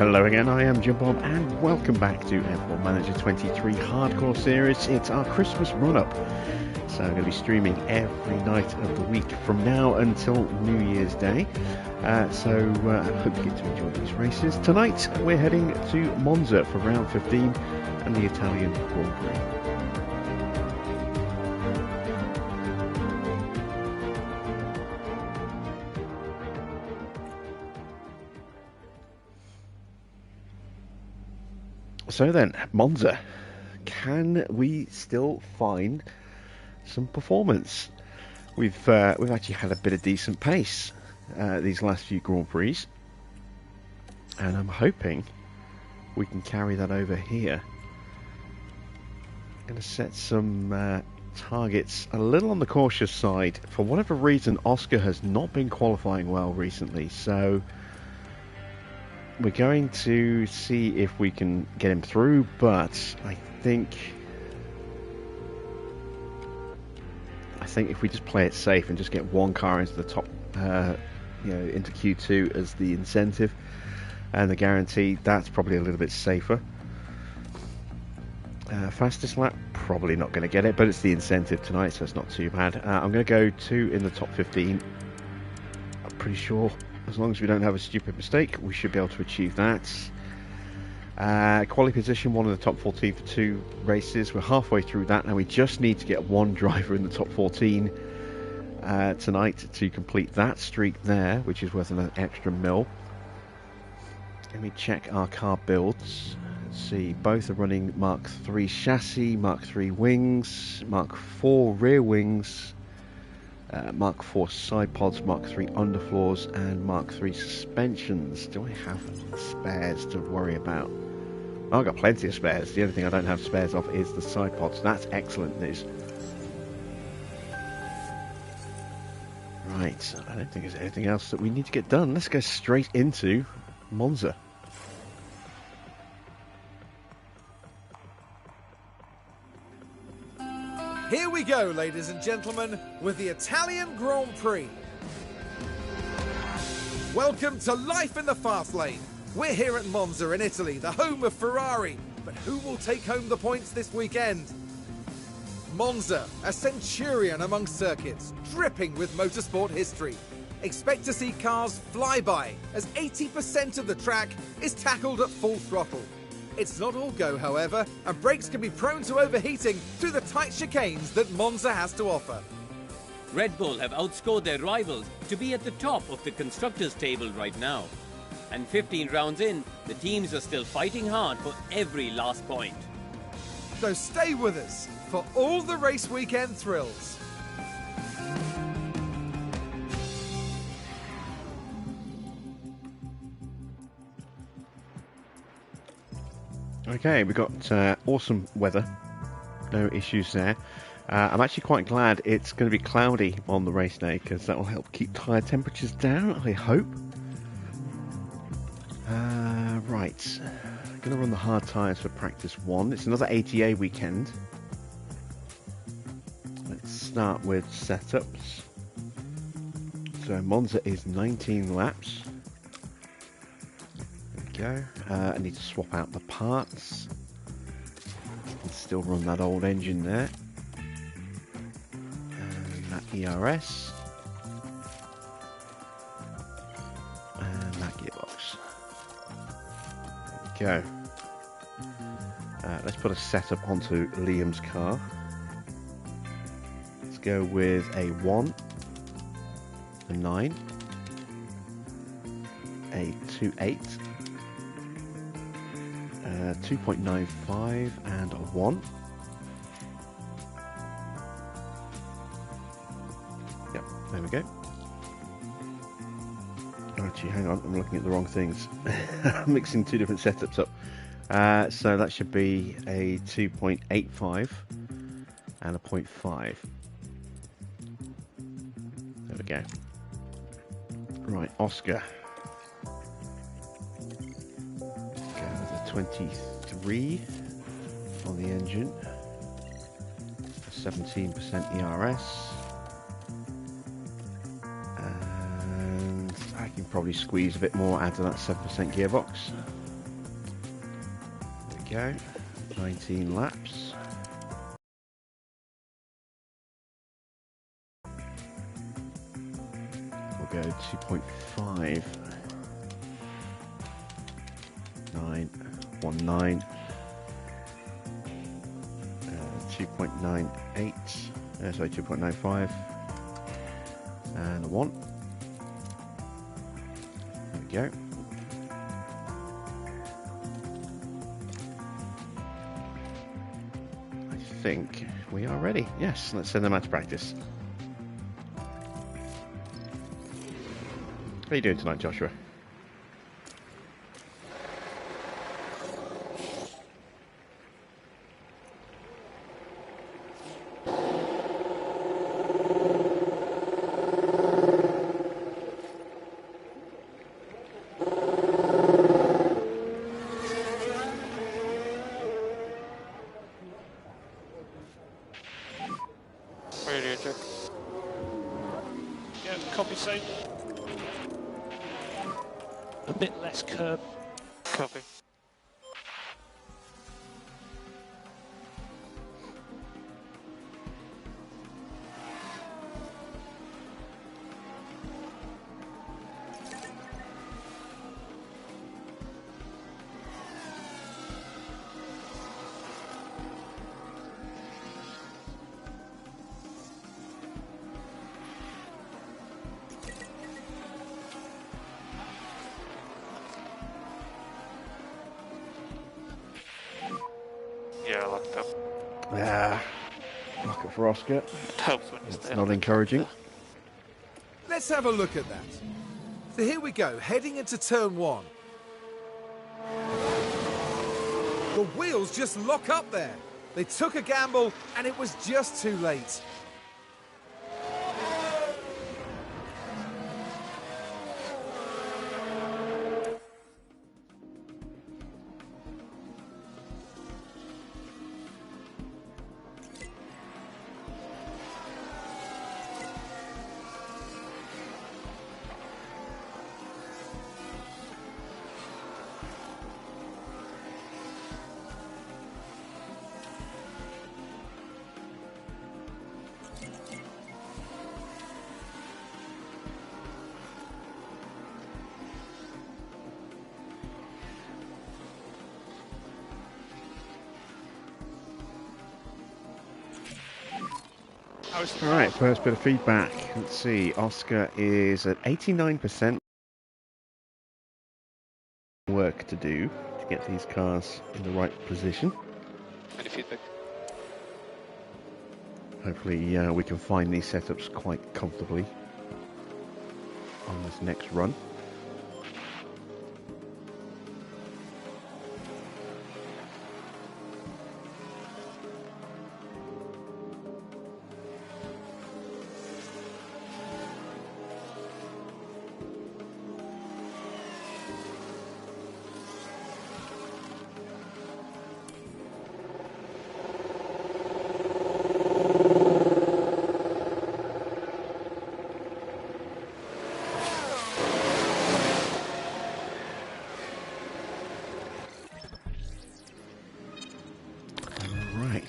Hello again, I am Jim Bob and welcome back to F1 Manager 23 Hardcore Series. It's our Christmas run-up, so I'm going to be streaming every night of the week from now until New Year's Day. I hope you get to enjoy these races. Tonight we're heading to Monza for round 15 and the Italian Grand Prix. So then, Monza, can we still find some performance? We've actually had a bit of decent pace these last few Grand Prix, and I'm hoping we can carry that over here. I'm going to set some targets a little on the cautious side. For whatever reason, Oscar has not been qualifying well recently, so we're going to see if we can get him through, but I think if we just play it safe and just get one car into the top, into Q2 as the incentive and the guarantee, that's probably a little bit safer. Fastest lap, probably not going to get it, but it's the incentive tonight, so it's not too bad. I'm going to go 2 in the top 15. I'm pretty sure, as long as we don't have a stupid mistake, we should be able to achieve that. Quality position, 1 in the top 14 for 2 races. We're halfway through that, and we just need to get one driver in the top 14 tonight to complete that streak there, which is worth an extra mil. Let me check our car builds. Let's see, both are running Mark III chassis, Mark III wings, Mark IV rear wings, Mark IV side pods, Mark III underfloors, and Mark III suspensions. Do I have spares to worry about? Oh, I've got plenty of spares. The only thing I don't have spares of is the side pods. That's excellent news. Right, I don't think there's anything else that we need to get done. Let's go straight into Monza. Here we go, ladies and gentlemen, with the Italian Grand Prix. Welcome to life in the fast lane. We're here at Monza in Italy, the home of Ferrari. But who will take home the points this weekend? Monza, a centurion among circuits, dripping with motorsport history. Expect to see cars fly by, as 80% of the track is tackled at full throttle. It's not all go, however, and brakes can be prone to overheating through the tight chicanes that Monza has to offer. Red Bull have outscored their rivals to be at the top of the constructors' table right now. And 15 rounds in, the teams are still fighting hard for every last point. So stay with us for all the race weekend thrills. Okay, we've got awesome weather, no issues there. I'm actually quite glad it's going to be cloudy on the race day, because that will help keep tyre temperatures down, I hope. Right, I'm going to run the hard tyres for practice 1. It's another ATA weekend. Let's start with setups. So Monza is 19 laps. Go. I need to swap out the parts and still run that old engine there, and that ERS and that gearbox. There we go. Let's put a setup onto Liam's car. Let's go with a 1, a 9, a 2.8, 2.95 and a 1. Yep, there we go. Actually, hang on, I'm looking at the wrong things. I'm mixing 2 different setups up. So that should be a 2.85 and a 0.5. There we go. Right, Oscar. 23 on the engine, 17% ERS, and I can probably squeeze a bit more out of that 7% gearbox. Go. 19 laps. We'll go 2.5. 919. 2.98. Sorry, 2.95. And a 1. There we go. I think we are ready. Yes, let's send them out to practice. How are you doing tonight, Joshua? Radio check. Yeah, copy, same. A bit less curb. Copy. Yeah, locked up. Ah, lock it for Oscar. It helps when you It's stay not on. encouraging. Let's have a look at that. So here we go, heading into turn 1. The wheels just lock up there. They took a gamble and it was just too late. Alright, first bit of feedback. Let's see, Oscar is at 89%. Work to do to get these cars in the right position. Any feedback? Hopefully we can find these setups quite comfortably on this next run.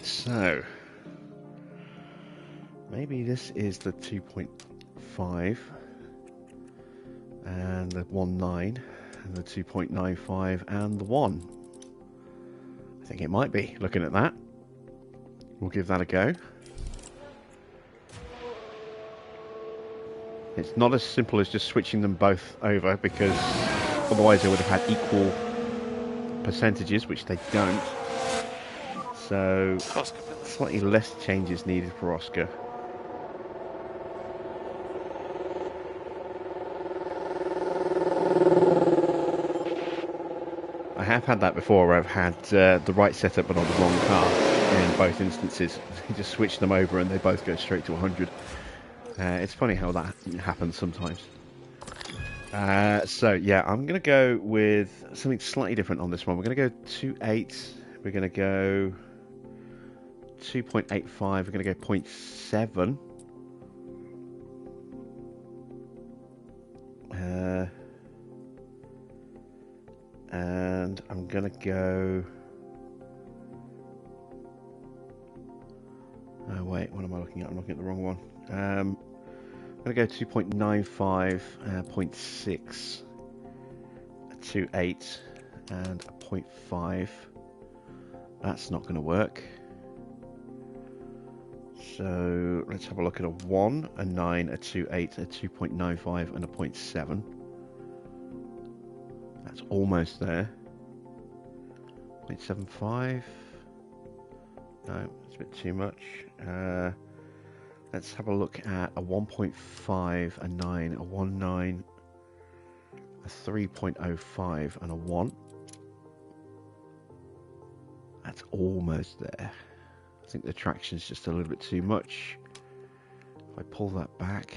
So, maybe this is the 2.5 and the 1.9 and the 2.95 and the 1. I think it might be, looking at that. We'll give that a go. It's not as simple as just switching them both over, because otherwise they would have had equal percentages, which they don't. So, slightly less changes needed for Oscar. I have had that before, where I've had the right setup but on the wrong car in both instances. You just switch them over and they both go straight to 100. It's funny how that happens sometimes. So, yeah, I'm going to go with something slightly different on this one. We're going to go 2.8. We're going to go 2.85, we're going to go 0.7. And I'm going to go looking at? I'm looking at the wrong one. I'm going to go 2.95, 0.6, a 2.8, and a 0.5. That's not going to work. So let's have a look at a 1, a 9, a 2.8, a 2.95, and a 0.7. That's almost there. 0.75. No, it's a bit too much. Let's have a look at a 1.5, a 9, a 1.9, a 3.05, and a 1. That's almost there. I think the traction's just a little bit too much. If I pull that back,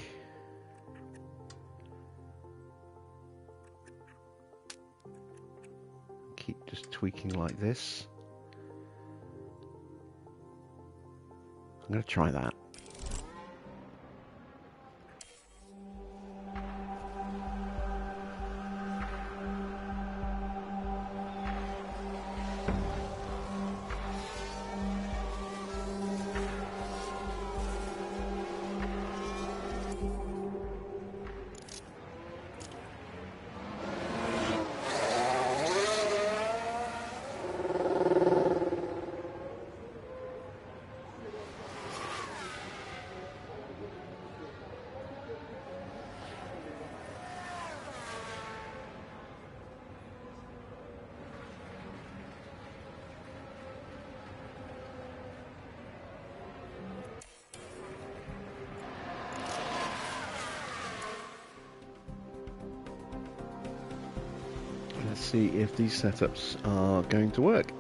keep just tweaking like this. I'm going to try that. Let's see if these setups are going to work.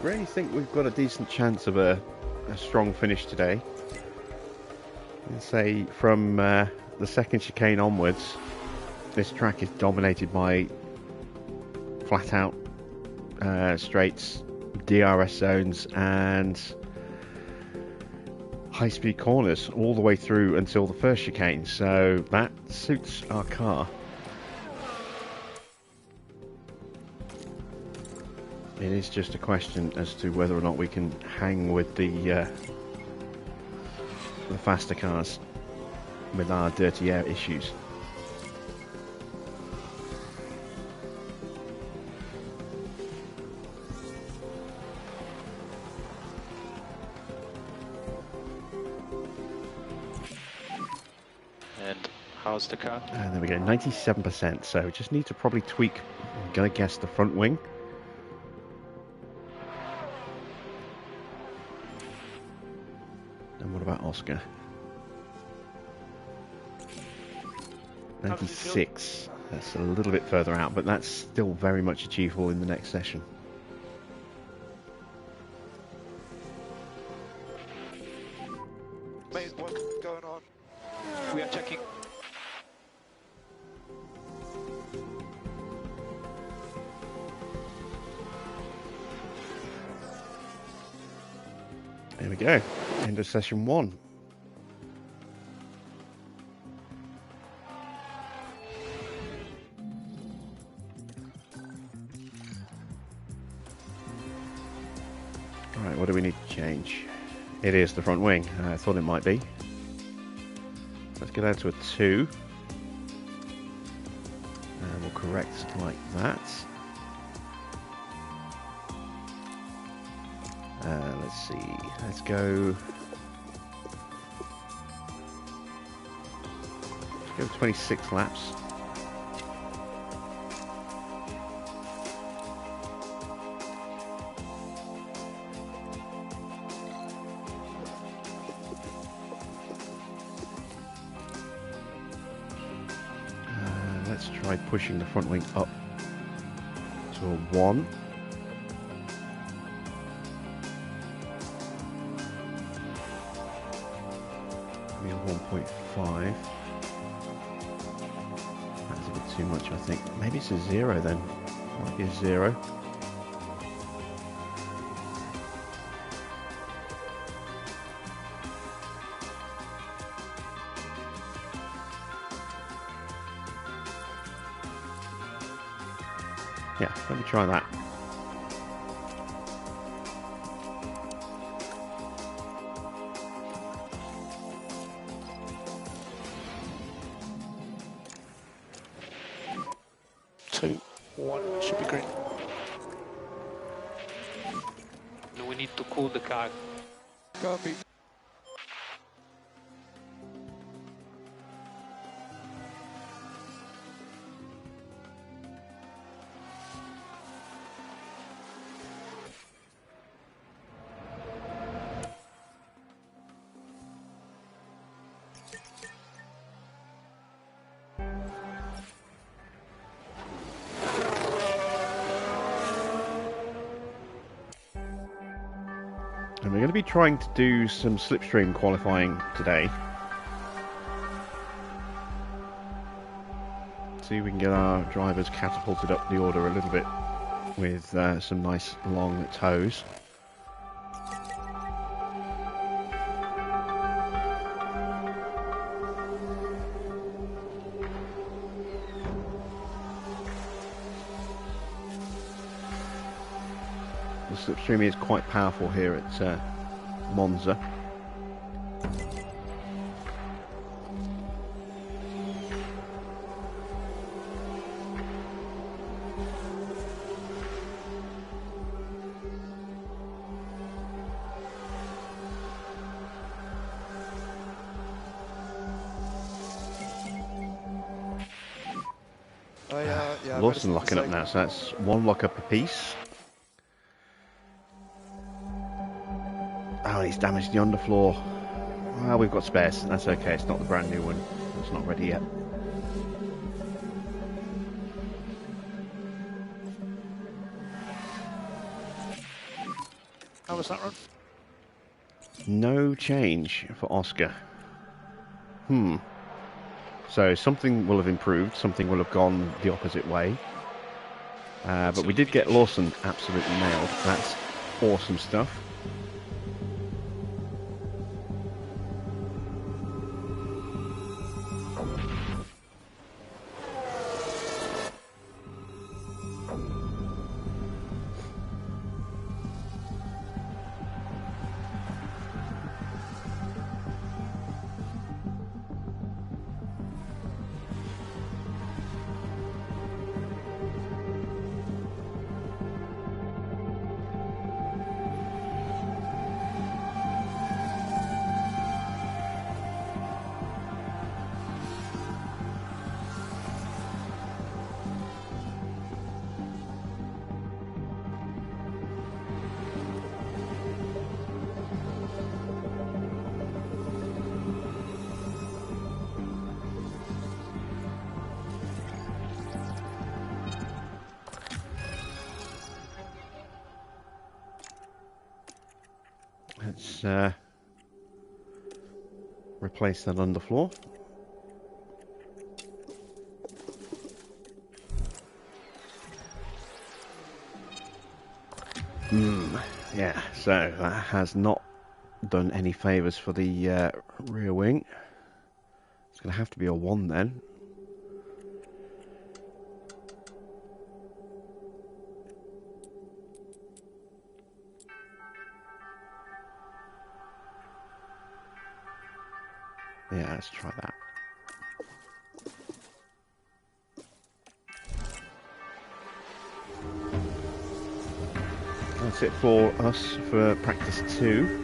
Really think we've got a decent chance of a strong finish today. I'd say from the second chicane onwards, this track is dominated by flat out straights, DRS zones and high speed corners all the way through until the first chicane, so that suits our car. It is just a question as to whether or not we can hang with the faster cars with our dirty air issues. And how's the car? And there we go, 97%. So just need to probably tweak, I'm going to guess, the front wing. And what about Oscar? 96. That's a little bit further out, but that's still very much achievable in the next session. Main work going on. We are checking. There we go. End of session 1. Alright, what do we need to change? It is the front wing. I thought it might be. Let's get down to a 2. And we'll correct like that. Let's see. Let's go 26 laps. Let's try pushing the front wing up to a 1. Maybe a 1.5. That's a bit too much, I think. Maybe it's a 0 then. Might be a 0. Yeah, let me try that. Two, one, should be green. No, we need to cool the car. Copy. And we're going to be trying to do some slipstream qualifying today. See if we can get our drivers catapulted up the order a little bit with some nice long toes. The slipstream is quite powerful here at Monza. Yeah, Lawson locking up now, so that's 1 lock-up apiece. Oh, he's damaged the underfloor. Well, we've got spares. That's okay. It's not the brand new one. It's not ready yet. How was that run? No change for Oscar. So something will have improved. Something will have gone the opposite way. But we did get Lawson absolutely nailed. That's awesome stuff. Let's replace that underfloor. Yeah, so that has not done any favours for the rear wing. It's going to have to be a 1 then. Yeah, let's try that. That's it for us for practice 2.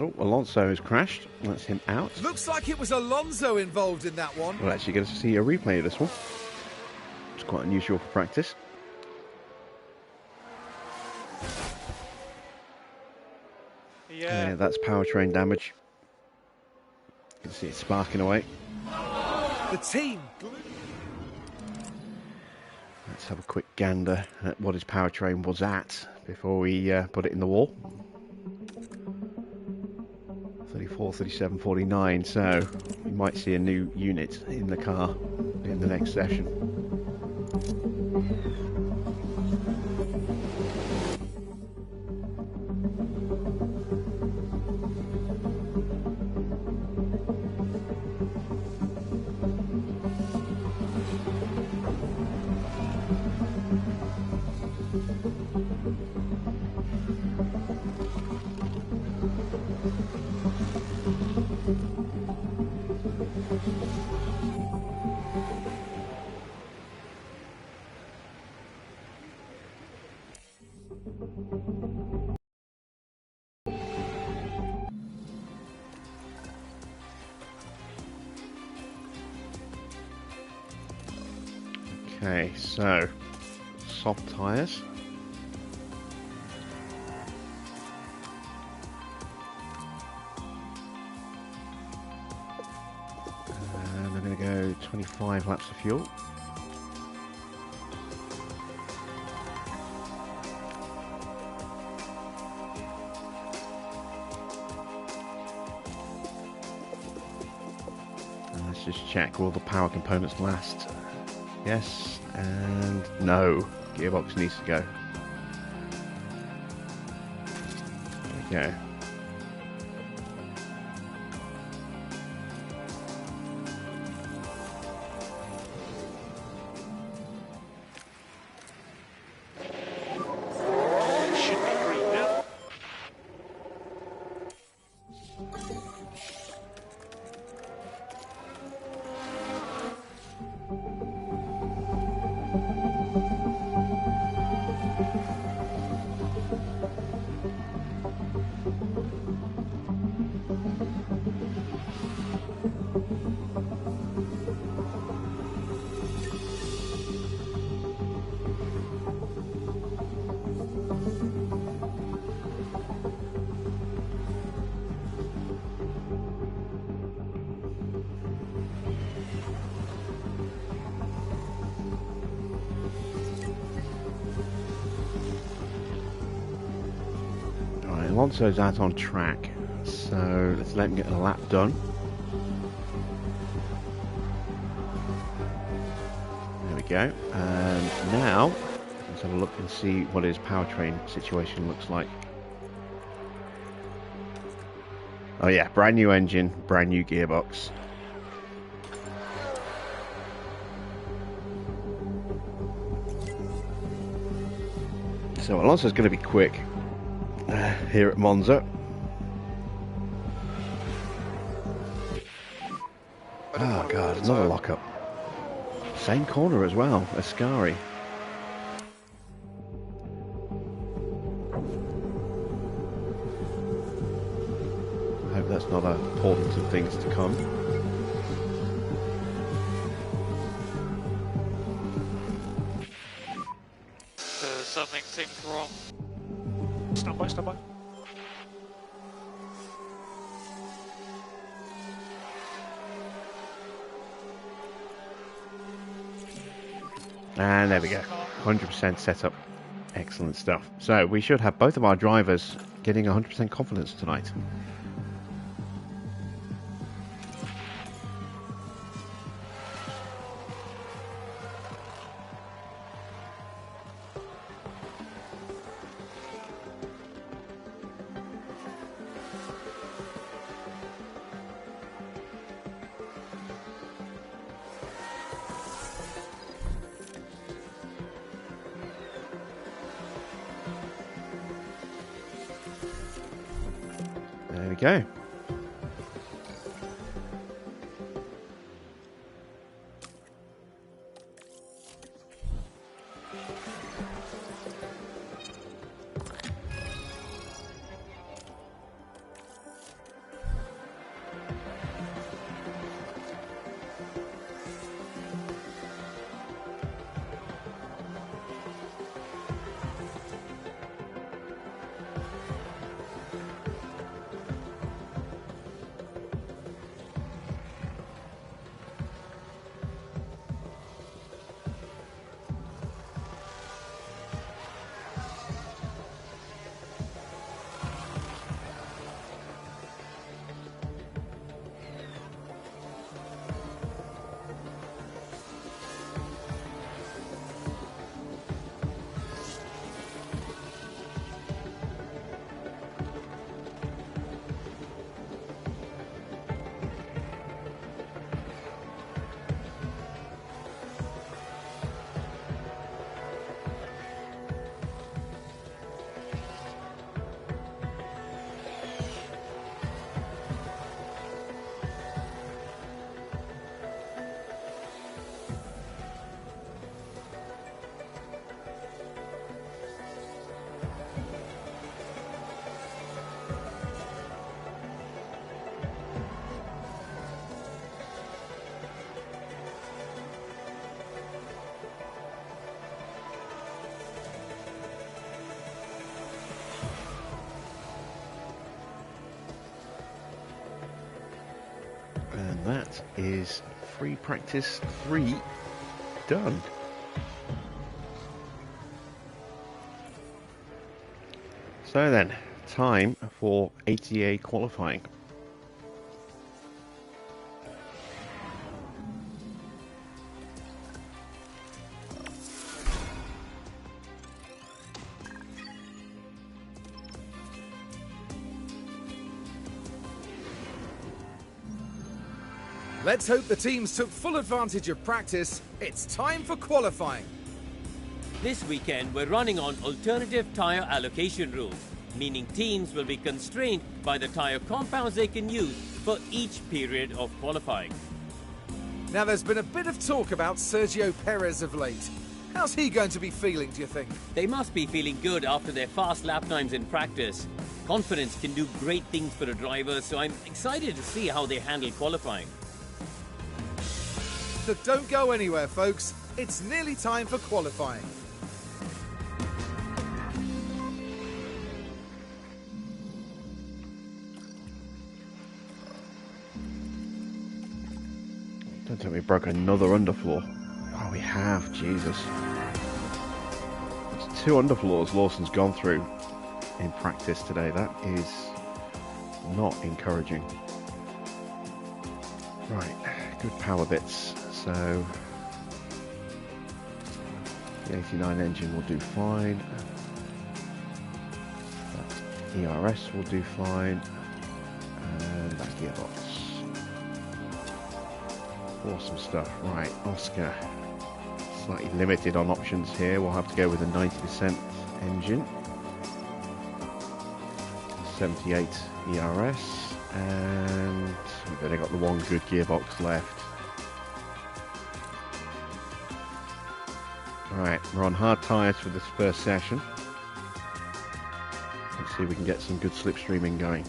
Oh, Alonso has crashed. That's him out. Looks like it was Alonso involved in that one. We'll actually get to see a replay of this one. It's quite unusual for practice. Yeah, that's powertrain damage. You can see it sparking away. The team. Let's have a quick gander at what his powertrain was at before we put it in the wall. 34, 37, 49, so we might see a new unit in the car in the next session. Okay, so soft tyres. And we're going to go 25 laps of fuel. And let's just check, will the power components last? Yes, and no. Gearbox needs to go. There we go. Should be green now. Alonso's out on track, so let's let him get a lap done. There we go. And now let's have a look and see what his powertrain situation looks like. Oh yeah, brand new engine, brand new gearbox. So Alonso's going to be quick here at Monza. Oh god, another lockup. Same corner as well, Ascari. I hope that's not a portent of things to come. Something seems wrong. Stand by, stand by. And there we go, 100% setup. Excellent stuff. So we should have both of our drivers getting 100% confidence tonight. There we go. is free practice 3 done. So then, time for ATA qualifying. Let's hope the teams took full advantage of practice. It's time for qualifying. This weekend, we're running on alternative tyre allocation rules, meaning teams will be constrained by the tyre compounds they can use for each period of qualifying. Now, there's been a bit of talk about Sergio Perez of late. How's he going to be feeling, do you think? They must be feeling good after their fast lap times in practice. Confidence can do great things for a driver, so I'm excited to see how they handle qualifying. So don't go anywhere, folks. It's nearly time for qualifying. Don't tell me we broke another underfloor. Oh, we have, Jesus. It's 2 underfloors Lawson's gone through in practice today. That is not encouraging. Right, good power bits. So the 89 engine will do fine. That ERS will do fine. And that gearbox. Awesome stuff. Right, Oscar. Slightly limited on options here. We'll have to go with a 90% engine. 78 ERS. And we've only got the one good gearbox left. Right, we're on hard tyres for this first session. Let's see if we can get some good slipstreaming going.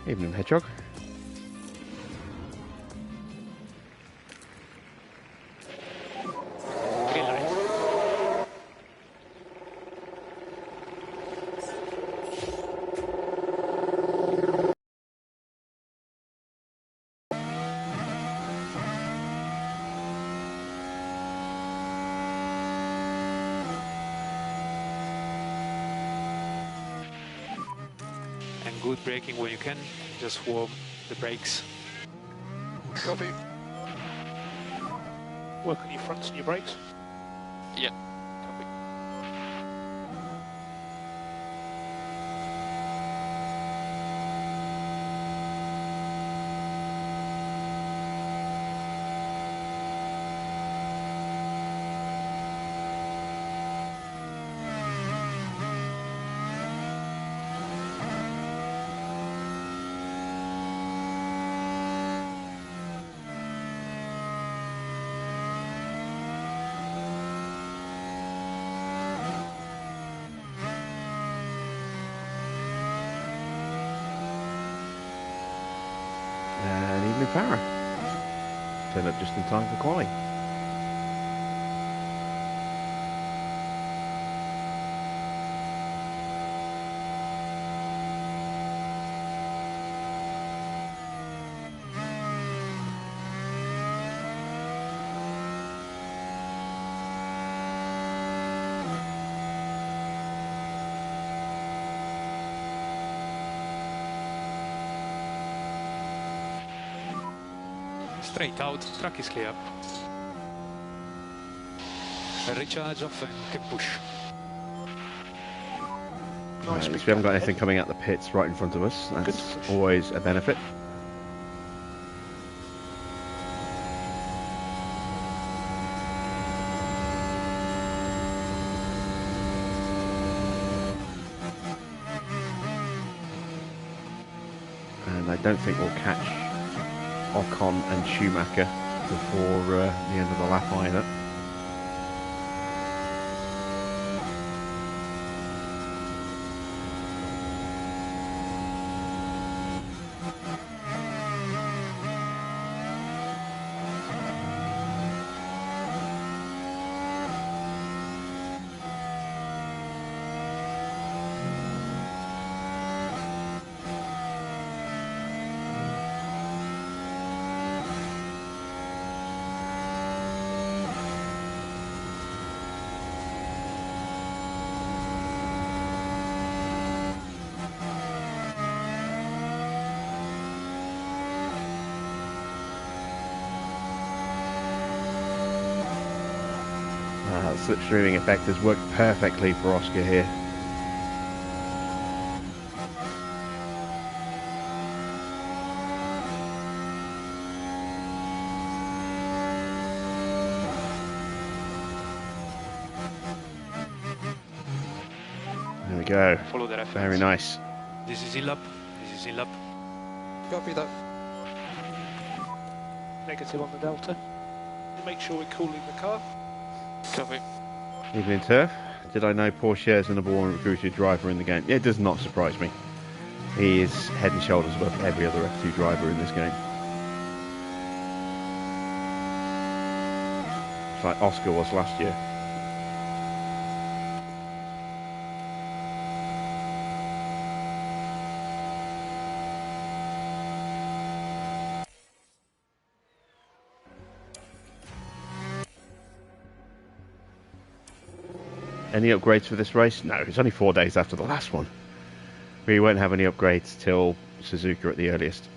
Evening, Hedgehog. Green light. And good braking when you can, just warm the brakes. Copy. Work on your fronts and your brakes. Yeah. Copy. And evening, Farah. Turn up just in time for quali. Straight out, track is clear. A recharge off and can push. Right, at least we haven't got anything coming out the pits right in front of us. That's always a benefit. And I don't think we'll catch Ocon and Schumacher before the end of the lap either. Slipstreaming effect has worked perfectly for Oscar here. There we go. Follow the reference. Very nice. This is in lap. This is in lap. Copy that. Negative on the delta. Make sure we're cooling the car. Copy. Evening Turf. Did I know Porsche is the number one recruited driver in the game? It does not surprise me. He is head and shoulders above every other F2 driver in this game. It's like Oscar was last year. Any upgrades for this race? No, it's only 4 days after the last one. We won't have any upgrades till Suzuka at the earliest.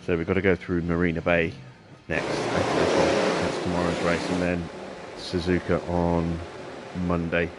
So we've got to go through Marina Bay next. That's tomorrow's race, and then Suzuka on Monday.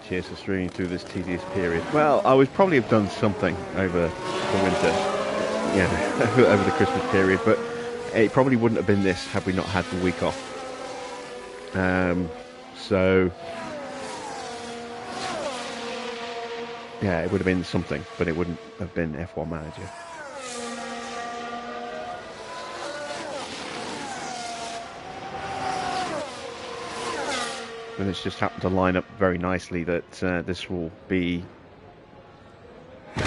Cheers for streaming through this tedious period. Well, I would probably have done something over the winter, yeah, over the Christmas period, but it probably wouldn't have been this had we not had the week off. So, yeah, it would have been something, but it wouldn't have been F1 Manager. And it's just happened to line up very nicely that this will be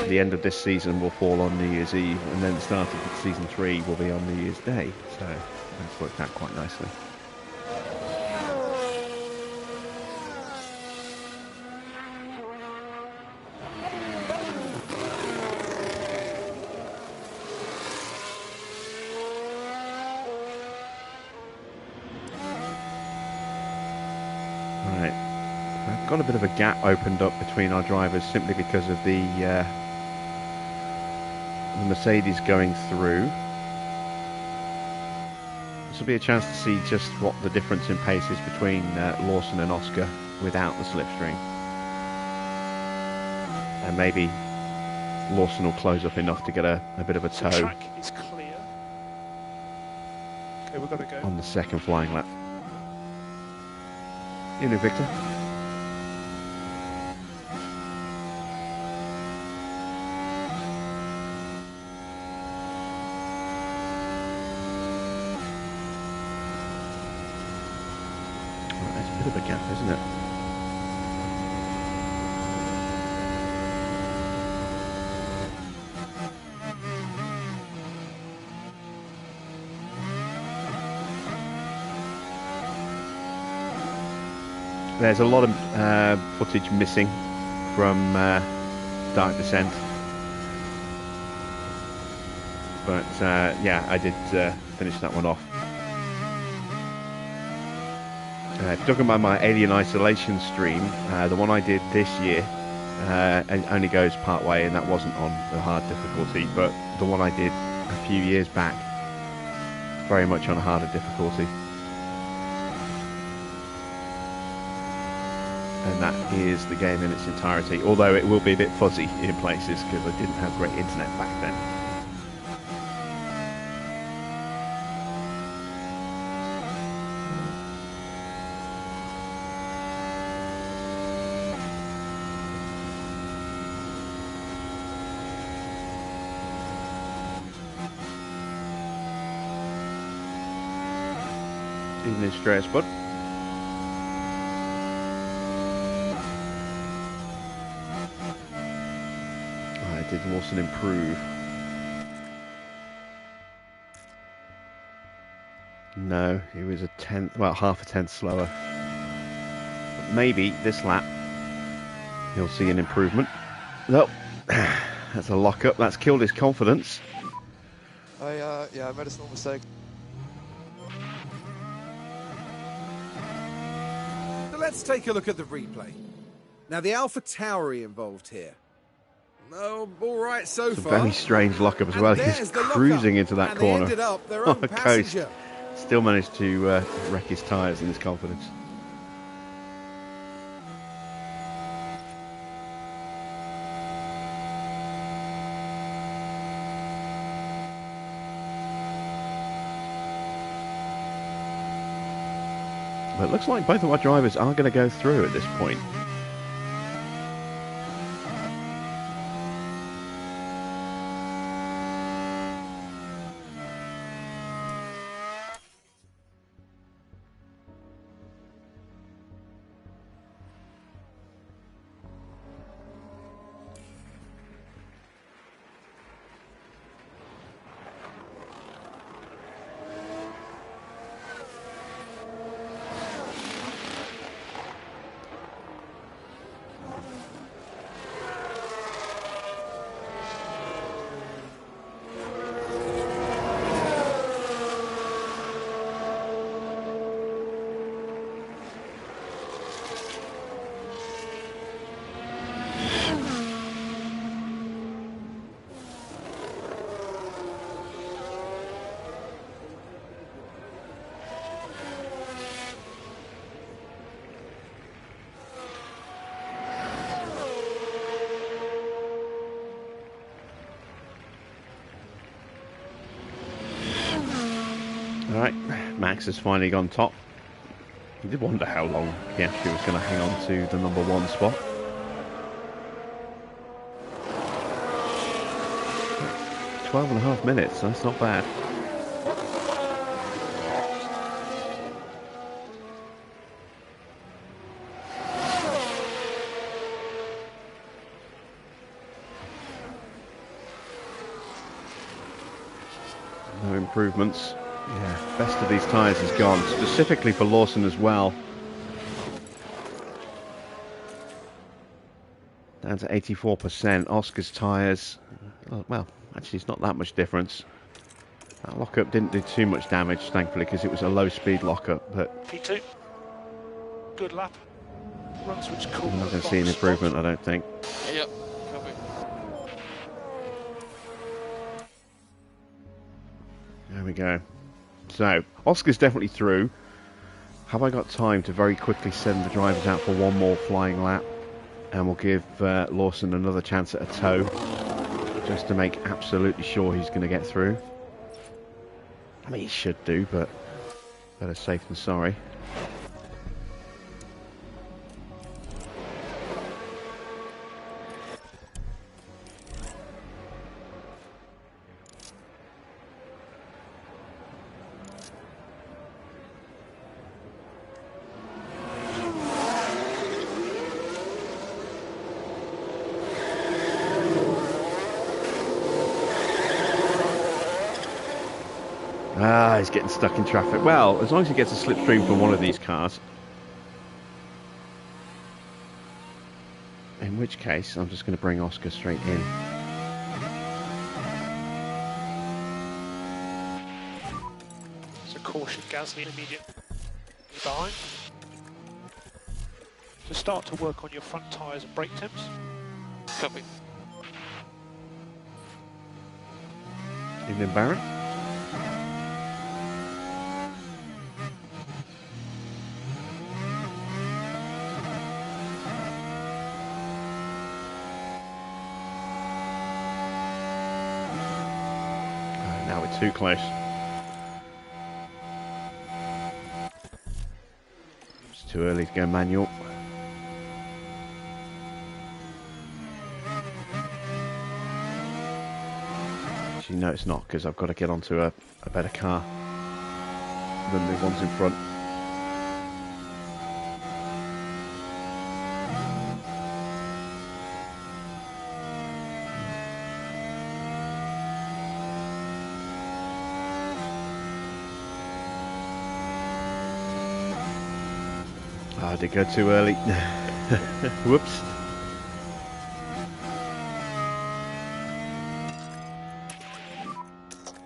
the end of this season will fall on New Year's Eve, and then the start of season 3 will be on New Year's Day. So that's worked out quite nicely. Got a bit of a gap opened up between our drivers simply because of the Mercedes going through. This will be a chance to see just what the difference in pace is between Lawson and Oscar without the slipstream. And maybe Lawson will close up enough to get a bit of a tow. The track is clear. Okay, we've got to go. On the second flying lap. You know, Victor. Bit of a gap, isn't it? There's a lot of footage missing from Dark Descent, but yeah, I did finish that one off. Talking about my Alien Isolation stream, the one I did this year only goes part way, and that wasn't on the hard difficulty, but the one I did a few years back, very much on a harder difficulty. And that is the game in its entirety, although it will be a bit fuzzy in places because I didn't have great internet back then. Evening stress, bud. Did Lawson improve? No, he was a tenth, well, half a tenth slower. But maybe this lap he'll see an improvement. Nope, that's a lock-up. That's killed his confidence. Yeah, I made a small mistake. So let's take a look at the replay. Now, the Alpha Tauri involved here. Oh, all right so It's a far. very strange lock-up as well. He's cruising into that corner. Ended up their On own the coast. passenger. Still managed to wreck his tyres and his confidence. But it looks like both of our drivers are going to go through at this point. Alright, Max has finally gone top. I did wonder how long Piastri was going to hang on to the number one spot. But 12.5 minutes, that's not bad. No improvements. Yeah, best of these tyres is gone, specifically for Lawson as well. Down to 84%. Oscar's tyres, well, actually it's not that much difference. That lockup didn't do too much damage, thankfully, because it was a low-speed lockup. But P2. Good lap. Run switch cool. I'm not going to see an improvement, I don't think. Yep, copy. There we go. So, Oscar's definitely through. Have I got time to very quickly send the drivers out for one more flying lap? And we'll give Lawson another chance at a tow, just to make absolutely sure he's going to get through. I mean, he should do, but better safe than sorry. Ah, he's getting stuck in traffic. Well, as long as he gets a slipstream from one of these cars. In which case, I'm just going to bring Oscar straight in. So caution, Gasly immediately behind. So start to work on your front tyres and brake temps. Copy. Evening, Baron. Now we're too close. It's too early to go manual. Actually, no, it's not, because I've got to get onto a better car than the ones in front. I did go too early. Whoops.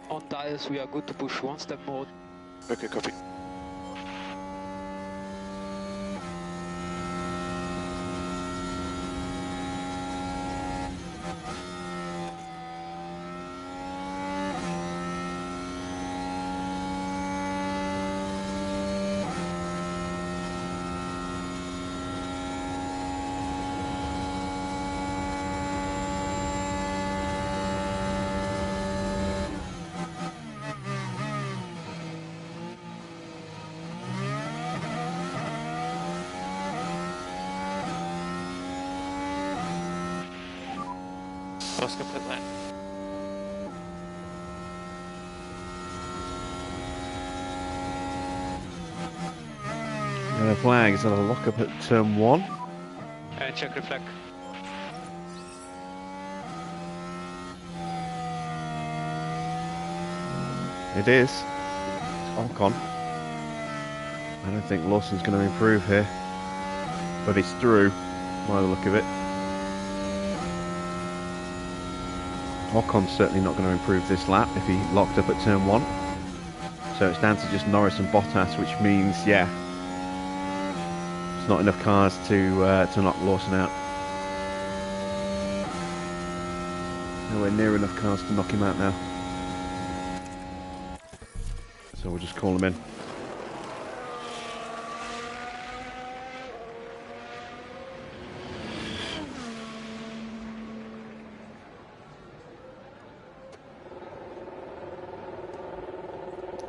On tires, we are good to push one step more. Okay, copy. Oscar pit lane. The flag is on a lock up at turn 1. Check reflect. It is. Ocon. I don't think Lawson's going to improve here. But it's through, by the look of it. Ocon's certainly not going to improve this lap if he locked up at turn 1. So it's down to just Norris and Bottas, which means, yeah, it's not enough cars to knock Lawson out. Nowhere near enough cars to knock him out now. So we'll just call him in.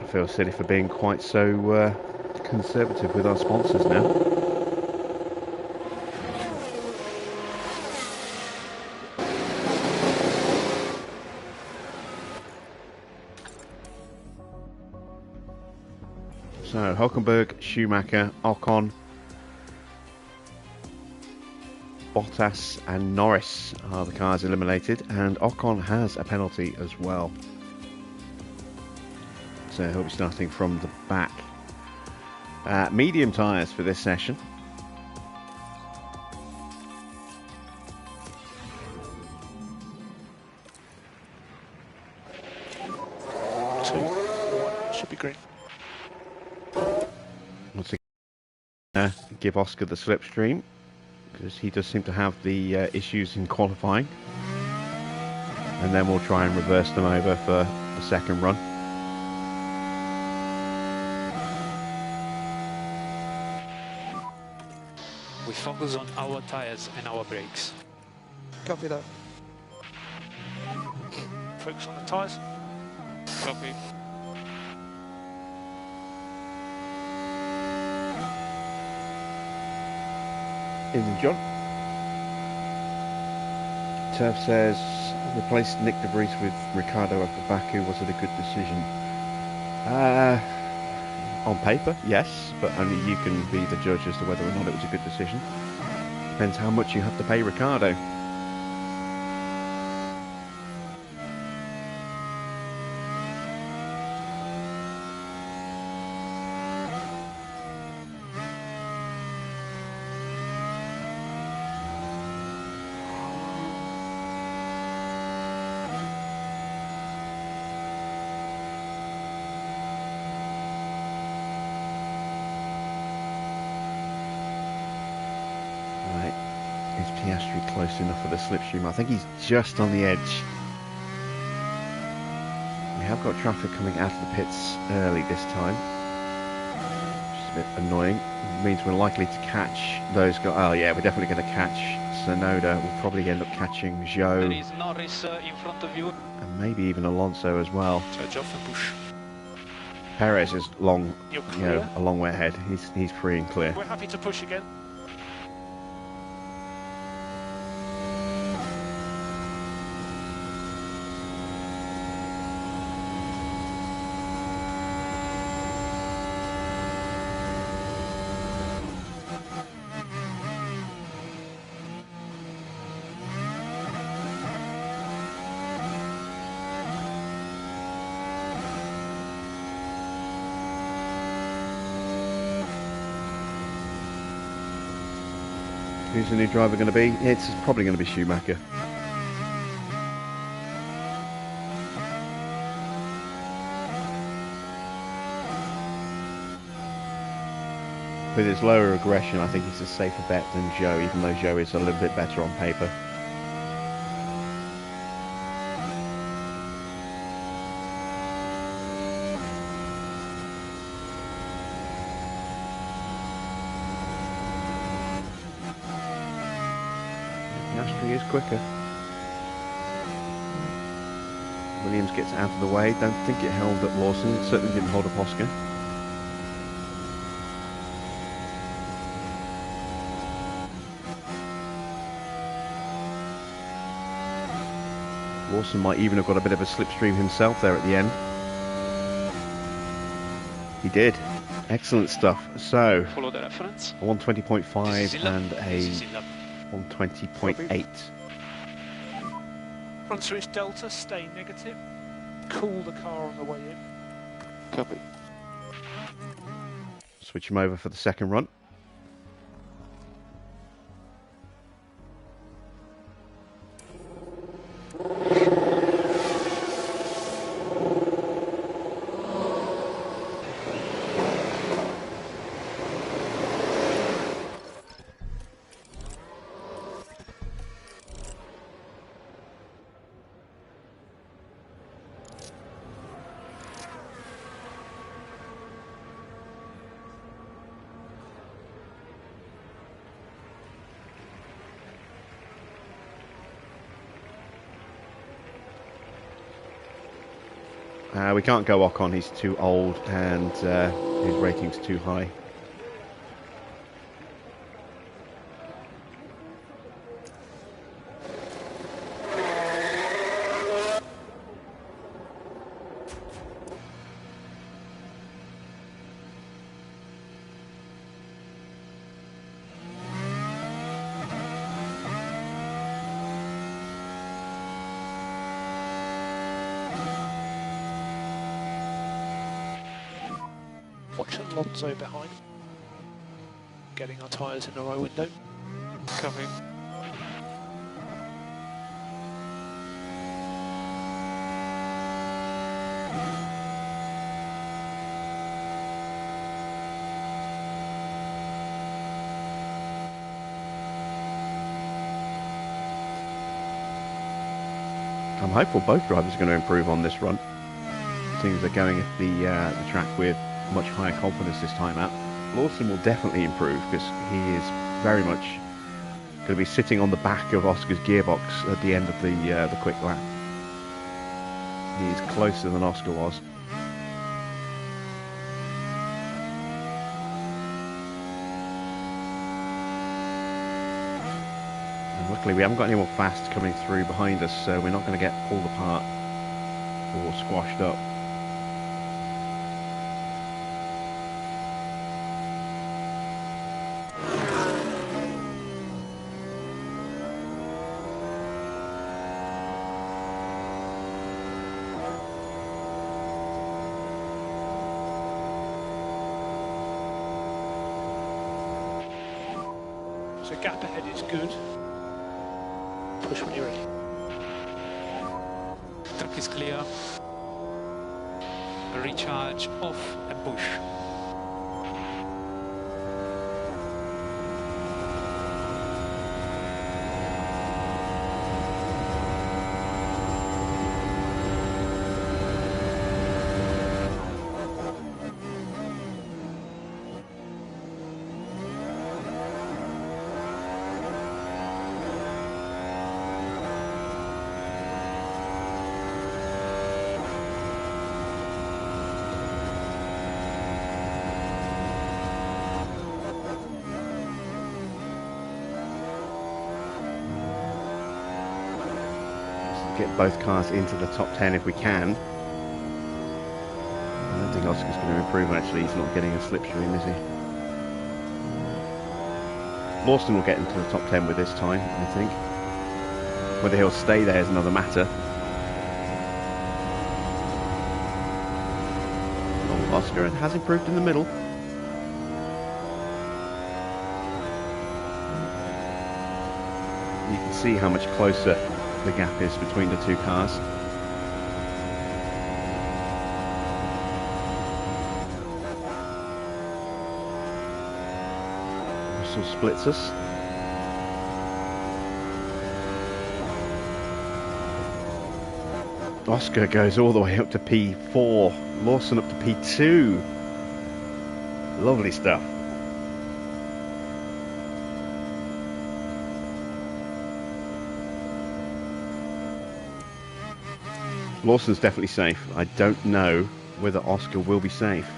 I feel silly for being quite so conservative with our sponsors now. So Hülkenberg, Schumacher, Ocon, Bottas and Norris are the cars eliminated, and Ocon has a penalty as well. So he'll be starting from the back. Medium tyres for this session. Should be green. Once again, give Oscar the slipstream, because he does seem to have the issues in qualifying. And then we'll try and reverse them over for the second run. We focus on our tires and our brakes. Copy that. Focus on the tyres. Copy. Evening, John. Turf says, replace Nick de Vries with Ricardo after Baku. Was it a good decision? On paper, yes, but only you can be the judge as to whether or not it was a good decision. Depends how much you have to pay Ricardo. Is Piastri close enough for the slipstream? I think he's just on the edge. We have got traffic coming out of the pits early this time, which is a bit annoying. It means we're likely to catch those guys. Oh yeah, we're definitely going to catch Sonoda. We'll probably end up catching Zhou. There is Norris in front of you. And maybe even Alonso as well. Touch off and push. Perez is long, You're you know, clear. a long way ahead. He's free and clear. We're happy to push again. Who's the new driver going to be? It's probably going to be Schumacher. With his lower aggression, I think he's a safer bet than Joe, even though Joe is a little bit better on paper. Piastri is quicker. Williams gets out of the way. Don't think it held up Lawson. It certainly didn't hold up Oscar. Lawson might even have got a bit of a slipstream himself there at the end. He did. Excellent stuff. So, Follow the reference. a 120.5 and a 120.8. Front switch delta, stay negative. Cool the car on the way in. Copy. Switch him over for the second run. We can't go Ocon, he's too old and his rating's too high. Watch Alonso behind. Getting our tyres in the right window. Copy. I'm hopeful both drivers are going to improve on this run. Seems they're going at the track with much higher confidence this time out. Lawson will definitely improve because he is very much going to be sitting on the back of Oscar's gearbox at the end of the quick lap. He is closer than Oscar was. And luckily we haven't got any more fast coming through behind us, so we're not going to get pulled apart or squashed up. So gap ahead is good. Push when you're ready. Track is clear. Recharge off and push. Get both cars into the top 10 if we can. I don't think Oscar's going to improve actually, he's not getting a slipstream, is he? Lawson will get into the top 10 with this time, I think. Whether he'll stay there is another matter. Oh, Oscar has improved in the middle. You can see how much closer the gap is between the two cars. Russell splits us. Oscar goes all the way up to P4. Lawson up to P2. Lovely stuff. Lawson's definitely safe. I don't know whether Oscar will be safe.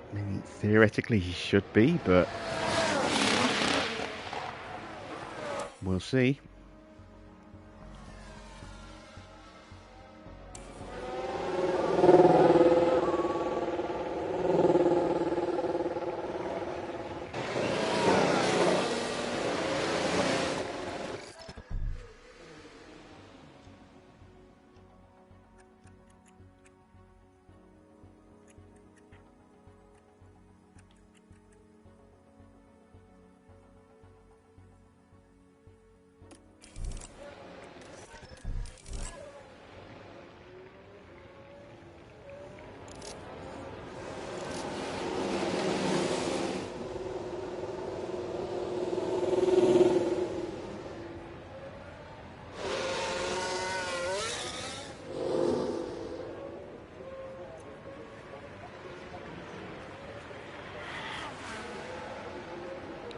I mean, theoretically he should be, but we'll see.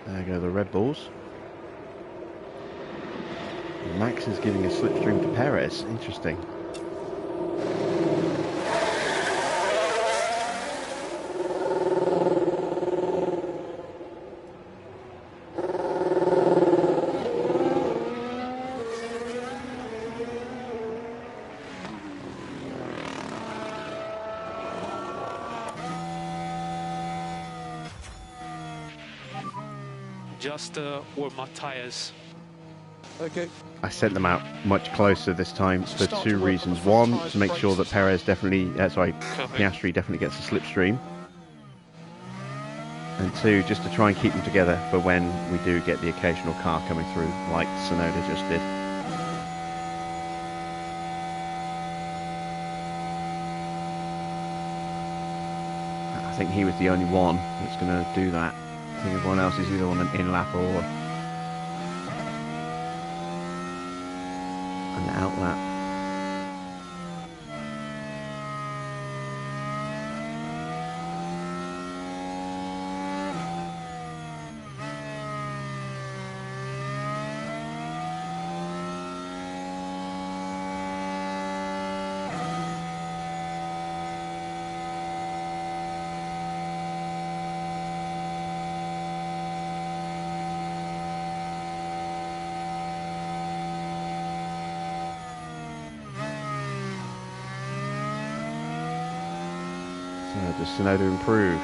There go the Red Bulls. Max is giving a slipstream to Perez. Interesting. Just warm my tires. Okay. I sent them out much closer this time for two reasons. One, to make sure that Perez Piastri definitely gets a slipstream. And two, just to try and keep them together for when we do get the occasional car coming through, like Tsunoda just did. I think he was the only one that's going to do that. I think everyone else is either on an in-lap or an out-lap. Does Tsunoda improve?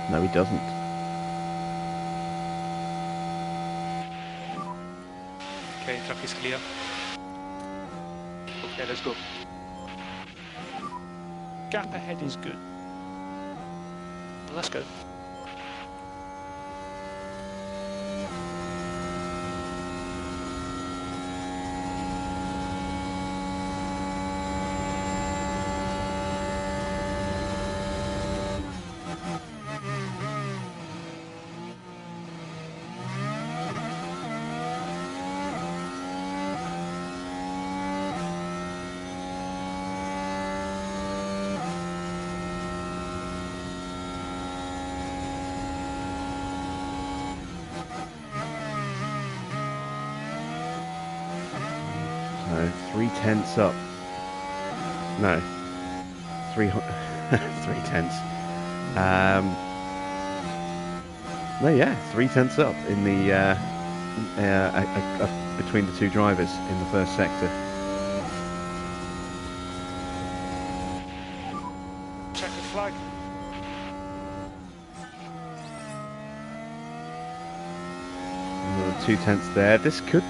No, he doesn't. Okay, track is clear. Okay, let's go. Gap ahead is good. Let's go. So 3/10 up. No, 3/10. No, yeah, 3/10 up in the between the two drivers in the first sector. Check the flag. 2 tenths there. This could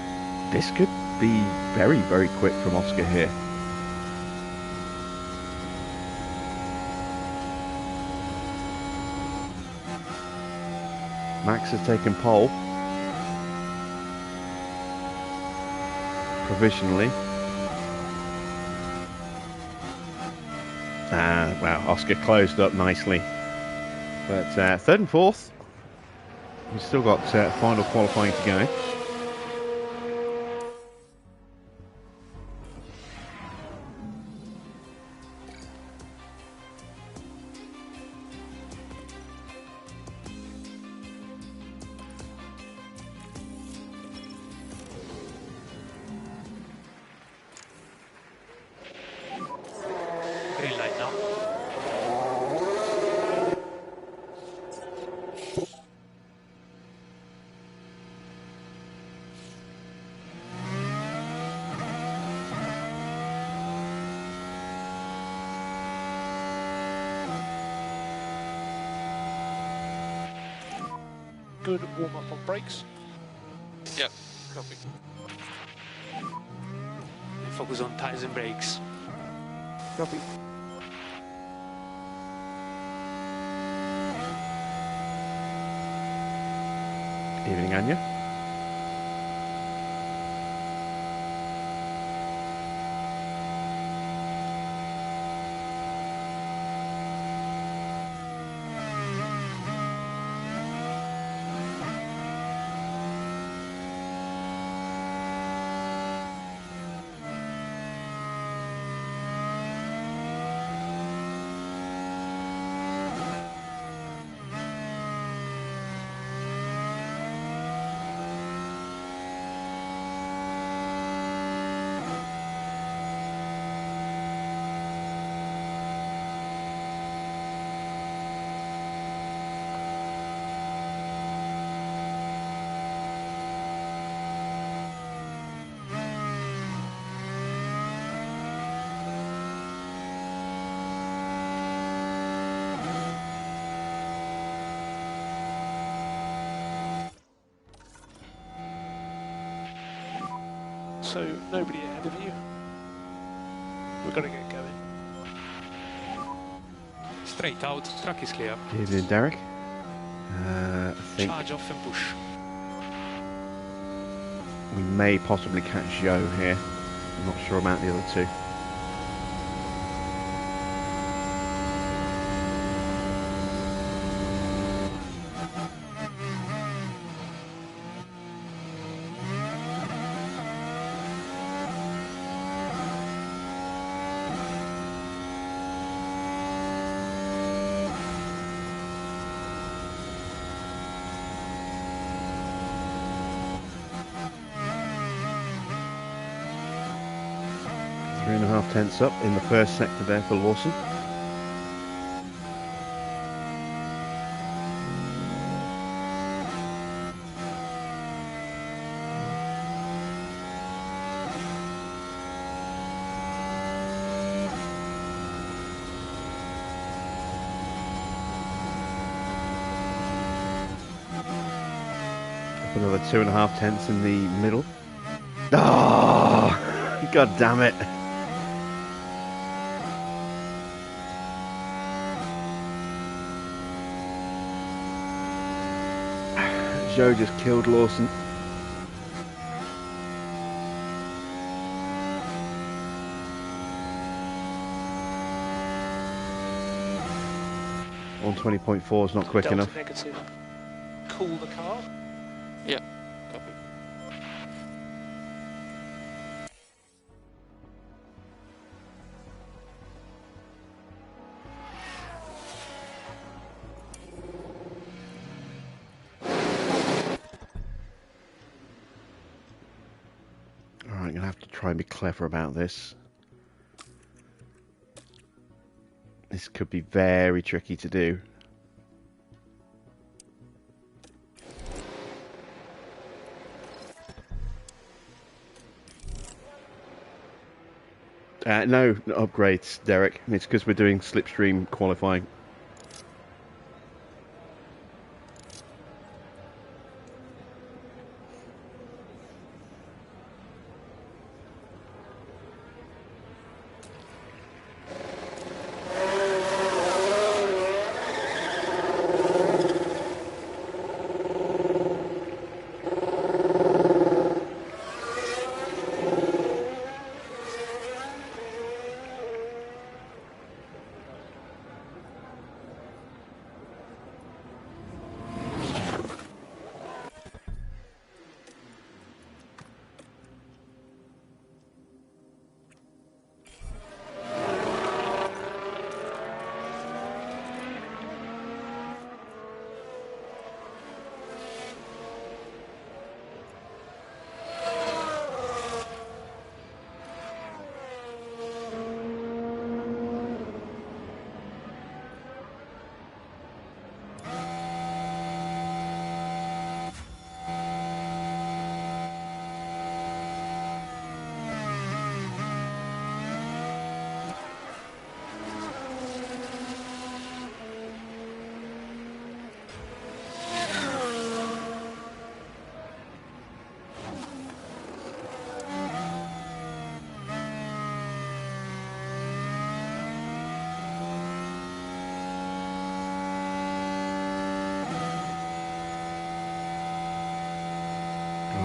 be very, very quick from Oscar here. Max has taken pole provisionally. Wow, Oscar closed up nicely. But third and fourth, we've still got final qualifying to go. Green light now. Good warm up on brakes. Yep, copy. And focus on tires and brakes. Copy. Evening, Anya. So nobody ahead of you. We've got to get going. Straight out, track is clear. Evening, Derek. I think Charge off and push. we may possibly catch Joe here. I'm not sure about the other two. Three and a half tenths up in the first sector there for Lawson. Up another 2.5 tenths in the middle. Oh, God damn it. Joe just killed Lawson. On 20.4 is not quick Delta enough. negative. Cool the car. Yep, copy. Alright, I'm going to have to try and be clever about this. This could be very tricky to do. No upgrades, Derek. It's because we're doing slipstream qualifying.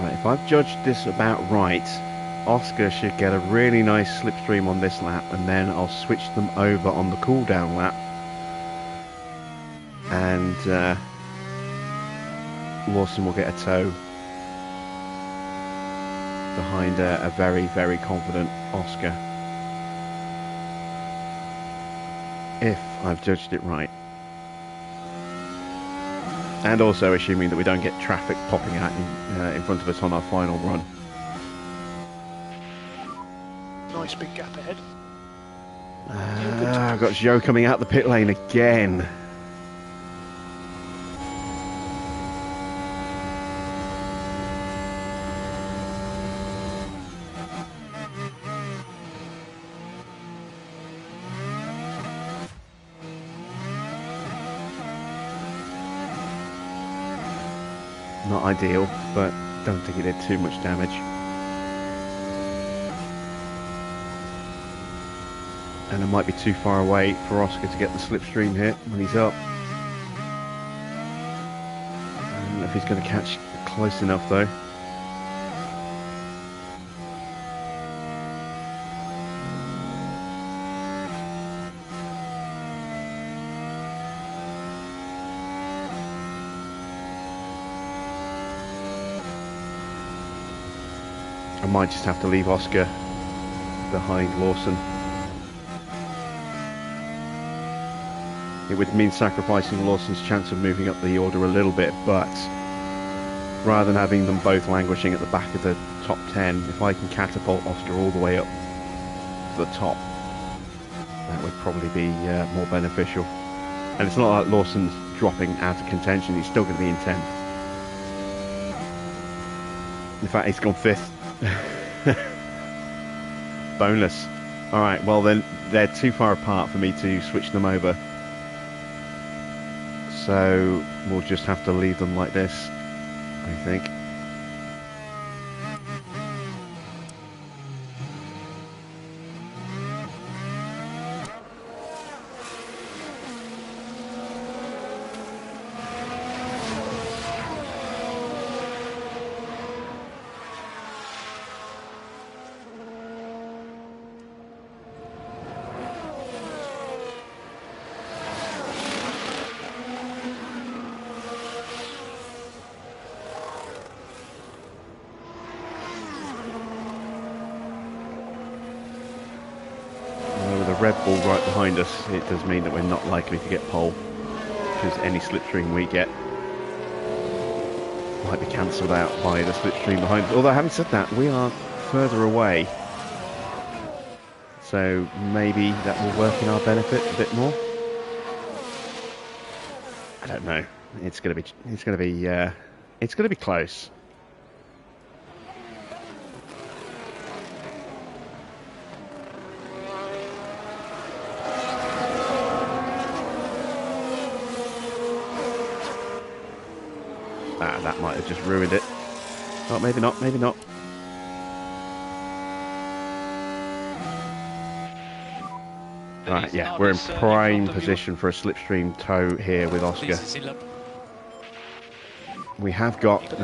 Right, if I've judged this about right, Oscar should get a really nice slipstream on this lap, and then I'll switch them over on the cool down lap, and Lawson will get a tow behind a very, very confident Oscar, if I've judged it right. And also assuming that we don't get traffic popping out in front of us on our final run. Nice big gap ahead. I've got Joe coming out the pit lane again. Not ideal, but don't think it did too much damage. And it might be too far away for Oscar to get the slipstream here when he's up. I don't know if he's going to catch close enough though. I might just have to leave Oscar behind Lawson. It would mean sacrificing Lawson's chance of moving up the order a little bit, but rather than having them both languishing at the back of the top 10, if I can catapult Oscar all the way up to the top, that would probably be more beneficial. And it's not like Lawson's dropping out of contention, he's still going to be in 10th. In fact, he's gone 5th. Bonus. Alright, well then they're too far apart for me to switch them over, so we'll just have to leave them like this, I think. Red Bull right behind us, it does mean that we're not likely to get pole, because any slipstream we get might be cancelled out by the slipstream behind us. Although having said that, we are further away, so maybe that will work in our benefit a bit more. I don't know. It's gonna be close. That might have just ruined it. Oh, maybe not, maybe not. Right, yeah, we're in prime position for a slipstream tow here with Oscar. We have got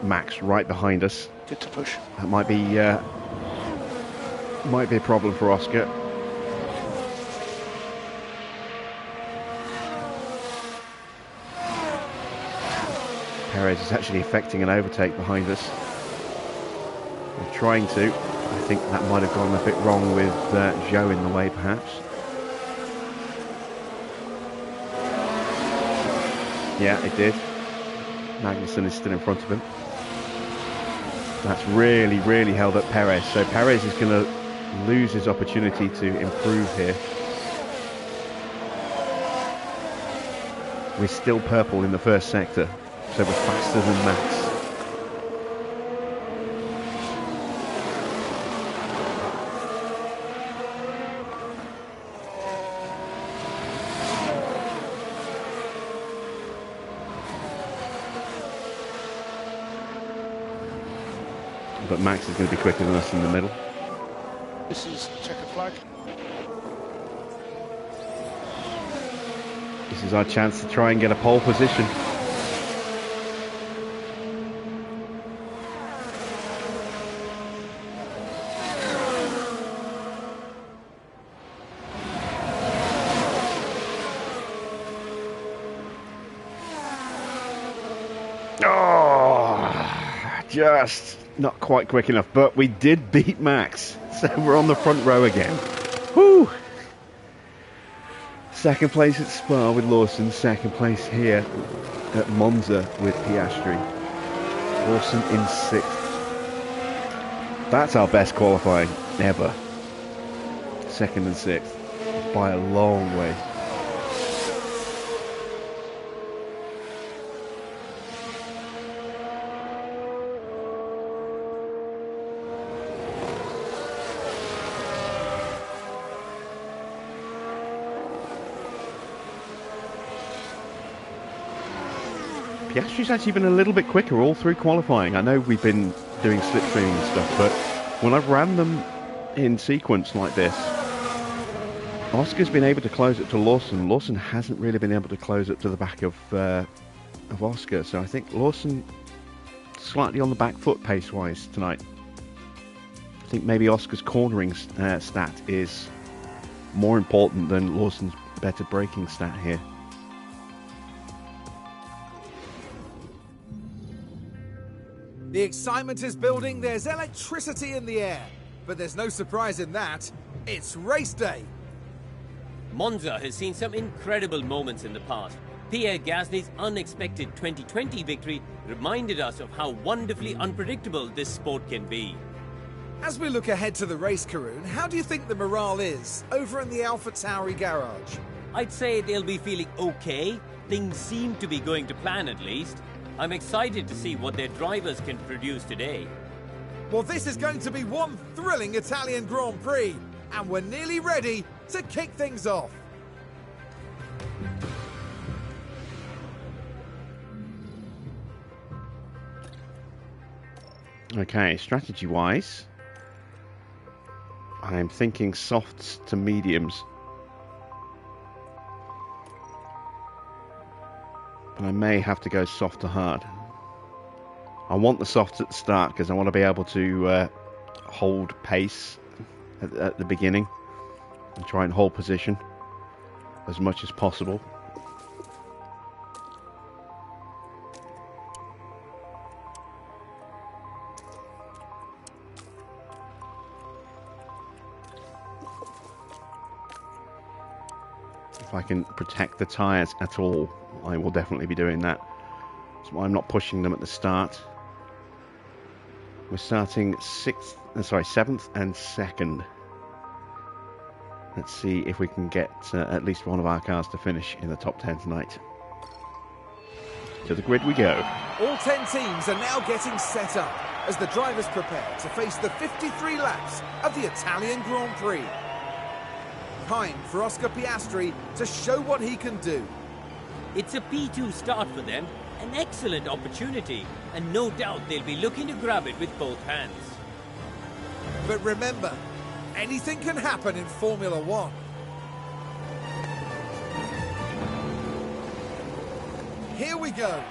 Max right behind us. Good to push. That might be a problem for Oscar. Perez is actually effecting an overtake behind us. We're trying to. I think that might have gone a bit wrong with Joe in the way, perhaps. Yeah, it did. Magnussen is still in front of him. That's really, really held up Perez. So Perez is going to lose his opportunity to improve here. We're still purple in the first sector, so we're faster than Max. But Max is going to be quicker than us in the middle. This is checker flag. This is our chance to try and get a pole position. Oh, just not quite quick enough, but we did beat Max, so we're on the front row again. Whew! Second place at Spa with Lawson, second place here at Monza with Piastri. Lawson in 6th. That's our best qualifying ever. 2nd and 6th by a long way. Piastri's actually been a little bit quicker all through qualifying. I know we've been doing slipstreaming and stuff, but when I've ran them in sequence like this, Oscar's been able to close it to Lawson. Lawson hasn't really been able to close it to the back of Oscar, so I think Lawson slightly on the back foot pace-wise tonight. I think maybe Oscar's cornering stat is more important than Lawson's better braking stat here. The excitement is building, there's electricity in the air. But there's no surprise in that. It's race day. Monza has seen some incredible moments in the past. Pierre Gasly's unexpected 2020 victory reminded us of how wonderfully unpredictable this sport can be. As we look ahead to the race, Karun, how do you think the morale is over in the Alpha Tauri garage? I'd say they'll be feeling okay. Things seem to be going to plan at least. I'm excited to see what their drivers can produce today. Well, this is going to be one thrilling Italian Grand Prix, and we're nearly ready to kick things off. Okay, strategy-wise, I'm thinking softs to mediums. But I may have to go soft to hard. I want the softs at the start because I want to be able to hold pace at the beginning and try and hold position as much as possible. If I can protect the tyres at all, I will definitely be doing that. That's why I'm not pushing them at the start. We're starting 7th and 2nd. Let's see if we can get at least one of our cars to finish in the top 10 tonight. To the grid we go. All 10 teams are now getting set up as the drivers prepare to face the 53 laps of the Italian Grand Prix. Time for Oscar Piastri to show what he can do. It's a P2 start for them, an excellent opportunity, and no doubt they'll be looking to grab it with both hands. But remember, anything can happen in Formula One. Here we go.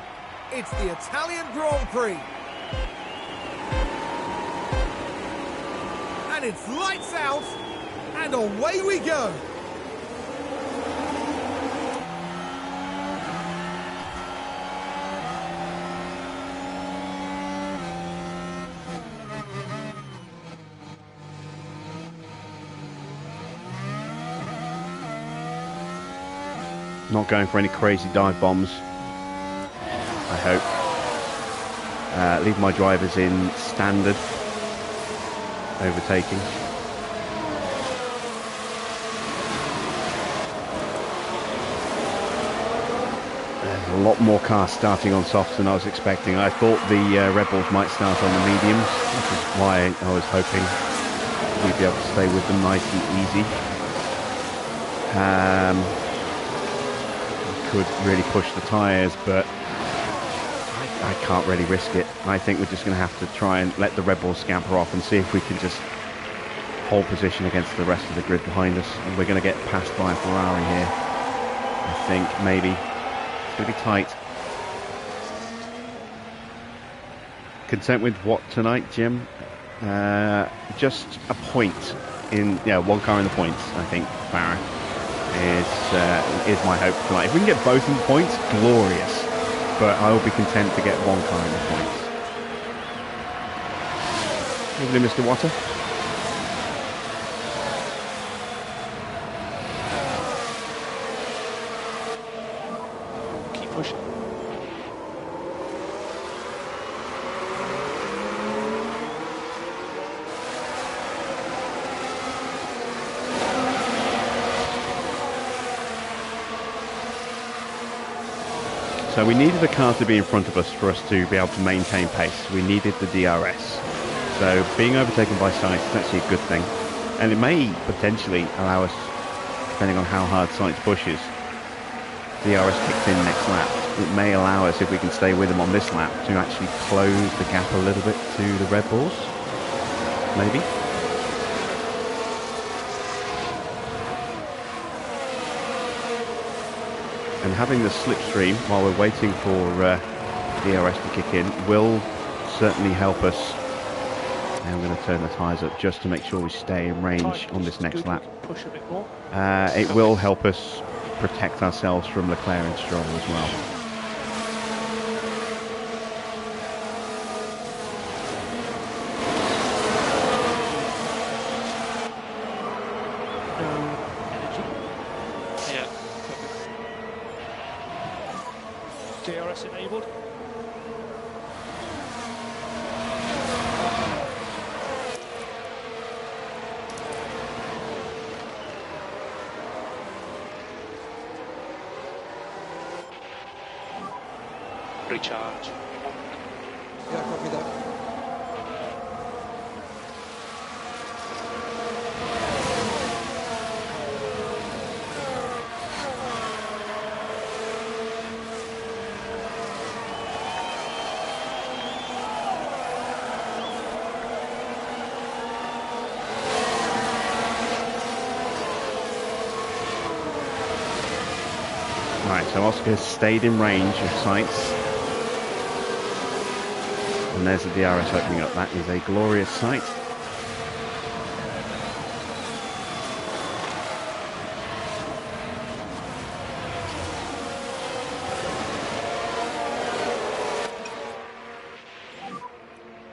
It's the Italian Grand Prix. And it's lights out, and away we go. Not going for any crazy dive bombs, I hope. Leave my drivers in standard overtaking. There's a lot more cars starting on softs than I was expecting. I thought the Red Bulls might start on the mediums, which is why I was hoping we'd be able to stay with them nice and easy. Could really push the tyres, but I can't really risk it. I think we're just going to have to try and let the Red Bulls scamper off and see if we can just hold position against the rest of the grid behind us. And we're going to get passed by a Ferrari here. I think maybe it's going to be tight. Content with what tonight, Jim? Just a point in, one car in the points. I think Farah is my hope tonight. If we can get both in the points, glorious. but I will be content to get one car in the points. Evening, Mr. Water. Keep pushing. So we needed the car to be in front of us for us to be able to maintain pace. We needed the DRS. So being overtaken by Sainz is actually a good thing. And it may potentially allow us, depending on how hard Sainz pushes, DRS kicks in next lap. It may allow us, if we can stay with him on this lap, to actually close the gap a little bit to the Red Bulls. Maybe. And having the slipstream while we're waiting for DRS to kick in will certainly help us. Now I'm going to turn the tyres up just to make sure we stay in range on this next lap. Push a bit more. It will help us protect ourselves from Leclerc and Stroll as well. DRS enabled. Recharge. Yeah, copy that. Right, so Oscar has stayed in range of Sainz. And there's the DRS opening up. That is a glorious sight.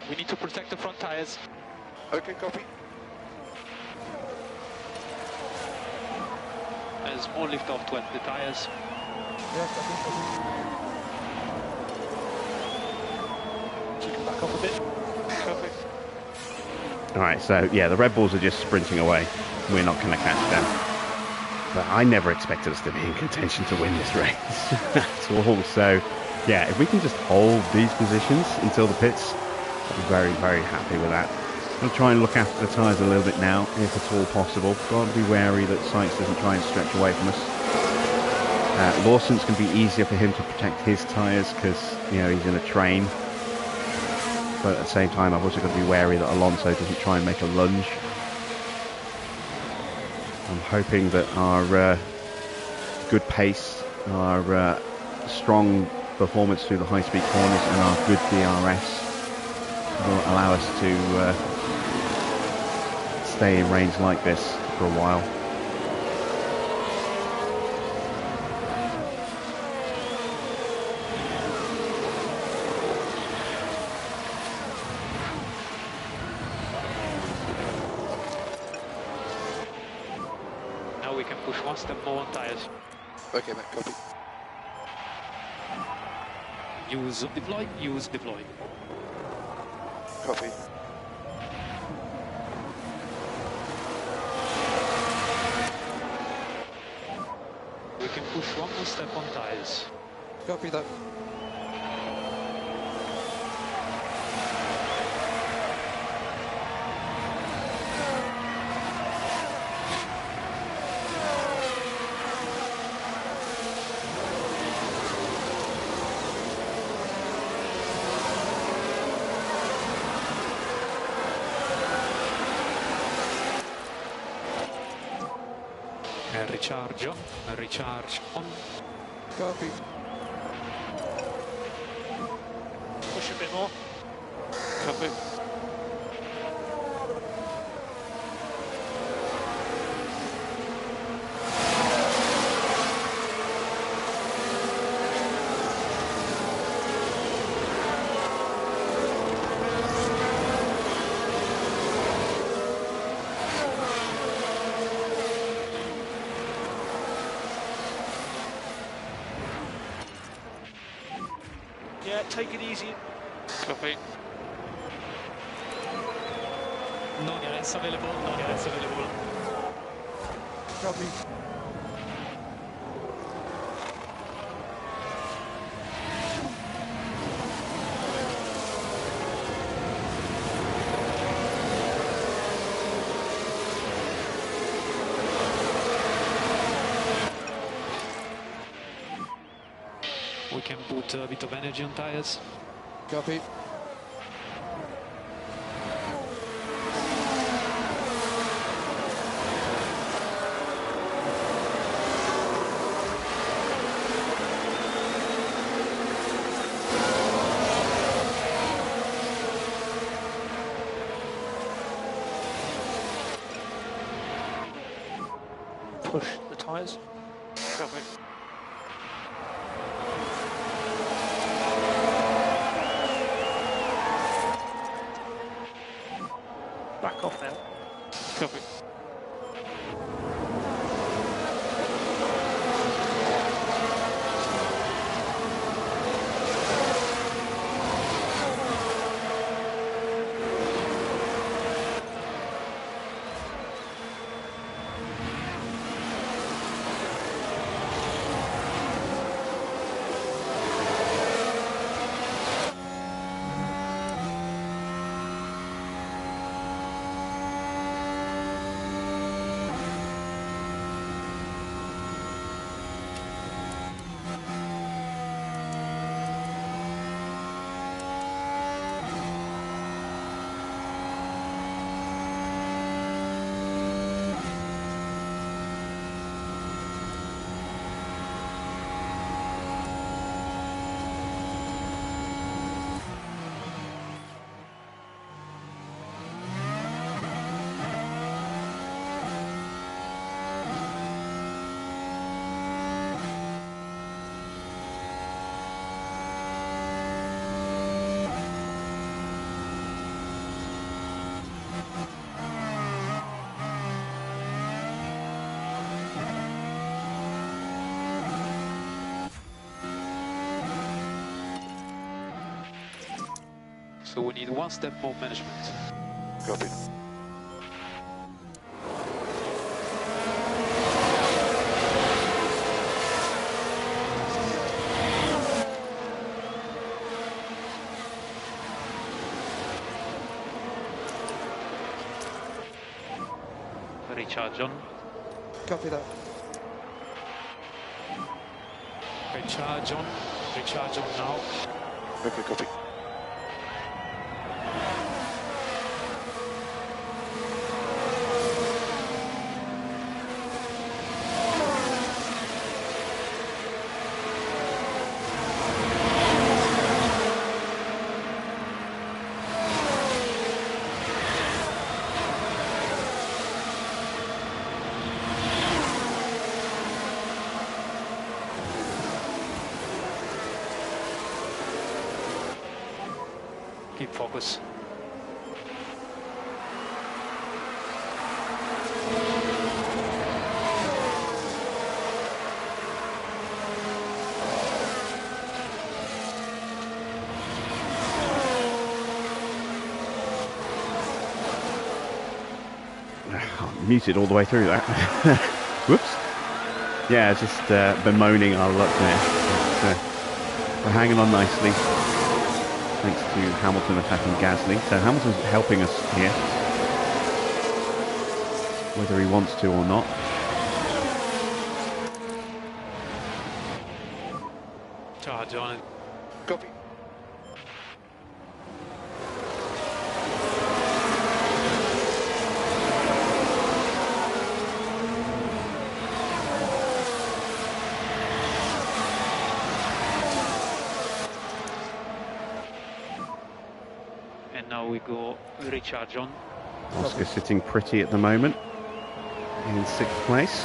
We need to protect the front tires. Okay, copy. There's more lift off to the tires. Yeah, copy. Back off a bit. Copy. Alright, so yeah, the Red Bulls are just sprinting away. We're not going to catch them. But I never expected us to be in contention to win this race at all. So yeah, if we can just hold these positions until the pits, I'll be very, very happy with that. I'm going to try and look after the tyres a little bit now, if at all possible. Got to be wary that Sainz doesn't try and stretch away from us. Lawson's going to be easier for him to protect his tyres because, you know, he's in a train. But at the same time, I've also got to be wary that Alonso doesn't try and make a lunge. I'm hoping that our good pace, our strong performance through the high-speed corners and our good DRS will allow us to stay in range like this for a while. Now we can push one step more on tires. Okay, mate, copy. Use deploy, use deploy. Copy. We can push one more step on tires. Copy that. Recharge on. Copy. Push a bit more. Copy. Yeah, take it easy. Copy. No nearest available, no nearest available. Copy. We can put a bit of energy on tires. Copy. Push the tyres. Copy. Back off now. Copy. So we need one step more management. Copy. Recharge on. Copy that. Recharge on. Recharge on now. Copy, copy. Keep focus. I'm muted all the way through that. Whoops. Yeah, just bemoaning our luck there. But, we're hanging on nicely, thanks to Hamilton attacking Gasly. So Hamilton's helping us here, whether he wants to or not. Charge on. Copy. And now we go recharge on. Oscar sitting pretty at the moment, in 6th place.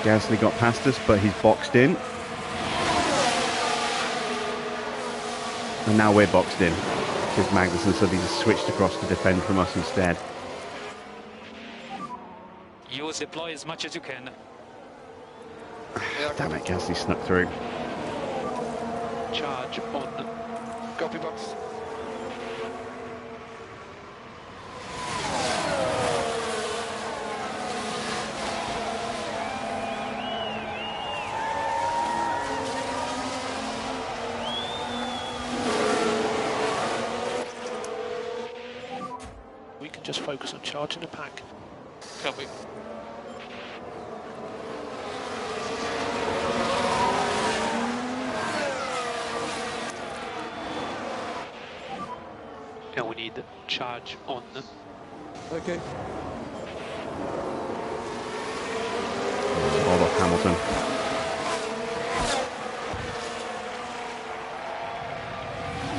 Gasly got past us, but he's boxed in. And now we're boxed in, because Magnussen suddenly just switched across to defend from us instead. Use deploy as much as you can. Damn it, Gasly snuck through. Charge on. Copy box. We can just focus on charging the pack. Copy. And we need charge on. Okay. Hold off Hamilton.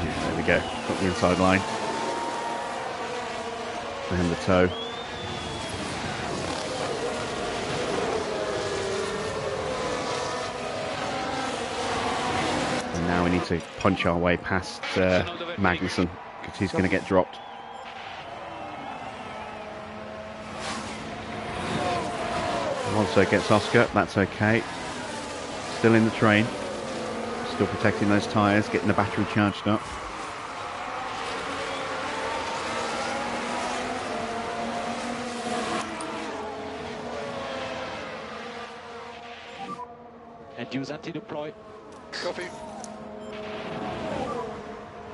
Yeah, there we go. Got the inside line. And the toe. And now we need to punch our way past Magnussen, because he's going to get dropped. Alonso gets Oscar, that's okay. Still in the train. Still protecting those tyres, getting the battery charged up. And use anti-deploy. Copy.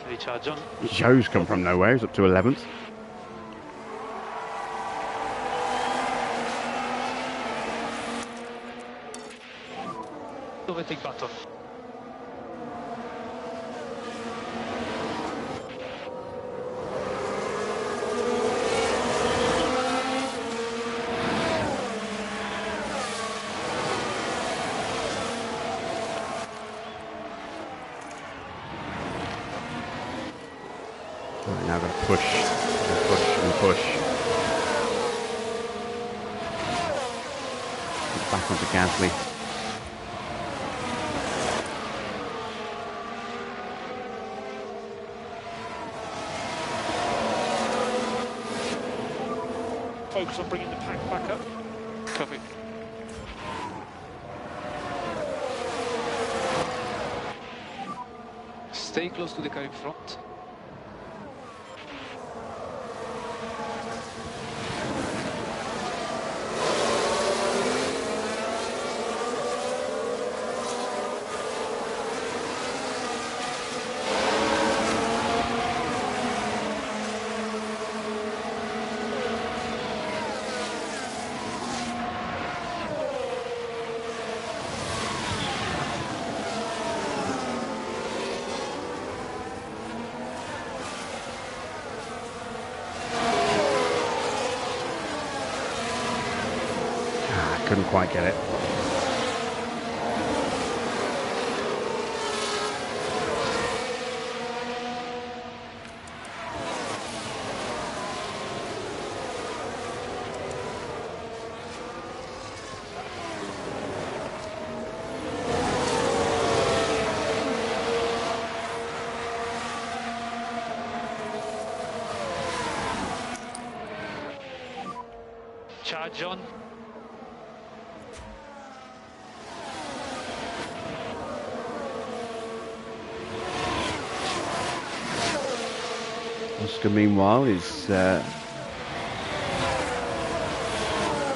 Recharge on. Zhou's come from nowhere, he's up to 11th. Overtake button. Right, now I've got to push and push and push. Get back onto Gasly. Focus on bringing the pack back up. Copy. Stay close to the car in front. Couldn't quite get it. Charge on. Oscar, meanwhile, is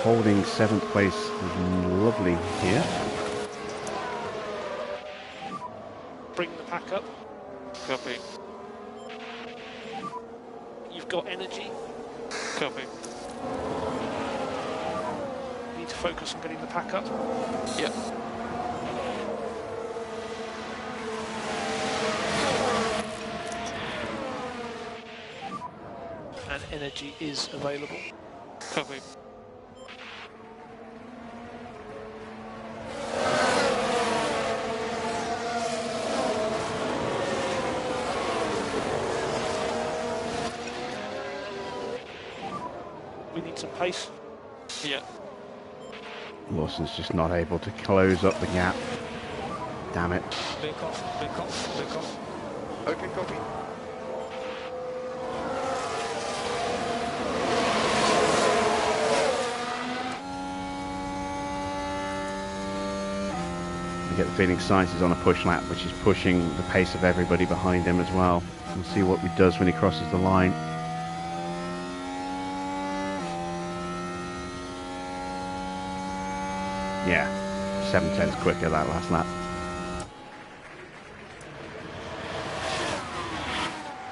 holding 7th place. Lovely here. Bring the pack up. Copy. You've got energy. Copy. You need to focus on getting the pack up. Yep. And energy is available. Copy. We need some pace. Yeah. Lawson's just not able to close up the gap. Damn it. Back off, back off, back off. Okay, copy. I get the feeling Sainz is on a push lap, which is pushing the pace of everybody behind him as well. We'll see what he does when he crosses the line. Yeah, 7/10 quicker that last lap.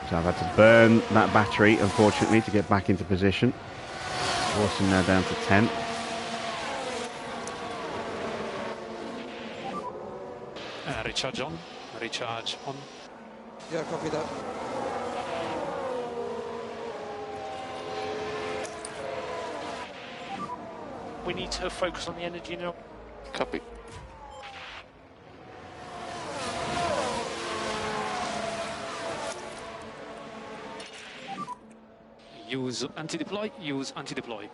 So I've had to burn that battery, unfortunately, to get back into position. Lawson now down to 10. Recharge on. Recharge on. Yeah, copy that. We need to focus on the energy now. Copy. Use anti-deploy. Use anti-deploy.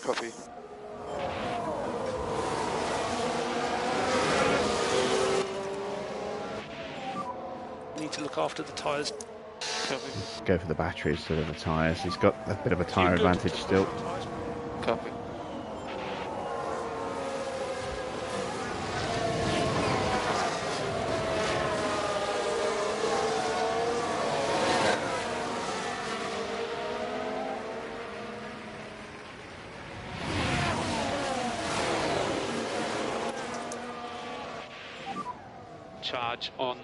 Copy. Need to look after the tyres. Copy. Let's go for the battery instead of the tyres. He's got a bit of a tyre advantage still. Copy. Charge on.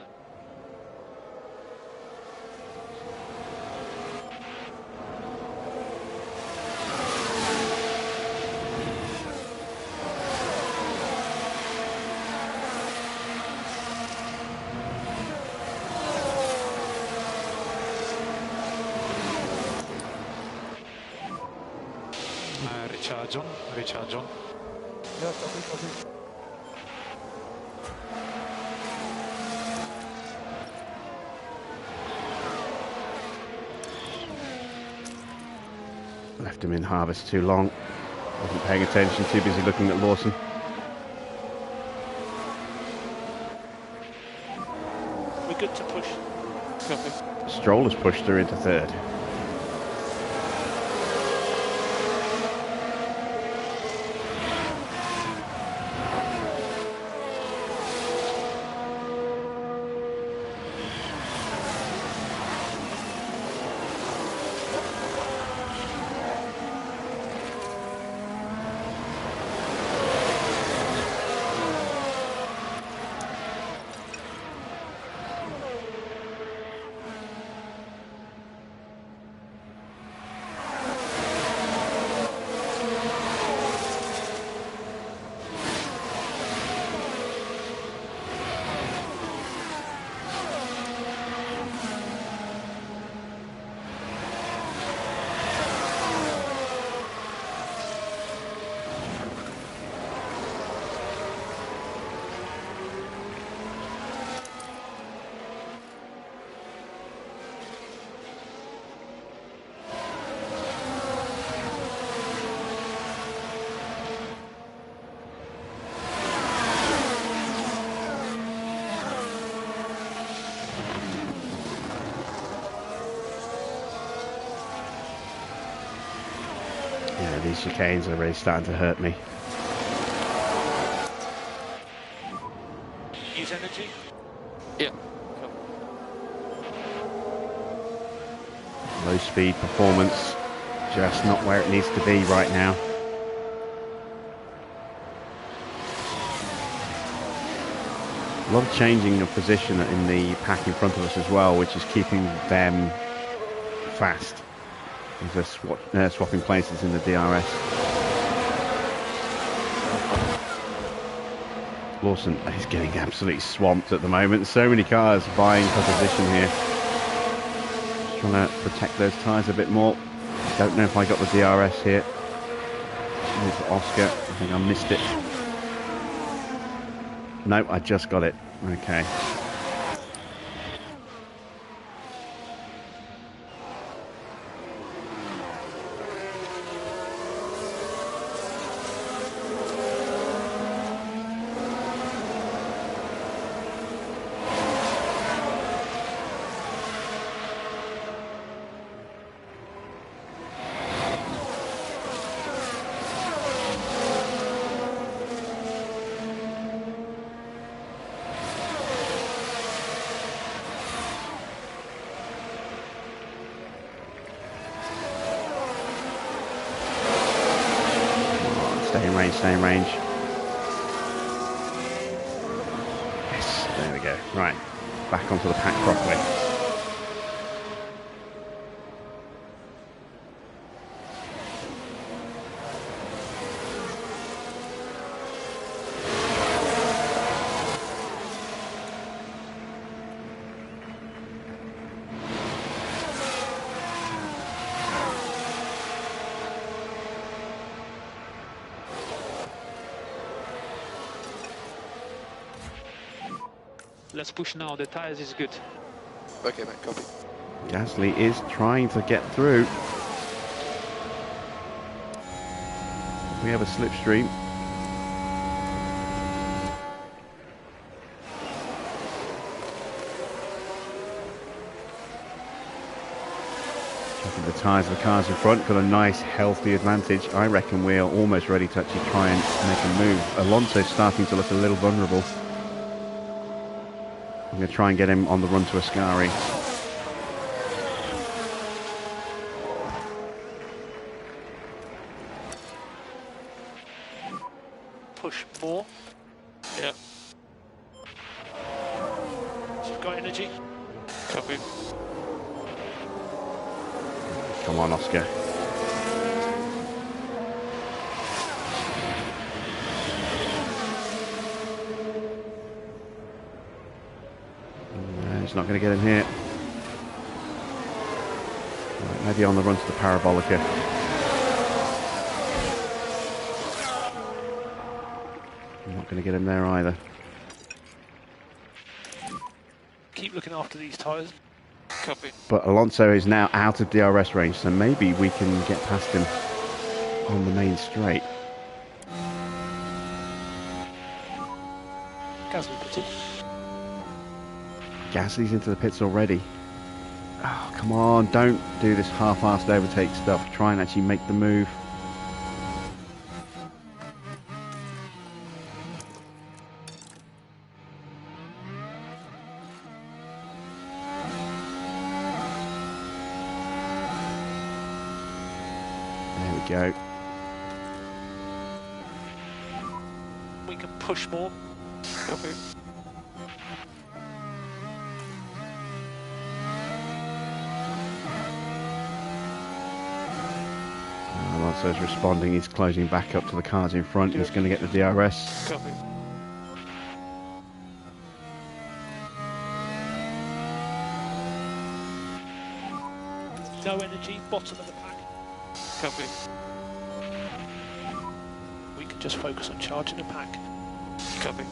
Recharge on. Recharge on. Yeah, copy. Left him in harvest too long. Wasn't paying attention, too busy looking at Lawson. We're good to push. Copy. Stroll has pushed her into third. Yeah, these chicanes are really starting to hurt me. Use energy. Yeah. Low speed performance, just not where it needs to be right now. A lot of changing of position in the pack in front of us as well, which is keeping them fast. They're swapping places in the DRS. Lawson is getting absolutely swamped at the moment. So many cars vying for position here. Just trying to protect those tyres a bit more. Don't know if I got the DRS here. For Oscar, I think I missed it. No, I just got it. Okay. Stay in range, stay in range. Yes, there we go. Right, back onto the pack properly. Let's push now, the tires is good. Okay, mate, copy. Gasly is trying to get through. We have a slipstream. Checking the tyres of the cars in front, got a nice healthy advantage. I reckon we are almost ready to actually try and make a move. Alonso's starting to look a little vulnerable. I'm going to try and get him on the run to Ascari. Push more. Yeah, She's got energy. copy. Come on, Oscar. No, he's not going to get him here. Right, maybe on the run to the Parabolica. I'm not going to get him there either. Keep looking after these tyres. Copy. But Alonso is now out of DRS range, so maybe we can get past him on the main straight. Gasly put it. Gasly's into the pits already. Oh, come on, don't do this half-assed overtake stuff. Try and actually make the move. There we go. We can push more. Copy. Alonso's responding, he's closing back up to the cars in front, he's going to get the DRS. Copy. No energy, bottom of the pack. Copy. We can just focus on charging the pack. Copy.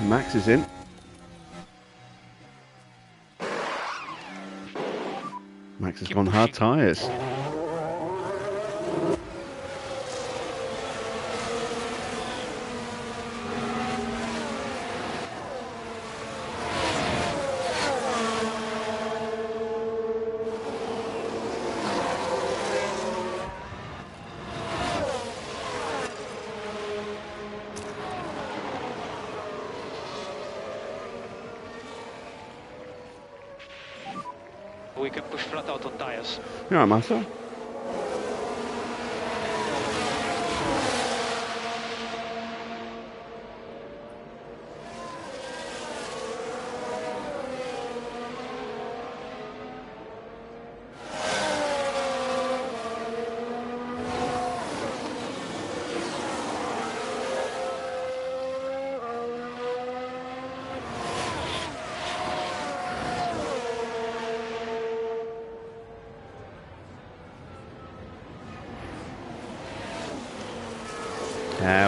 Max is in. Max has Keep gone hard pushing. tyres. We can push flat out on tires. You alright, Marcel?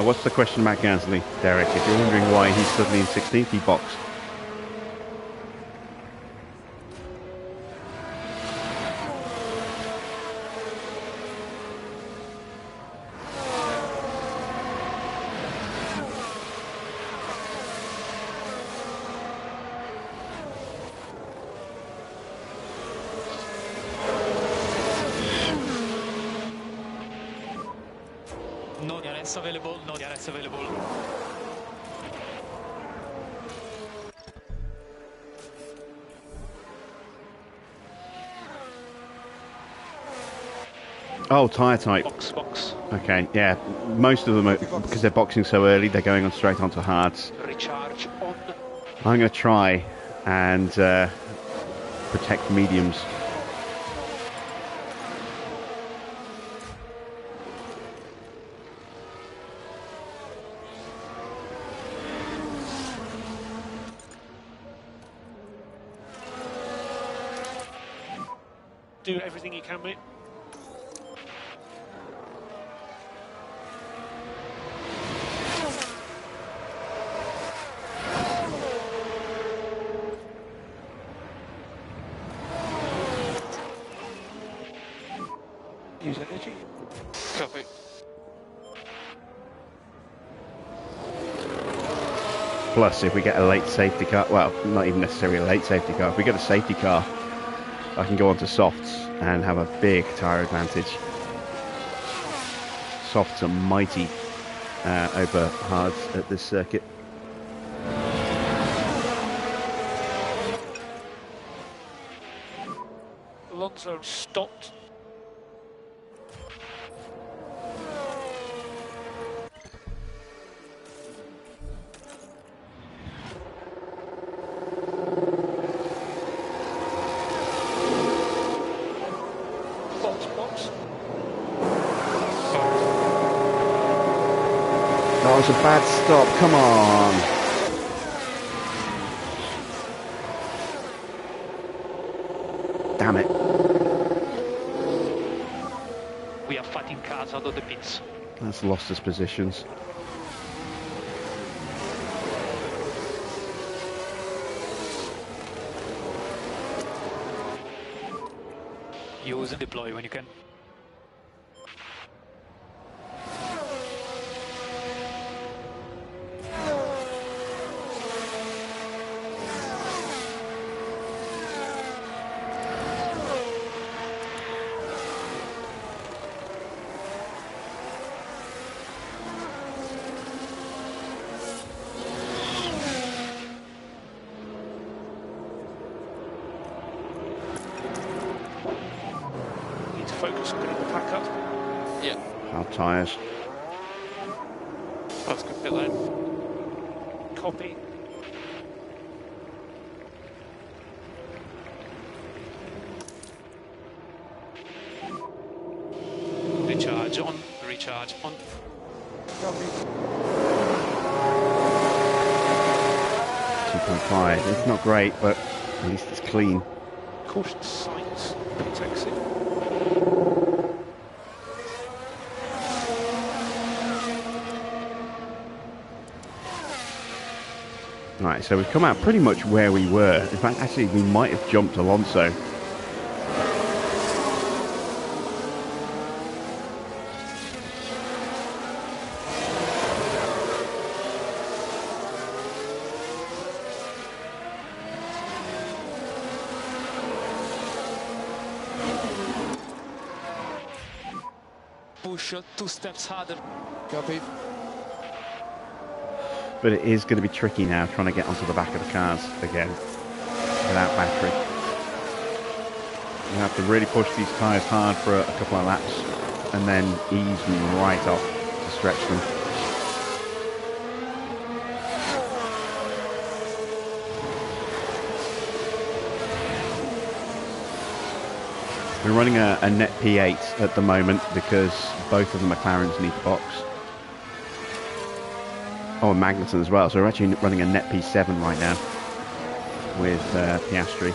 What's the question about Gasly, Derek? If you're wondering why he's suddenly in 16th, he boxed. No DRS. DRS available, no DRS available. Oh, tyre type. Box. Okay, yeah. Most of them, because they're boxing so early, they're going on straight onto hards. Recharge on. I'm going to try and protect mediums. Do everything you can, mate. Use energy. Copy. Plus, if we get a late safety car, well, not even necessarily a late safety car, if we get a safety car, I can go onto softs and have a big tyre advantage. Softs are mighty over hards at this circuit. Alonso stopped. Box. That was a bad stop, come on! Damn it. We are fighting cars out of the pits. That's lost us positions. Use and deploy when you can. Focus on getting the pack up. Yeah. Hard tyres. That's good pit lane. Copy. Recharge on. 2.5. It's not great, but at least it's clean. Caution signs. Pit exit. Right, so we've come out pretty much where we were. In fact, actually, we might have jumped Alonso. Push 2 steps harder. Copy. But it is going to be tricky now trying to get onto the back of the cars again without battery. You have to really push these tyres hard for a couple of laps and then ease them right off to stretch them. We're running a net P8 at the moment because both of the McLarens need to box. Oh, and Magnussen as well. So we're actually running a net P7 right now with Piastri.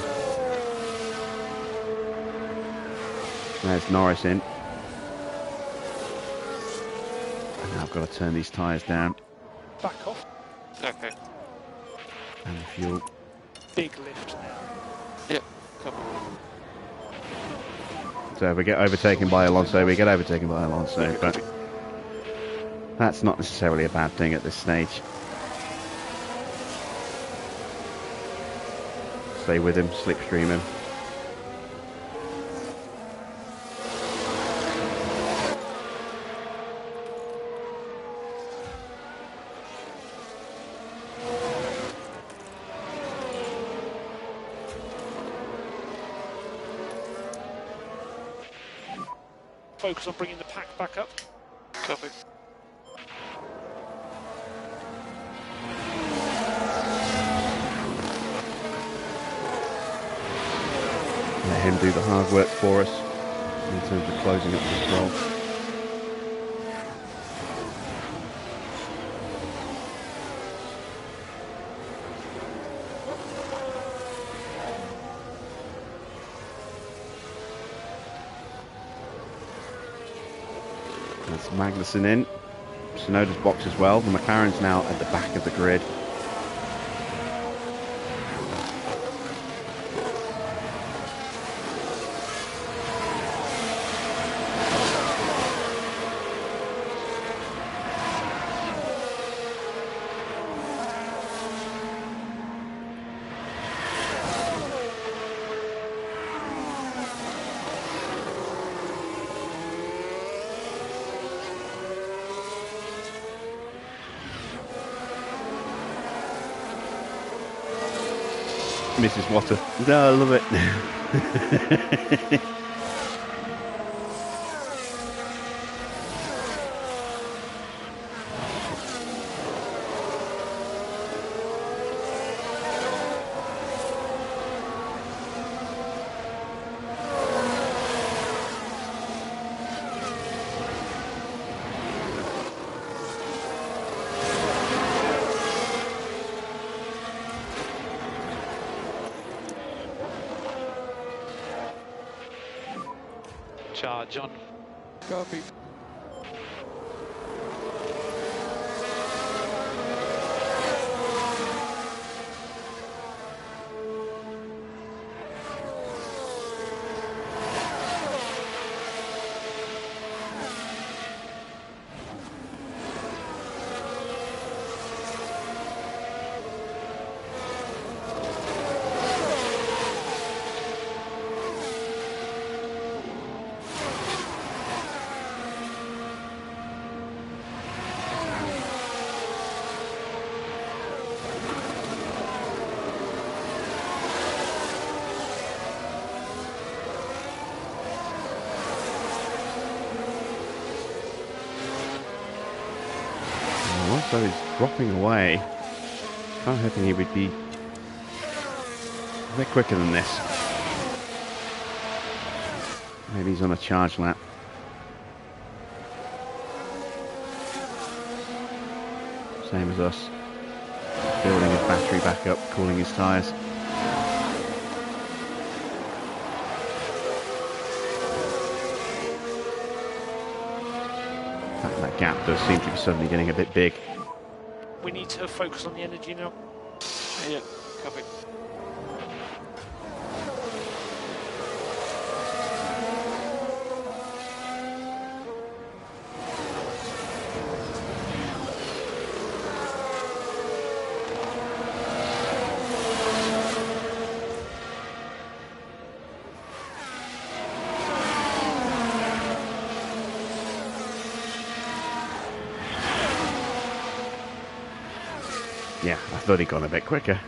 There's Norris in. And now I've got to turn these tyres down. Back off. Okay. And the fuel. Big lift now. Yep. Copy. So if we get overtaken by Alonso, we get overtaken by Alonso. But that's not necessarily a bad thing at this stage. Stay with him, slipstream him. focus on bringing the pack back up. Copy. Let him do the hard work for us in terms of closing up the control. That's Magnussen in. Tsunoda's box as well. The McLaren's now at the back of the grid. Mrs. Water. No, I love it. Charge on. Copy. So he's dropping away. Kind of hoping he would be a bit quicker than this. Maybe he's on a charge lap. Same as us. Building his battery back up, cooling his tyres. That gap does seem to be suddenly getting a bit big. We need to focus on the energy now. Yeah, copy. Yeah, I thought he'd gone a bit quicker.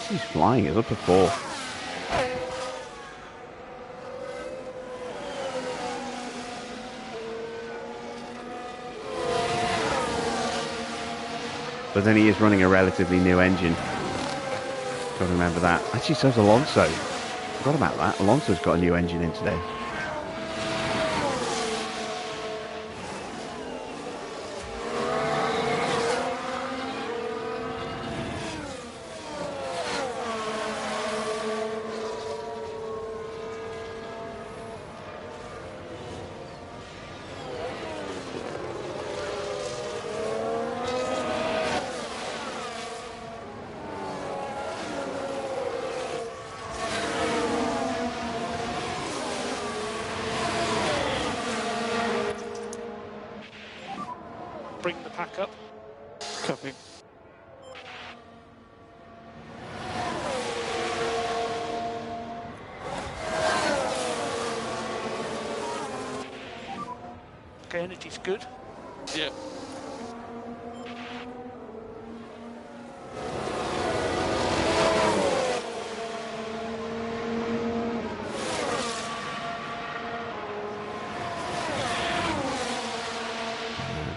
He's flying, it's up to 4. But then he is running a relatively new engine. Got to remember that. Actually, so's Alonso. Forgot about that. Alonso's got a new engine in today. Okay, energy's good. Yeah.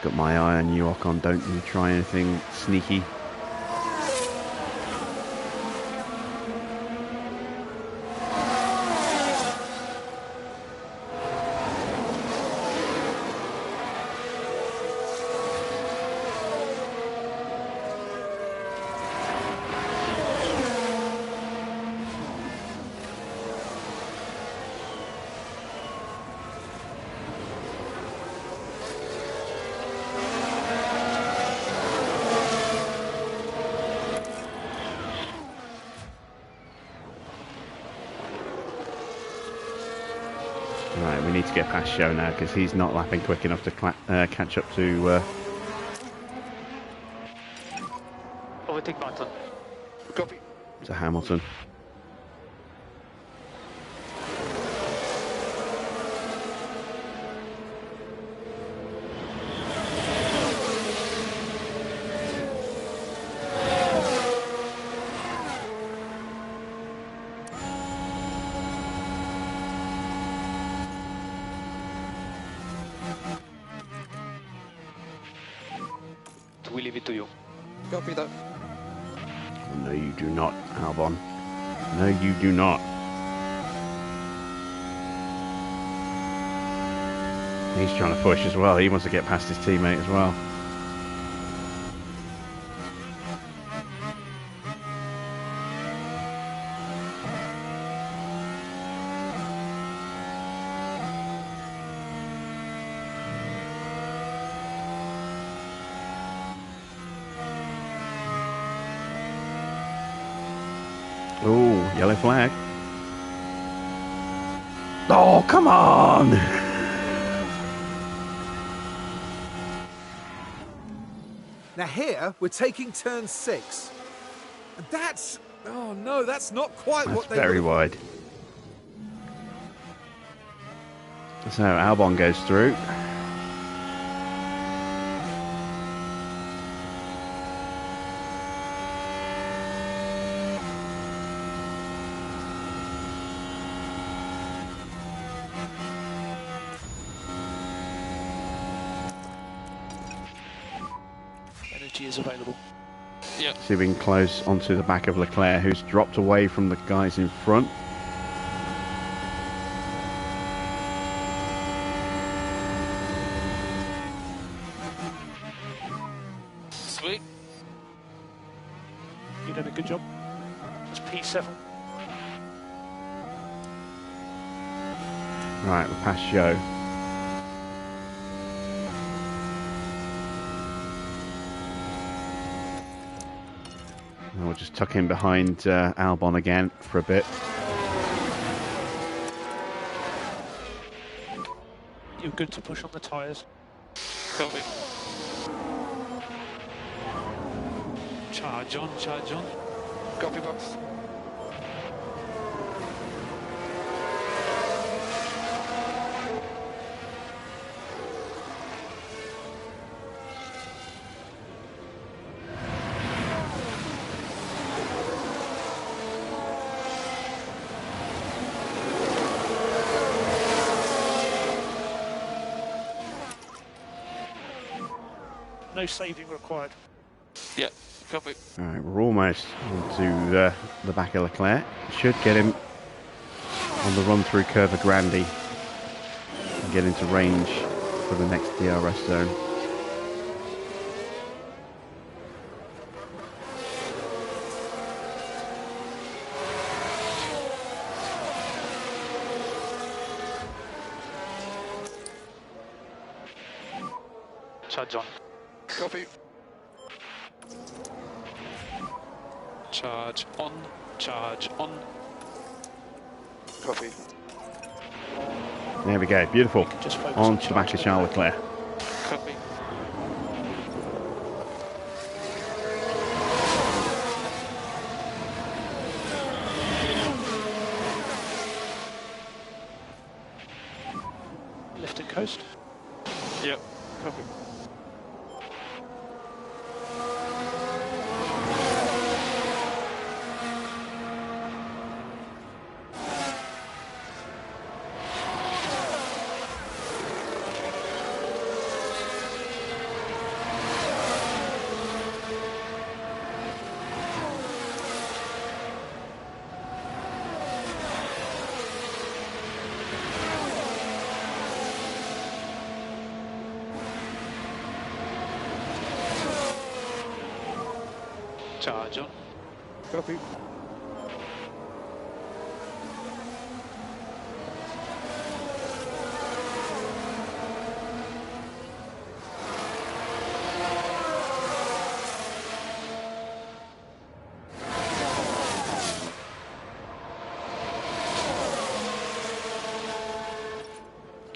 Got my eye on you, Ocon. Don't you try anything sneaky. Right, we need to get past Show now because he's not lapping quick enough to catch up to... Overtake Martin. Copy. to Hamilton. We leave it to you. Copy that. No, you do not, Albon. No, you do not. He's trying to push as well. He wants to get past his teammate as well. Oh, yellow flag. Oh, come on! Now here, we're taking turn 6. And that's... Oh no, that's not quite That's what they... very wide. So Albon goes through. Energy is available. Yeah. See if we can close onto the back of Leclerc, who's dropped away from the guys in front. Sweet. You did a good job. It's P7. Right, we're past Joe. And we'll just tuck in behind Albon again for a bit. You're good to push on the tyres. Copy. Charge on, charge on. Copy box. No saving required. Yeah. Copy. Alright, we're almost onto the back of Leclerc. Should get him on the run through Curva Grande and get into range for the next DRS zone. Charge on. Copy. Charge on, charge on. Copy. There we go, beautiful. Just focus On on to the back of charging. Charles Leclerc. Copy. Lift and coast. Yep. Copy. Charge on. Copy.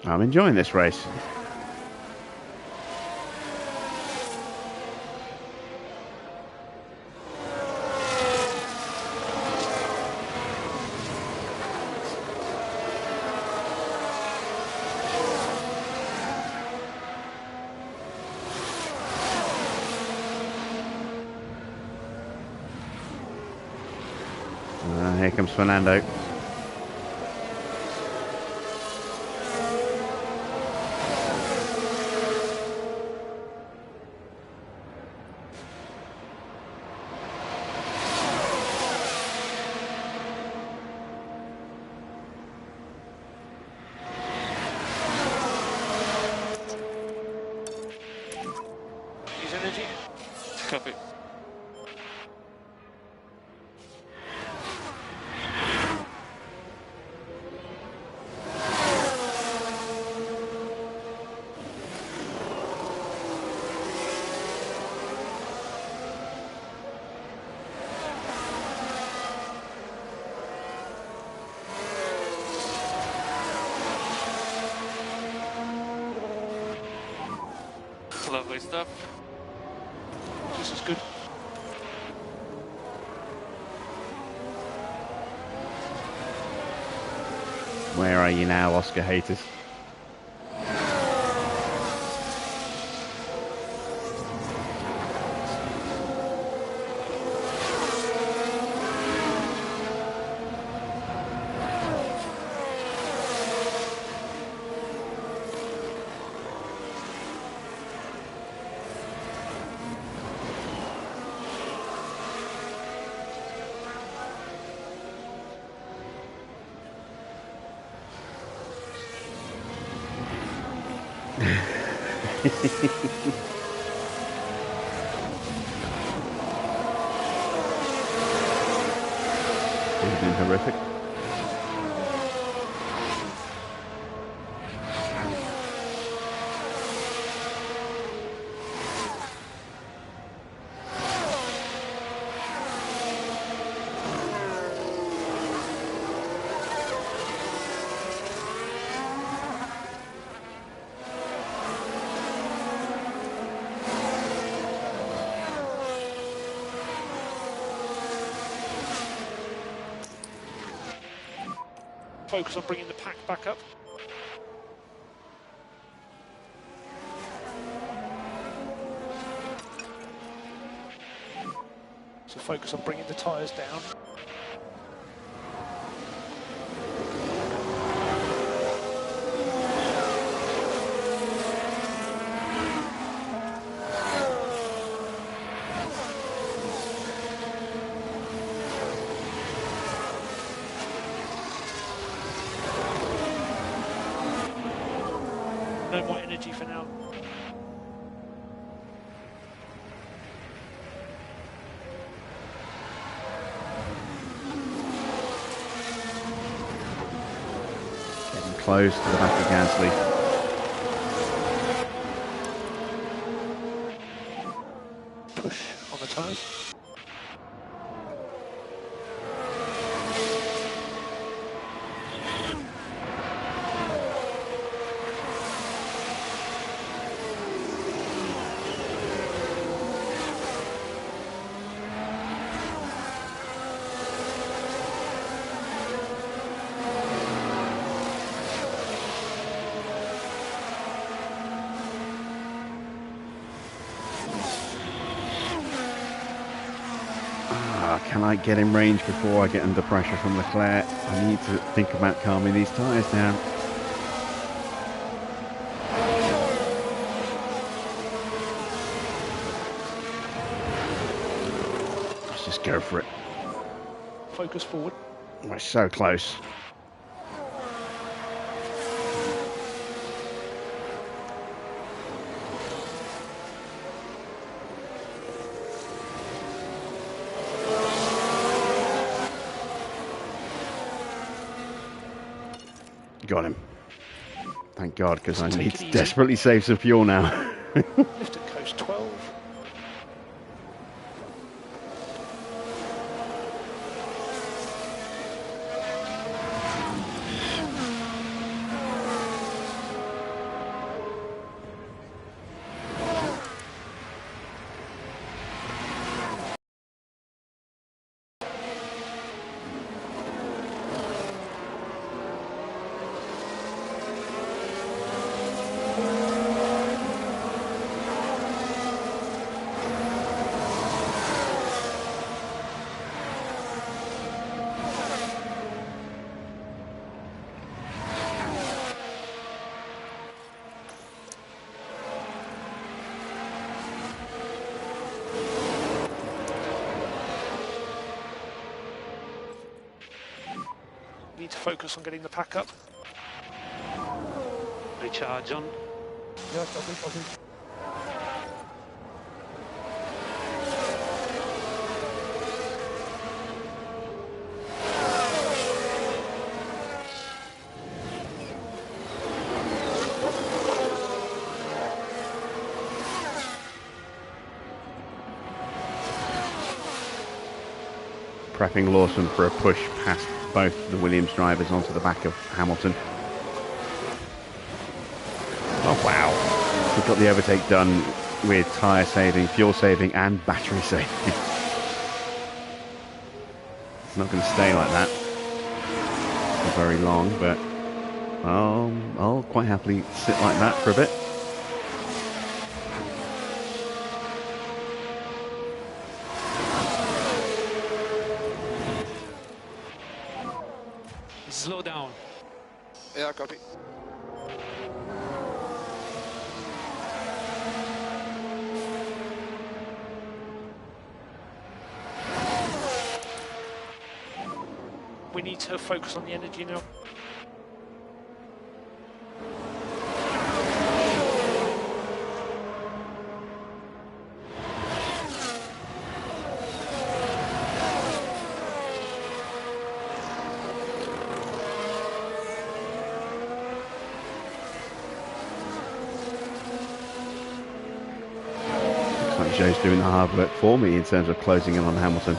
I'm enjoying this race. Here comes Fernando. Use energy. Copy. Lovely stuff. This is good. Where are you now, Oscar haters? It's been horrific. Focus on bringing the pack back up. So focus on bringing the tyres down. No more energy for now. Getting close to the back of Gasly. Push on the tyres. Can I get in range before I get under pressure from Leclerc? I need to think about calming these tyres down. Let's just go for it. Focus forward. We're so close. Got him. Thank God, because I need to desperately save some fuel now. Lift and coast 12. Need to focus on getting the pack up. Recharge on. Yeah, copy. Prepping Lawson for a push past both the Williams drivers onto the back of Hamilton. Oh wow, we've got the overtake done with tyre saving, fuel saving and battery saving. It's not going to stay like that for very long, but I'll quite happily sit like that for a bit. Slow down. Yeah, copy. We need to focus on the energy now. Joe's doing the hard work for me in terms of closing in on Hamilton,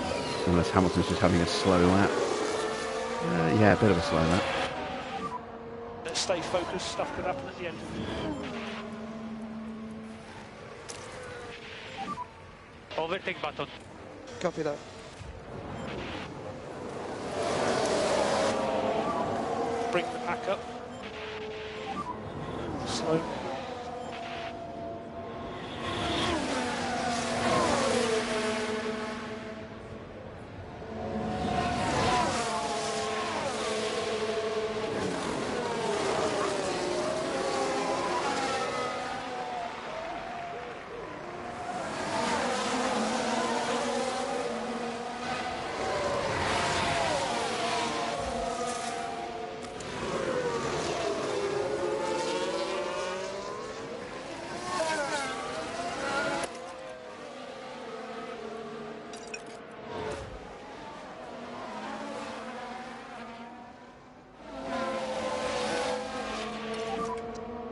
unless Hamilton's just having a slow lap. Yeah, a bit of a slow lap. Let's stay focused, stuff could happen at the end. Overtake button. Copy that. Bring the pack up. Slow.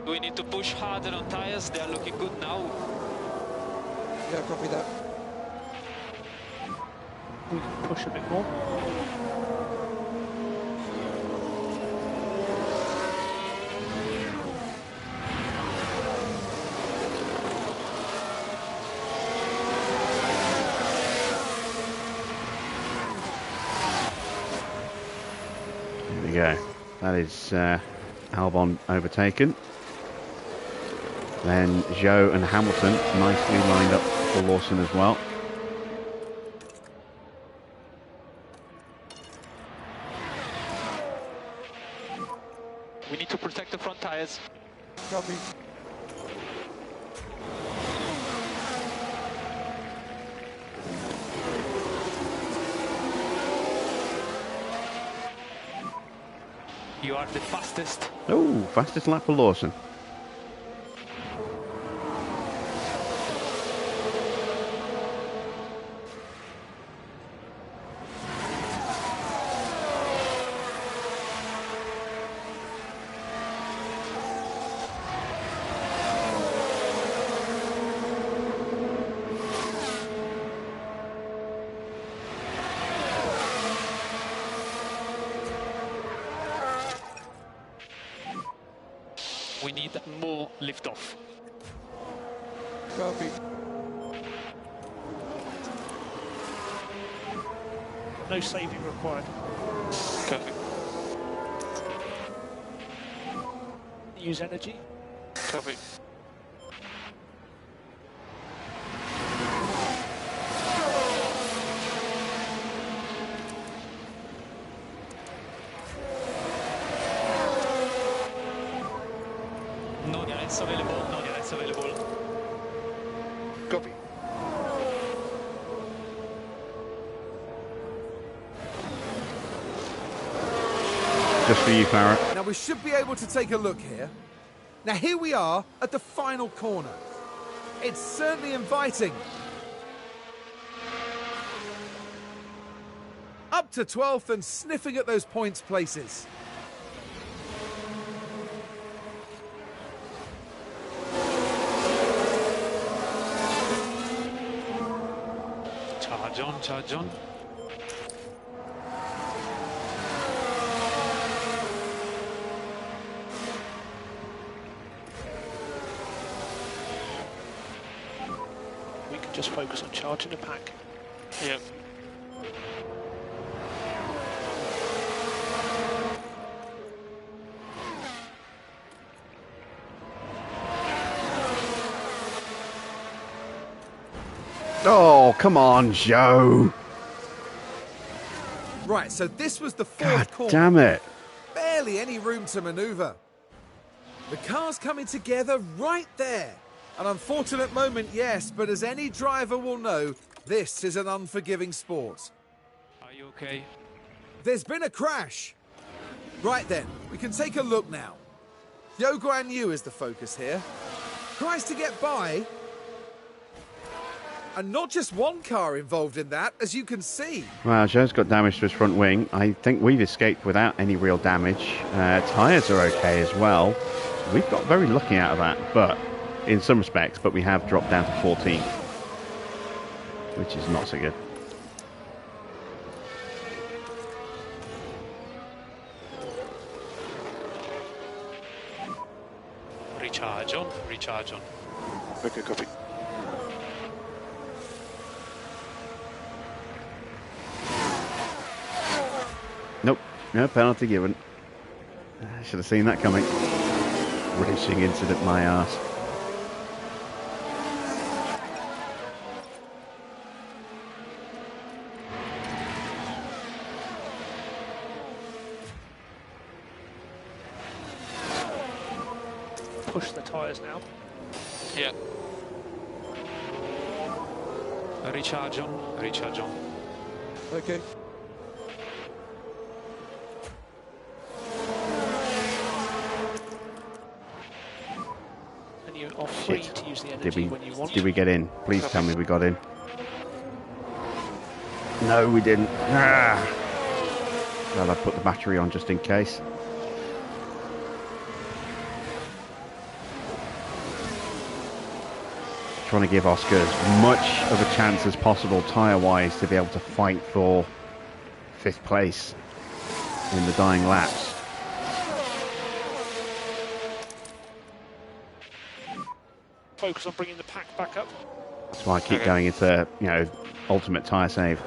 We need to push harder on tires, they are looking good now. Yeah, copy that. We can push a bit more. There we go. That is Albon overtaken. Then Zhou and Hamilton nicely lined up for Lawson as well. We need to protect the front tires. Copy. You are the fastest. Oh, fastest lap for Lawson. We need more liftoff. Copy. No saving required. Copy. Use energy. Copy. No DRS available, no DRS available. Copy. Just for you, Farah. Now we should be able to take a look here. Now here we are at the final corner. It's certainly inviting. Up to 12th and sniffing at those points places. Charge on, charge on. We can just focus on charging the pack. Yep. Oh, come on, Joe. Right, so this was the God fourth corner. damn it. Barely any room to manoeuvre. The car's coming together right there. An unfortunate moment, yes, but as any driver will know, this is an unforgiving sport. Are you okay? There's been a crash. Right then, we can take a look now. Zhou Guan Yu is the focus here. Tries to get by. And not just one car involved in that, as you can see. Well, Joe's got damage to his front wing. I think we've escaped without any real damage. Tyres are okay as well. We've got very lucky out of that, but in some respects, but we have dropped down to 14, which is not so good. Recharge on, recharge on. Okay, copy. Nope, no penalty given. I should have seen that coming. Racing incident, my arse. Push the tyres now. Yeah. Recharge on, recharge on. Okay. And you are free Shit. to use the energy when you want. Did we get in? Please tell me we got in. No, we didn't. Ah. Well, I put the battery on just in case. Trying to give Oscar as much of a chance as possible tyre-wise to be able to fight for 5th place in the dying laps. Focus on bringing the pack back up. That's why I keep going into, you know, ultimate tyre save.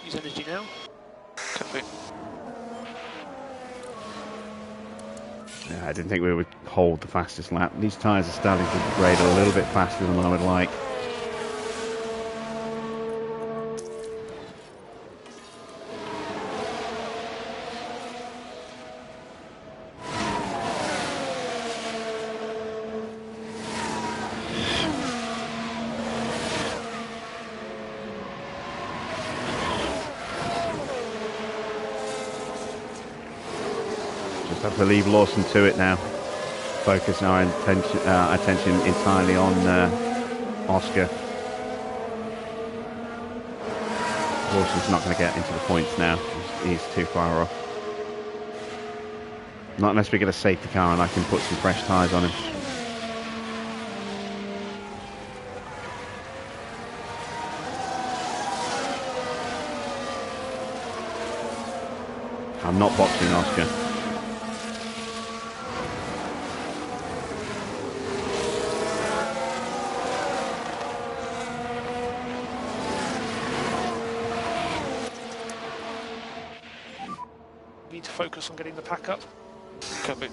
Use energy now. Copy. Yeah, I didn't think we would hold the fastest lap. These tyres are starting to degrade a little bit faster than I would like. Have to leave Lawson to it now. Focus our attention entirely on Oscar. Lawson's not going to get into the points now. He's too far off. Not unless we get a safety car and I can put some fresh tyres on him. I'm not boxing Oscar. Need to focus on getting the pack up. Copy.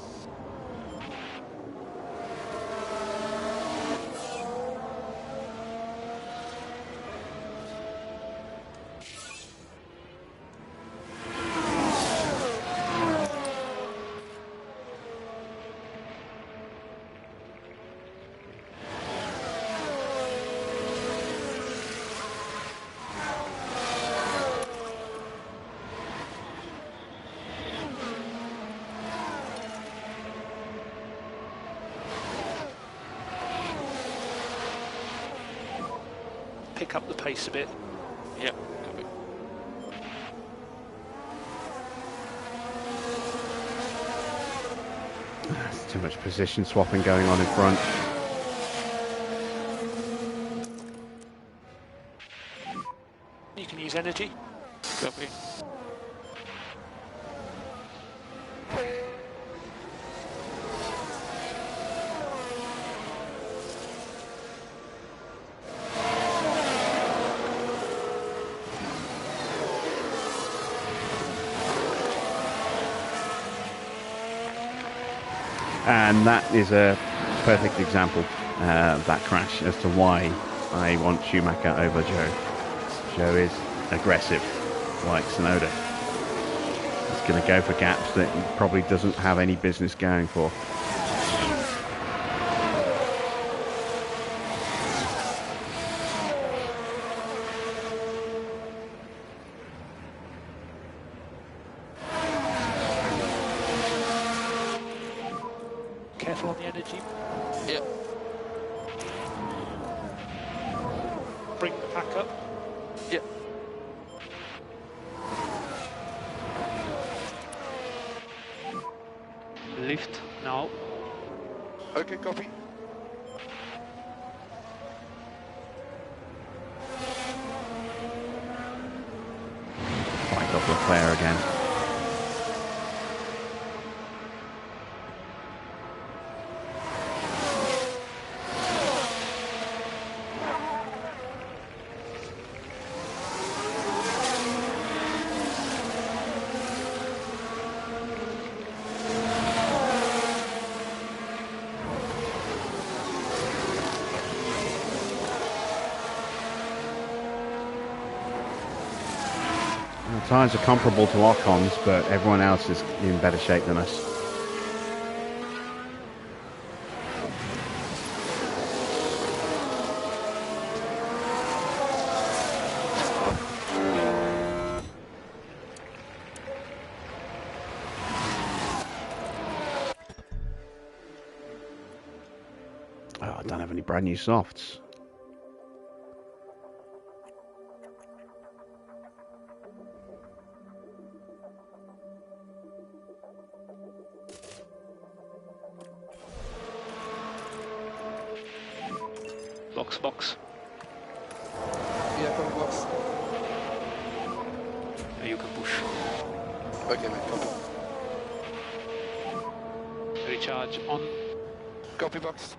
Pick up the pace a bit. Yeah, copy. There's too much position swapping going on in front. You can use energy. Copy. And that is a perfect example of that crash as to why I want Schumacher over Joe. Joe is aggressive, like Tsunoda. He's going to go for gaps that he probably doesn't have any business going for. Careful on the energy. Yeah. Bring the pack up. Yeah. Lift now. Okay, copy. Fight off Leclerc again. The tyres are comparable to Ocon's, but everyone else is in better shape than us. Oh, I don't have any brand new softs. Box. Yeah, copy box. You can push. Okay, mate, copy. Recharge on. Copy box.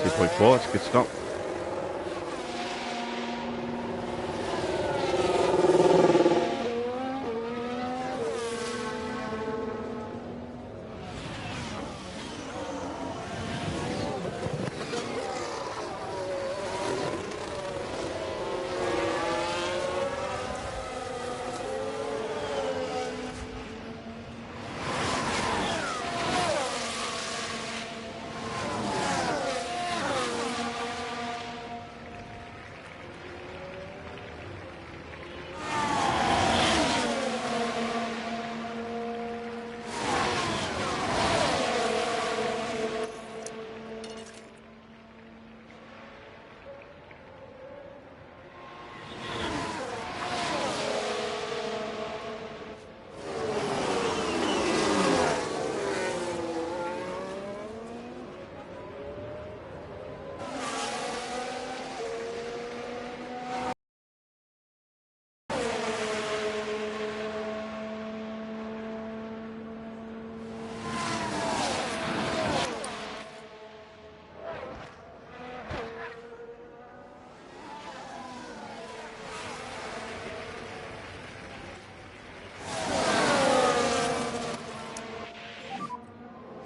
2.4, it's a good stop.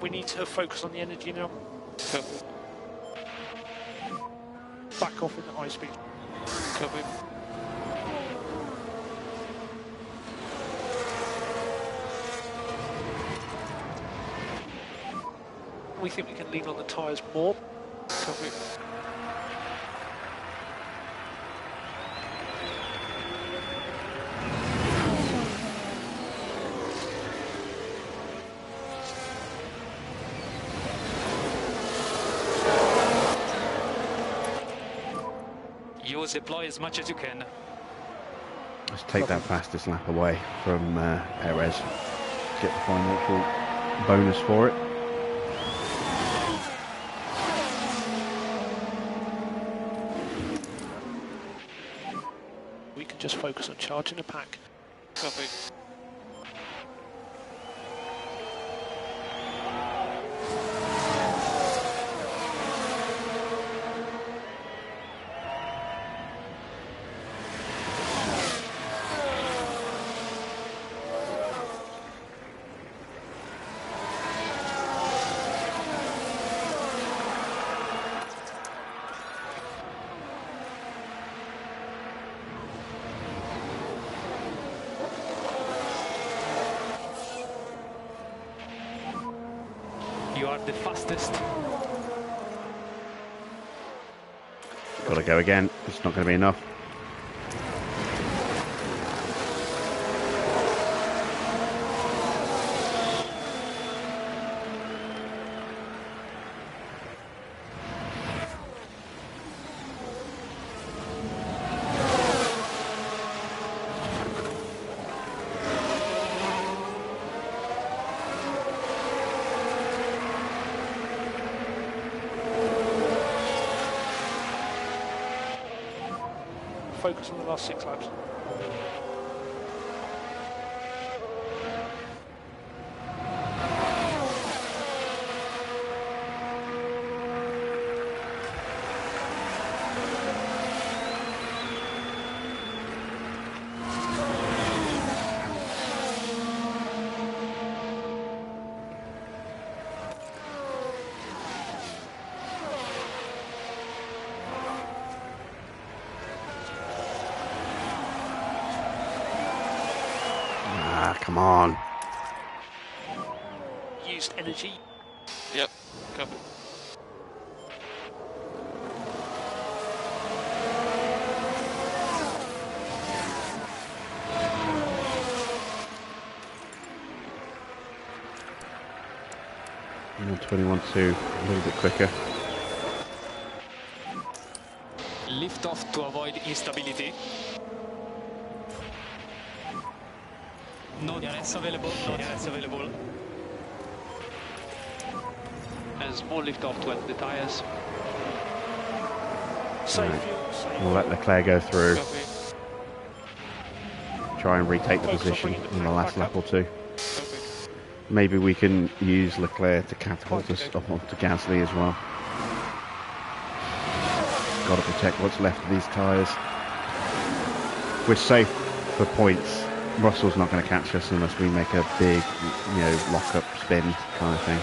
We need to focus on the energy now. Back off in the high speed. Copy. We think we can lean on the tyres more. Copy. Use the ploy as much as you can. Let's take that fastest lap away from Perez. Get the financial bonus for it. We can just focus on charging the pack. Copy. You are the fastest. Got to go again. It's not going to be enough. Focus on the last 6 laps. Come on. Used energy. Yep. Copy. And 21.2, a little bit quicker. Lift off to avoid instability. No DRS available, no DRS available. And small lift off to end the tires. Save Right. fuel, save We'll let Leclerc go through. Copy. Try and retake the Focus on position bringing the in the pack last back lap or two. Copy. Maybe we can use Leclerc to catapult us up onto Gasly as well. got to protect what's left of these tyres. We're safe for points. Russell's not going to catch us unless we make a big, lock-up spin kind of thing.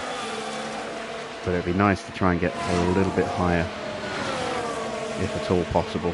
But it'd be nice to try and get a little bit higher, if at all possible.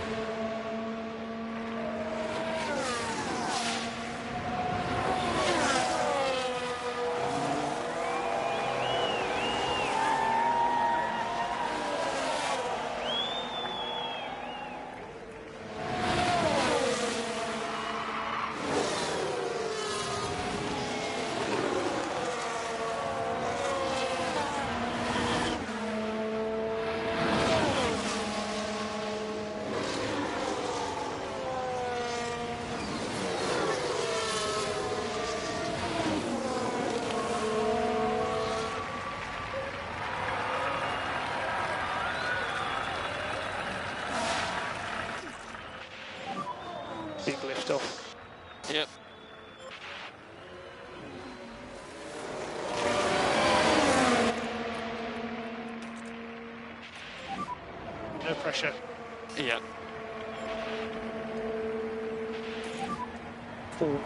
Big lift off. Yep. No pressure. Yep. Forward.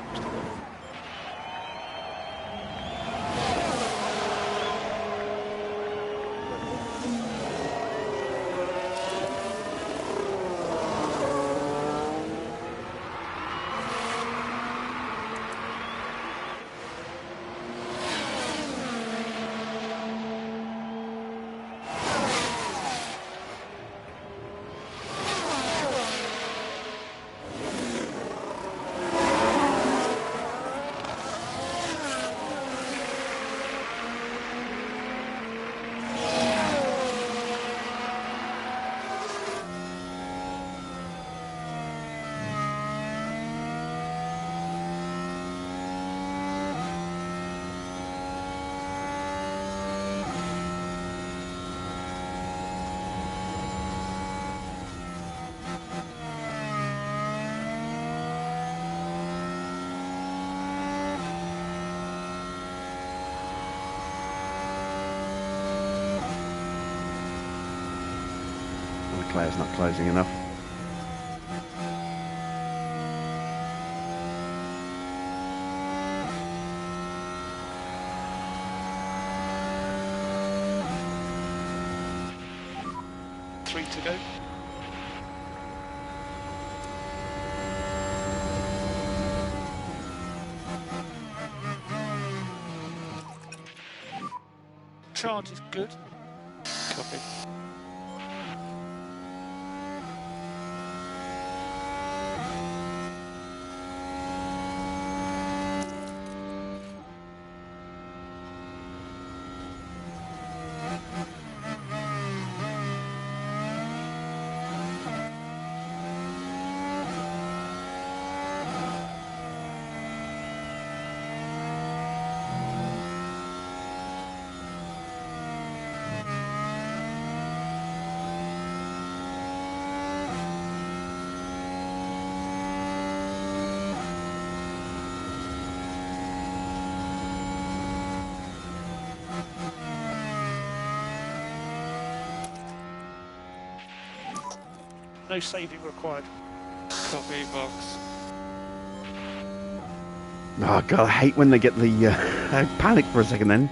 Leclerc's not closing enough. Three to go. Charge is good. Copy. No saving required. Copy, box. Oh god, I hate when they get the... I panic for a second then.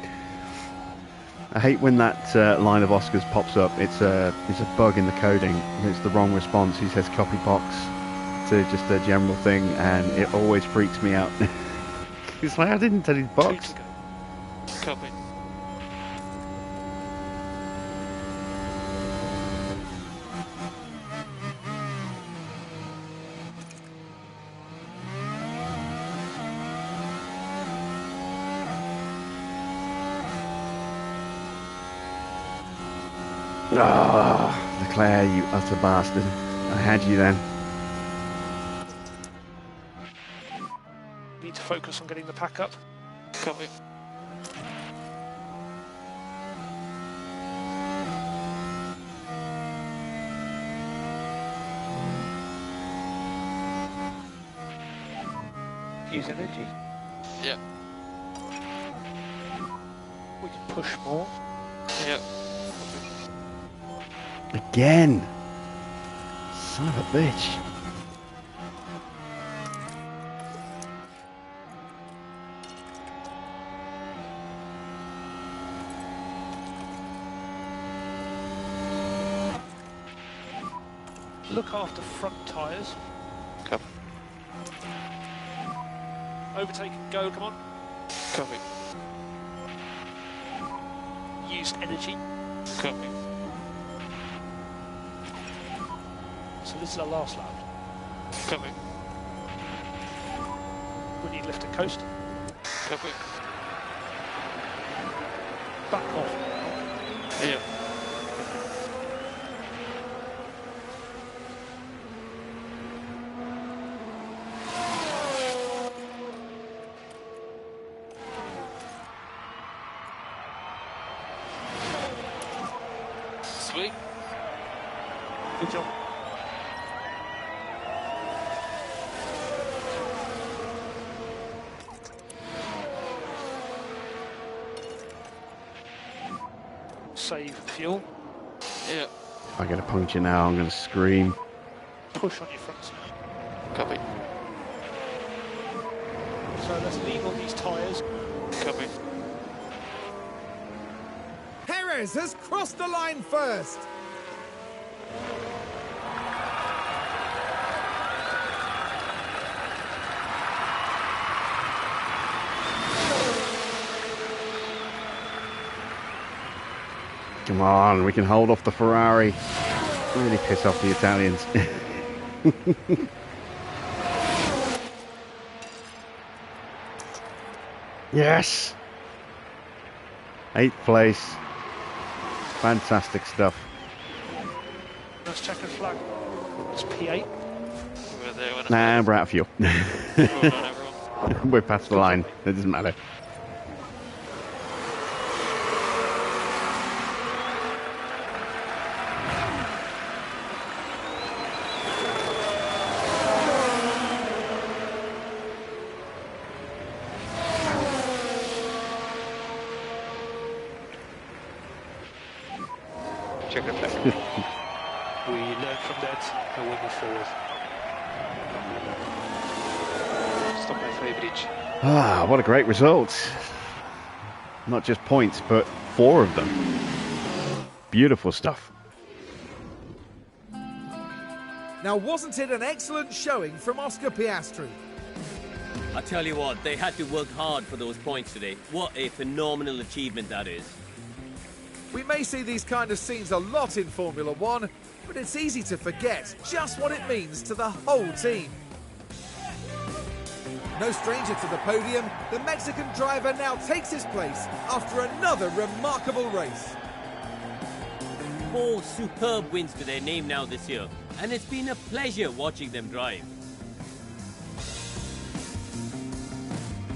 I hate when that line of Oscars pops up. It's a bug in the coding. It's the wrong response. He says copy box to just a general thing, and it always freaks me out. It's like, I didn't tell you box. Two to go. Copy. Ah, Leclerc, you utter bastard. I had you then. Need to focus on getting the pack up. Copy. Use energy. Yep. We can push more. Yep. Again. Son of a bitch. Look after front tyres. Copy. Overtake and go, come on. Copy. Use energy. Copy. So this is our last lap. Copy. We need left to coast. Copy. Back off. Yeah. Sweet. Good job. Save fuel. Yeah. If I get a puncture now, I'm going to scream. Push on your fronts now. Copy. So let's lean on these tyres. Copy. Perez has crossed the line first. Come on, we can hold off the Ferrari. Really piss off the Italians. Yes! 8th place. Fantastic stuff. Nice checkered flag. It's P8. We're there when Nah, we're out of fuel. Well done, everyone. We're past the line. It doesn't matter. Check it back. We learn from that and we move forward. Stop by Bridge. Ah, what a great result. Not just points, but 4 of them. Beautiful stuff. Now, wasn't it an excellent showing from Oscar Piastri? I tell you what, they had to work hard for those points today. What a phenomenal achievement that is. We may see these kind of scenes a lot in Formula One, but it's easy to forget just what it means to the whole team. No stranger to the podium, the Mexican driver now takes his place after another remarkable race. 4 superb wins to their name now this year, and it's been a pleasure watching them drive.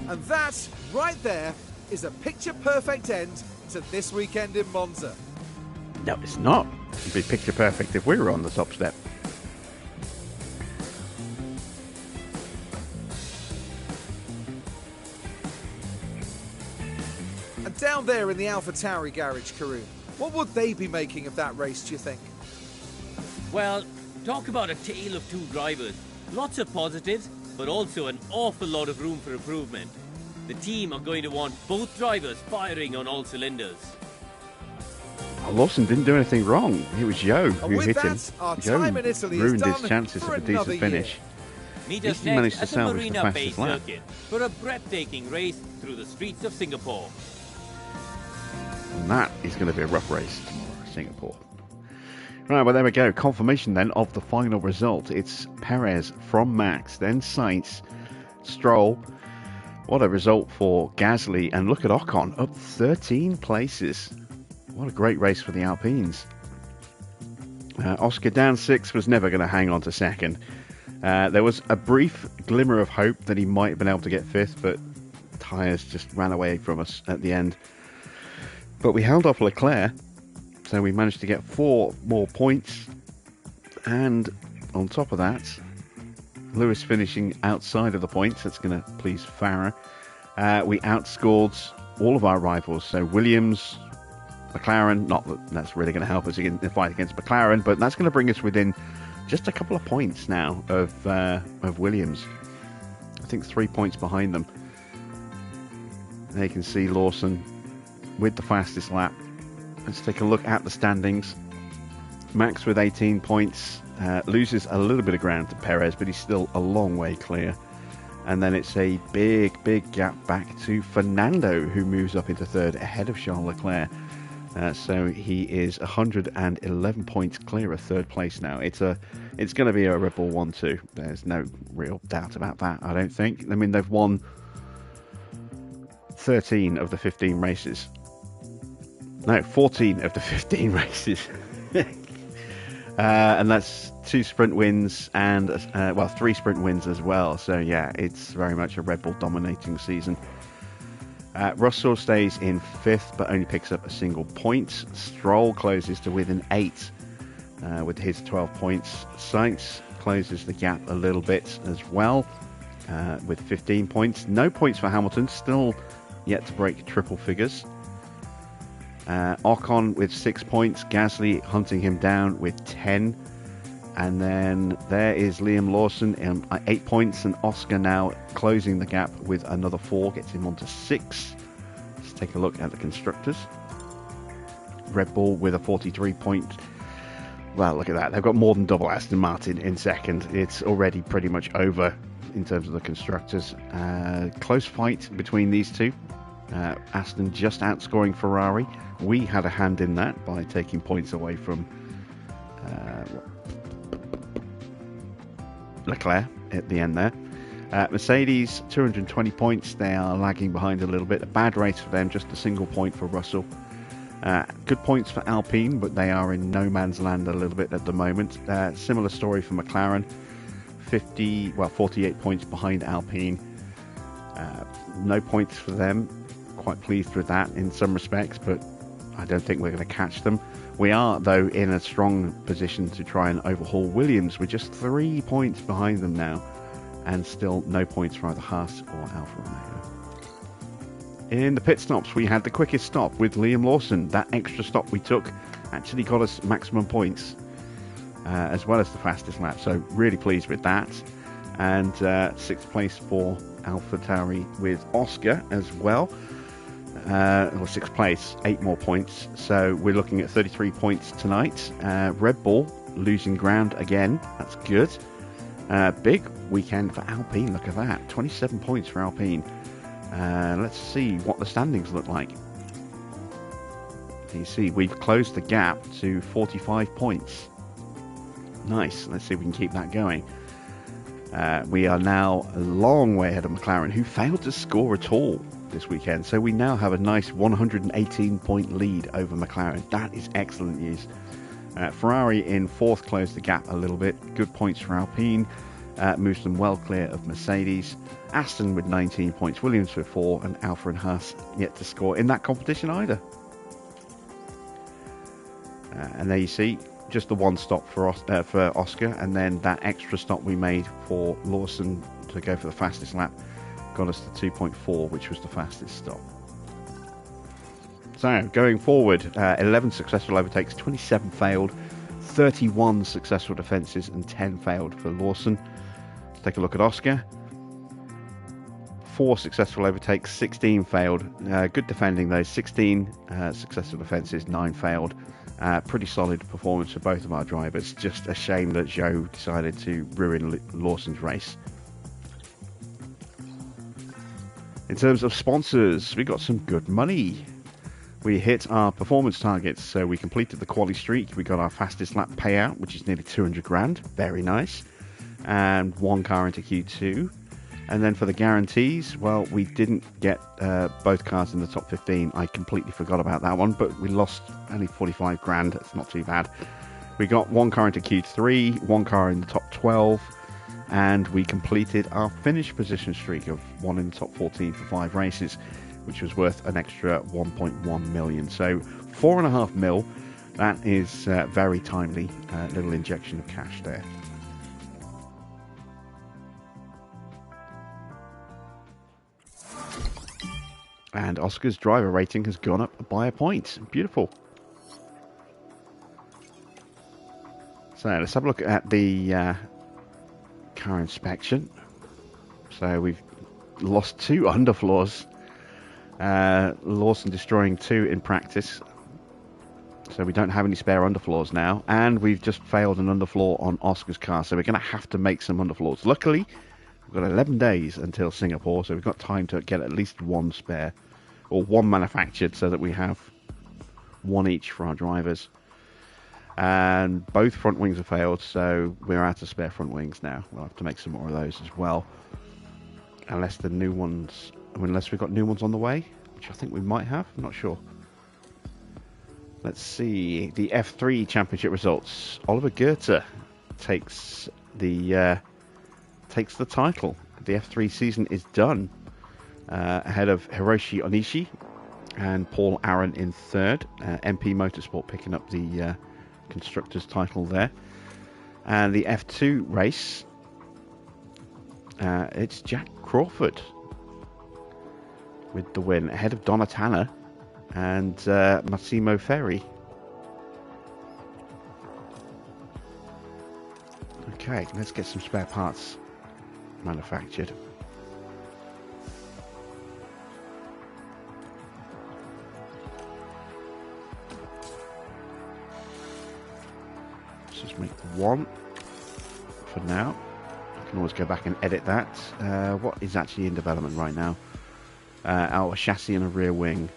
And that, right there, is a picture-perfect end to this weekend in Monza. No, it's not. It'd be picture perfect if we were on the top step. And down there in the Alpha Tauri garage, Karun, what would they be making of that race, do you think? Well, talk about a tale of 2 drivers. Lots of positives, but also an awful lot of room for improvement. The team are going to want both drivers firing on all cylinders. Lawson didn't do anything wrong. It was Joe who with hit him. that, our Joe time in Italy is ruined his done chances for of a decent another finish. Meet At us least he managed next to at the salvage the Marina-based fastest lap. circuit for a breathtaking race through the streets of Singapore. And that is going to be a rough race tomorrow, Singapore. Right, well, there we go. Confirmation then of the final result. It's Perez from Max, then Sainz, Stroll. What a result for Gasly. And look at Ocon, up 13 places. What a great race for the Alpines. Oscar down 6 was never going to hang on to second. There was a brief glimmer of hope that he might have been able to get 5th, but tyres just ran away from us at the end. But we held off Leclerc, so we managed to get 4 more points. And on top of that, Lewis finishing outside of the points. That's going to please Farah. We outscored all of our rivals. So Williams, McLaren, not that that's really going to help us in the fight against McLaren, but that's going to bring us within just a couple of points now of Williams. I think 3 points behind them. There you can see Lawson with the fastest lap. Let's take a look at the standings. Max with 18 points, loses a little bit of ground to Perez, but he's still a long way clear. And then it's a big gap back to Fernando, who moves up into third ahead of Charles Leclerc. So he is 111 points clear of third place now. It's going to be a Red Bull 1-2. There's no real doubt about that, I don't think. I mean, they've won 13 of the 15 races. No, 14 of the 15 races. And that's 2 sprint wins and, 3 sprint wins as well. So, yeah, it's very much a Red Bull dominating season. Russell stays in 5th, but only picks up a single point. Stroll closes to within 8 with his 12 points. Sainz closes the gap a little bit as well with 15 points. No points for Hamilton, still yet to break triple figures. Ocon with 6 points, Gasly hunting him down with 10. And then there is Liam Lawson in 8 points, and Oscar now closing the gap with another 4, gets him onto 6. Let's take a look at the constructors. Red Bull with a 43 point. Well, look at that. They've got more than double Aston Martin in second. It's already pretty much over in terms of the constructors. Close fight between these two. Aston just outscoring Ferrari. We had a hand in that by taking points away from Leclerc at the end there. Mercedes 220 points. They are lagging behind a little bit. A bad race for them, just a single point for Russell. Good points for Alpine, but they are in no man's land a little bit at the moment. Similar story for McLaren, 48 points behind Alpine. No points for them. Quite pleased with that in some respects, but I don't think we're going to catch them. We are, though, in a strong position to try and overhaul Williams. We're just 3 points behind them now, and still no points for either Haas or Alfa Romeo. In the pit stops, we had the quickest stop with Liam Lawson. That extra stop we took actually got us maximum points, as well as the fastest lap, so really pleased with that. And 6th place for Alpha Tauri with Oscar as well. Or 6th place, 8 more points. So we're looking at 33 points tonight. Red Bull losing ground again. That's good. Big weekend for Alpine. Look at that. 27 points for Alpine. Let's see what the standings look like. You see, we've closed the gap to 45 points. Nice. Let's see if we can keep that going. We are now a long way ahead of McLaren, who failed to score at all this weekend. So we now have a nice 118 point lead over McLaren. That is excellent news. Ferrari in 4th closed the gap a little bit. Good points for Alpine. Moves them well clear of Mercedes. Aston with 19 points. Williams with 4. And Alfa and Haas yet to score in that competition either. And there you see just the one stop for Oscar, and then that extra stop we made for Lawson to go for the fastest lap got us to 2.4, which was the fastest stop. So going forward, 11 successful overtakes, 27 failed, 31 successful defences and 10 failed for Lawson. Let's take a look at Oscar. 4 successful overtakes, 16 failed. Good defending though, 16 successful defences, 9 failed. Pretty solid performance for both of our drivers. Just a shame that Zhou decided to ruin Lawson's race. In terms of sponsors, we got some good money. We hit our performance targets, so we completed the quali streak. We got our fastest lap payout, which is nearly 200 grand. Very nice. And 1 car into Q2. And then for the guarantees, well, we didn't get both cars in the top 15. I completely forgot about that one, but we lost only 45 grand. That's not too bad. We got 1 car into Q3, 1 car in the top 12, and we completed our finish position streak of 1 in the top 14 for 5 races, which was worth an extra 1.1 million. So 4.5 mil. That is very timely. Little injection of cash there. And Oscar's driver rating has gone up by a point. Beautiful. So let's have a look at the car inspection. So we've lost 2 underfloors. Lawson destroying 2 in practice. So we don't have any spare underfloors now. And we've just failed an underfloor on Oscar's car. So we're going to have to make some underfloors. Luckily, we've got 11 days until Singapore. So we've got time to get at least 1 spare. Or 1 manufactured so that we have 1 each for our drivers. And both front wings have failed. So we're out of spare front wings now. We'll have to make some more of those as well. Unless the new ones... Unless we've got new ones on the way. Which I think we might have. I'm not sure. Let's see the F3 championship results. Oliver Goethe takes the title. The F3 season is done, ahead of Hiroshi Onishi and Paul Aaron in 3rd. MP Motorsport picking up the constructors' title there. And the F2 race, it's Jack Crawford with the win, ahead of Donatana and Massimo Ferri. Okay, let's get some spare parts manufactured. Let's just make 1 for now. I can always go back and edit that. What is actually in development right now? A chassis and a rear wing.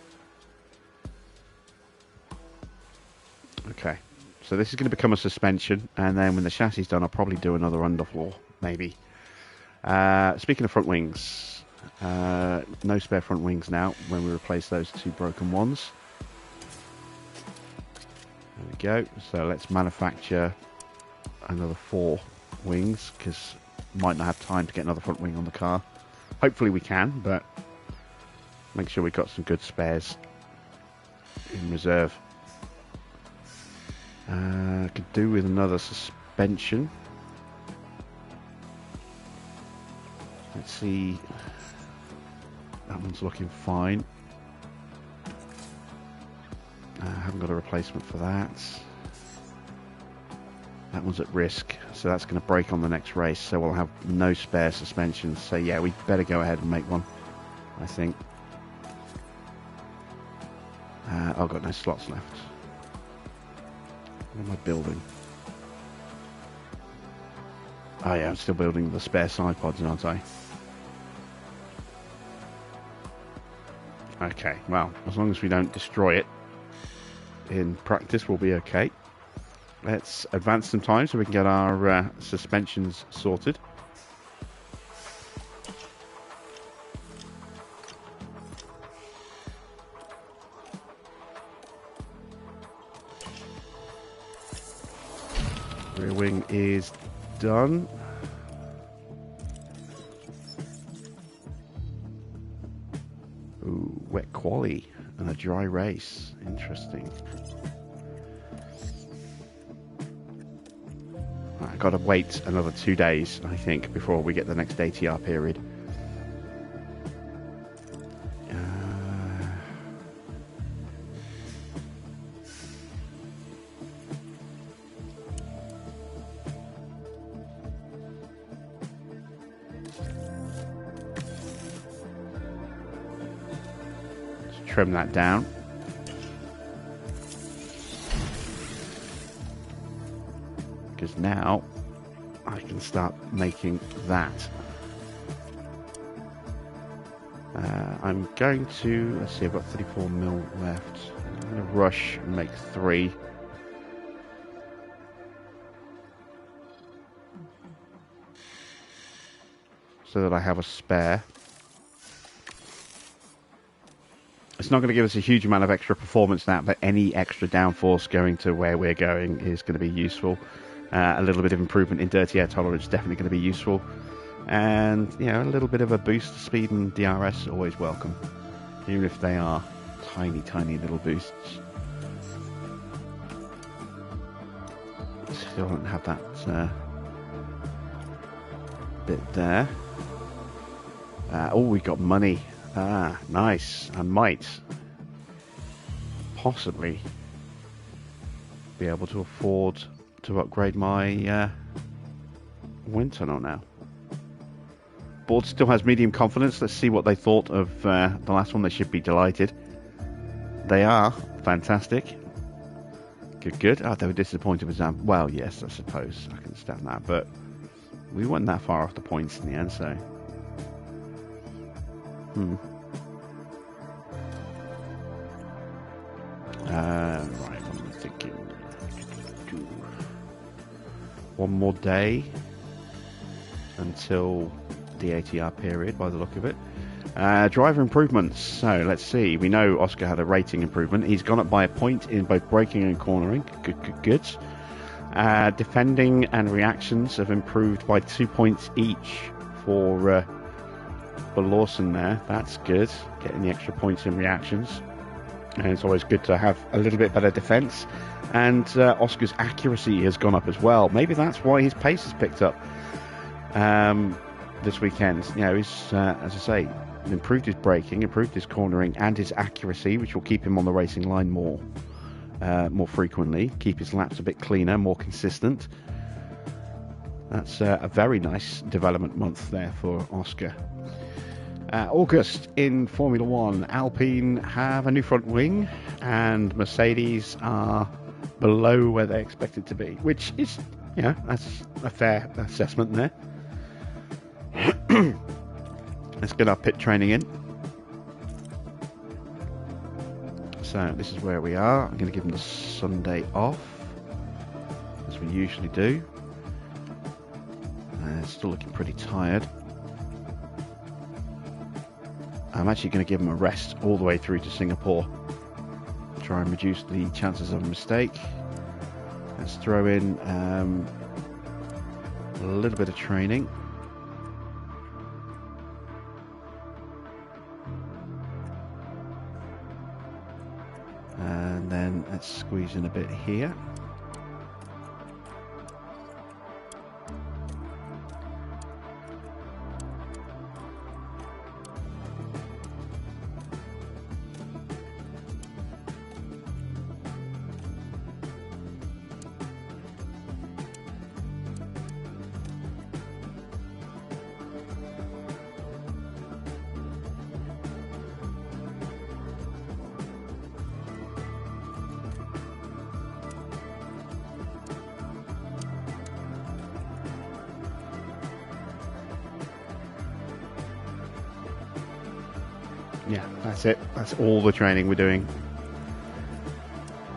Okay, so this is going to become a suspension, and then when the chassis is done, I'll probably do another underfloor, maybe. Speaking of front wings, no spare front wings now when we replace those 2 broken ones. There we go. So let's manufacture another 4 wings, because might not have time to get another front wing on the car. Hopefully we can, but make sure we've got some good spares in reserve. Could do with another suspension. Let's see. That one's looking fine. I haven't got a replacement for that. That one's at risk, so that's going to break on the next race. So we'll have no spare suspensions. So yeah, we better go ahead and make one, I think. I've got no slots left. What am I building? Oh yeah, I'm still building the spare side pods, aren't I? Okay, well, as long as we don't destroy it in practice, we'll be okay. Let's advance some time so we can get our suspensions sorted. Rear wing is done. Ooh, wet quali and a dry race. Interesting. I've got to wait another 2 days, I think, before we get the next ATR period. Trim that down. Because now I can start making that. I'm going to, let's see, I've got 34 mil left. I'm going to rush and make 3. So that I have a spare. It's not going to give us a huge amount of extra performance that, but any extra downforce going to where we're going is going to be useful. A little bit of improvement in dirty air tolerance is definitely going to be useful. And, you know, a little bit of a boost to speed and DRS, always welcome. Even if they are tiny, tiny little boosts. Still don't have that bit there. Oh, we got money. Ah, nice. I might possibly be able to afford to upgrade my wind tunnel now. Board still has medium confidence. Let's see what they thought of the last one. They should be delighted. They are fantastic. Good. Oh, they were disappointed with Zam. Well, yes, I suppose I can understand that, but we weren't that far off the points in the end, so. Right, what am I thinking? One more day until the ATR period, by the look of it. Driver improvements. So let's see. We know Oscar had a rating improvement. He's gone up by a point in both braking and cornering. Good. Defending and reactions have improved by 2 points each for Lawson there. That's good. Getting the extra points in reactions. And it's always good to have a little bit better defense. And Oscar's accuracy has gone up as well. Maybe that's why his pace has picked up this weekend. You know, he's, as I say, improved his braking, improved his cornering, and his accuracy, which will keep him on the racing line more frequently, keep his laps a bit cleaner, more consistent. That's a very nice development month there for Oscar. August in Formula One, Alpine have a new front wing, and Mercedes are below where they expected to be, which is, that's a fair assessment there. Let's get our pit training in. So this is where we are. I'm going to give them the Sunday off, as we usually do. Still looking pretty tired. I'm actually going to give them a rest all the way through to Singapore. Try and reduce the chances of a mistake. Let's throw in a little bit of training. And then let's squeeze in a bit here. Yeah, that's it. That's all the training we're doing.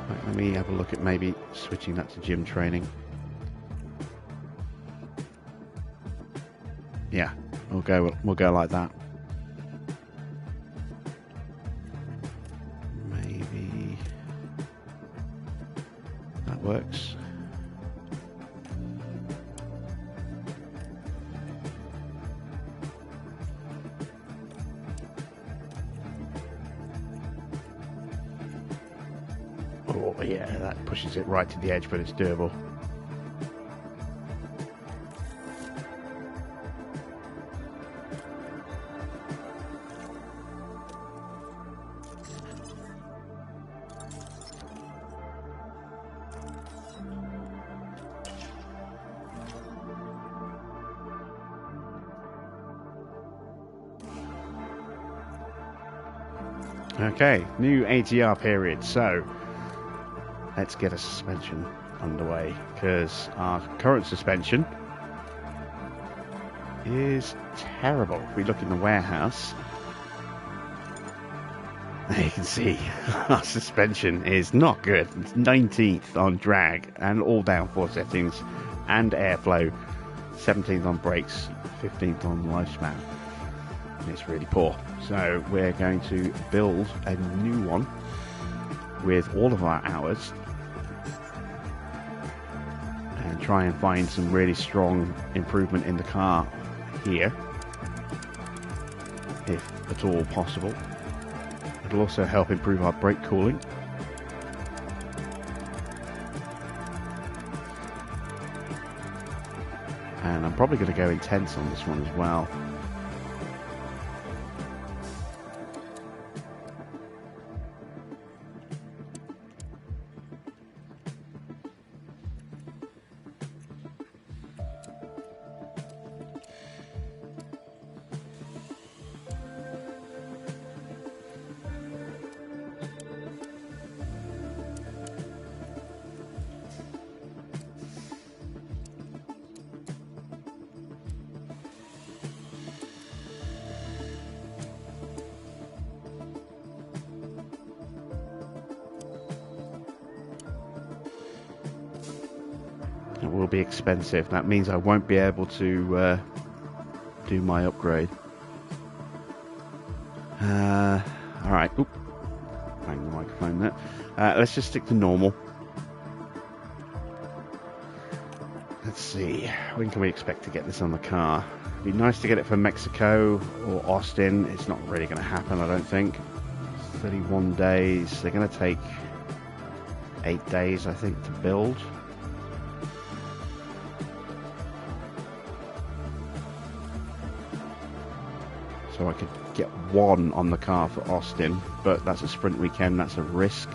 Right, let me have a look at maybe switching that to gym training. Yeah, we'll go like that. Maybe that works. Oh yeah, that pushes it right to the edge, but it's doable. Okay, new ATR period, so let's get a suspension underway, because our current suspension is terrible. If we look in the warehouse, there you can see our suspension is not good. It's 19th on drag and all downforce settings and airflow, 17th on brakes, 15th on lifespan. It's really poor. So we're going to build a new one with all of our hours and try and find some really strong improvement in the car here, if at all possible. It'll also help improve our brake cooling. And I'm probably going to go intense on this one as well. It will be expensive. That means I won't be able to do my upgrade. Alright. Oop. Bang the microphone there. Let's just stick to normal. Let's see. When can we expect to get this on the car? It'd be nice to get it for Mexico or Austin. It's not really going to happen, I don't think. 31 days. They're going to take 8 days, I think, to build. So I could get one on the car for Austin, but that's a sprint weekend, that's a risk.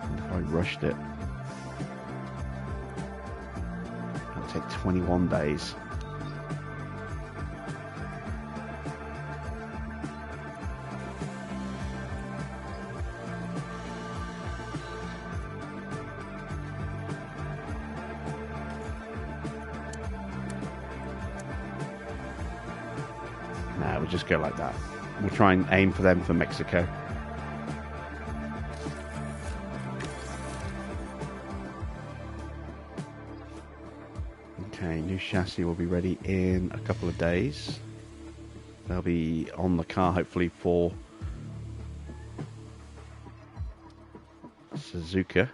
And if I rushed it, it'll take 21 days. Nah, we'll just go like that. We'll try and aim for them for Mexico. Okay, new chassis will be ready in a couple of days. They'll be on the car hopefully for Suzuka.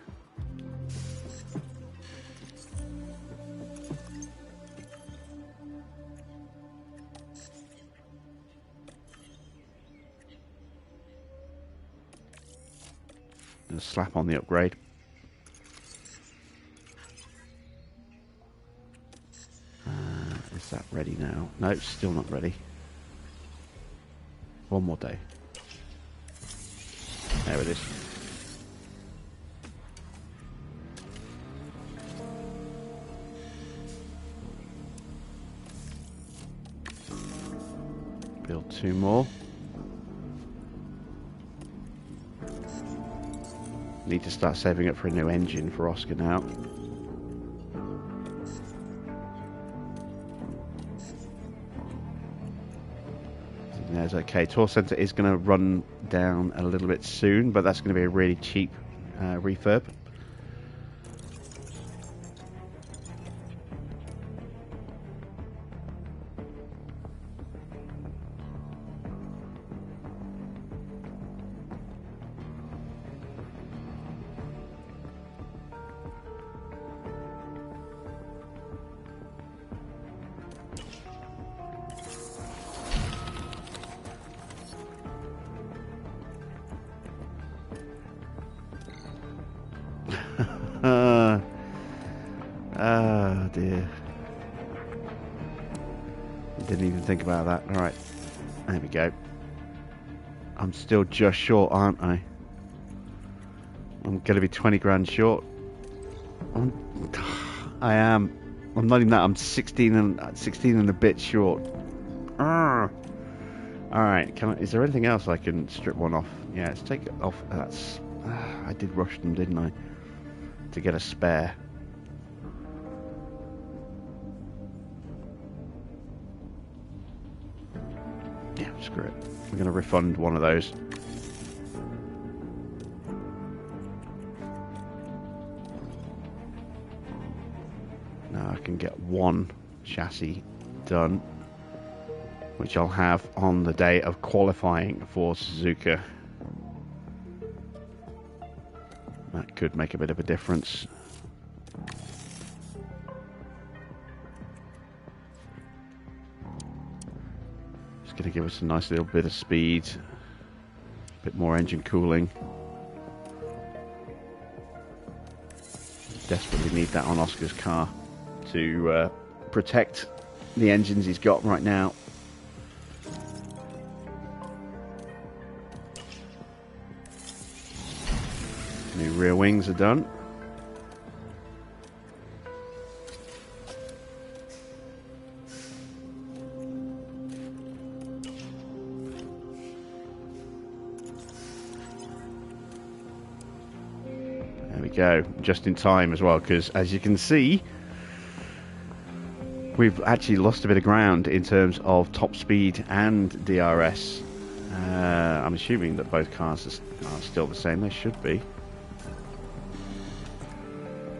Slap on the upgrade. Is that ready now? No, it's still not ready. One more day. There it is. Build 2 more. Need to start saving up for a new engine for Oscar now. There's okay. Tour Centre is going to run down a little bit soon, but that's going to be a really cheap refurb. Oh dear. Didn't even think about that. Alright. There we go. I'm still just short, aren't I? I'm going to be 20 grand short. I am. I'm not even that. I'm 16 and a bit short. Alright. Is there anything else I can strip one off? Yeah, let's take it off. That's. I did rush them, didn't I? To get a spare. Yeah, screw it. We're going to refund one of those. Now I can get one chassis done, which I'll have on the day of qualifying for Suzuka. That could make a bit of a difference. It's going to give us a nice little bit of speed, a bit more engine cooling. Desperately need that on Oscar's car to protect the engines he's got right now. New rear wings are done. There we go, just in time as well, because as you can see, we've actually lost a bit of ground in terms of top speed and DRS. I'm assuming that both cars are still the same. They should be.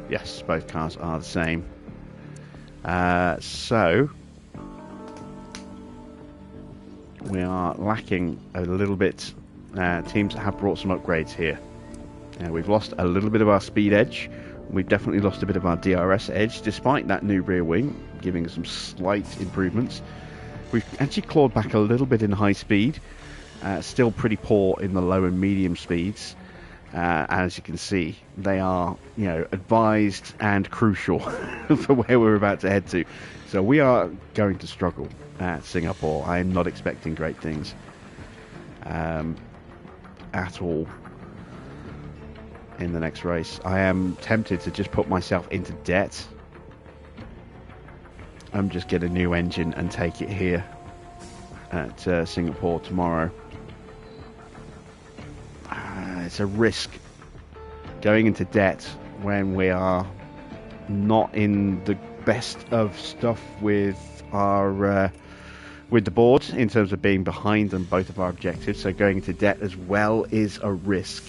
Yes, both cars are the same. So we are lacking a little bit. Teams have brought some upgrades here. We've lost a little bit of our speed edge. We've definitely lost a bit of our DRS edge, despite that new rear wing giving us some slight improvements. We've actually clawed back a little bit in high speed. Still pretty poor in the low and medium speeds. As you can see, they are, advised and crucial for where we're about to head to. So we are going to struggle at Singapore. I am not expecting great things at all in the next race. I am tempted to just put myself into debt. Just get a new engine and take it here at Singapore tomorrow. It's a risk going into debt when we are not in the best of stuff with our with the board in terms of being behind on both of our objectives. So going into debt as well is a risk.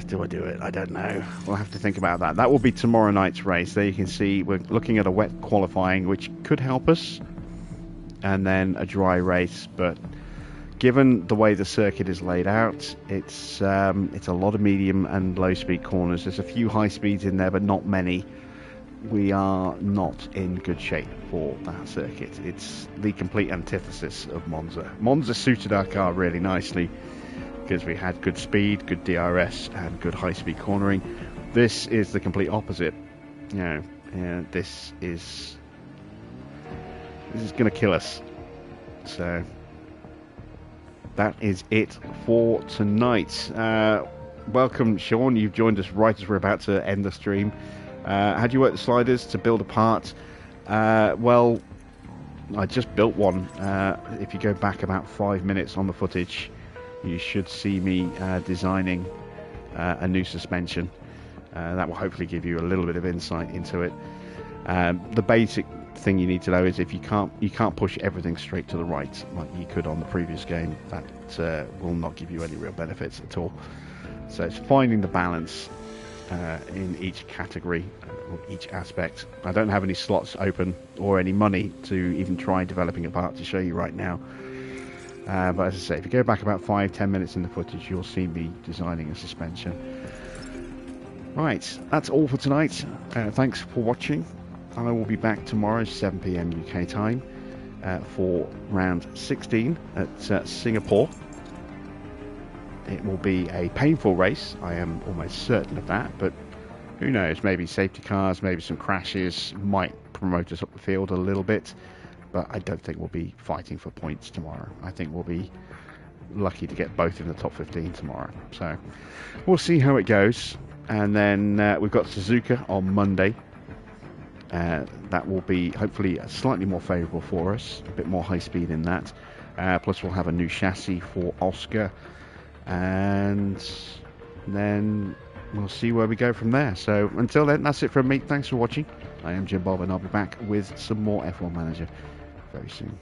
Do I do it? I don't know. We'll have to think about that. That will be tomorrow night's race. There you can see we're looking at a wet qualifying, which could help us, and then a dry race. But given the way the circuit is laid out, it's a lot of medium and low speed corners. There's a few high speeds in there, but not many. We are not in good shape for that circuit. It's the complete antithesis of Monza. Monza suited our car really nicely because we had good speed, good DRS, and good high speed cornering. This is the complete opposite. This is going to kill us. So that is it for tonight. Welcome, Sean. You've joined us right as we're about to end the stream. How do you work the sliders to build a part? Well, I just built one. If you go back about 5 minutes on the footage, you should see me designing a new suspension. That will hopefully give you a little bit of insight into it. The basic thing you need to know is if you can't push everything straight to the right like you could on the previous game. That will not give you any real benefits at all. So it's finding the balance in each category, or each aspect. I don't have any slots open or any money to even try developing a part to show you right now. But as I say, if you go back about 5-10 minutes in the footage, you'll see me designing a suspension. Right, that's all for tonight. Thanks for watching. I will be back tomorrow, 7 PM UK time, for round 16 at Singapore. It will be a painful race, I am almost certain of that, but who knows, maybe safety cars, maybe some crashes might promote us up the field a little bit, but I don't think we'll be fighting for points tomorrow. I think we'll be lucky to get both in the top 15 tomorrow. So we'll see how it goes. And then we've got Suzuka on Monday. That will be hopefully slightly more favourable for us, a bit more high speed in that. Plus we'll have a new chassis for Oscar, and then we'll see where we go from there. So until then, that's it from me. Thanks for watching. I am Jim Bob, and I'll be back with some more F1 Manager very soon.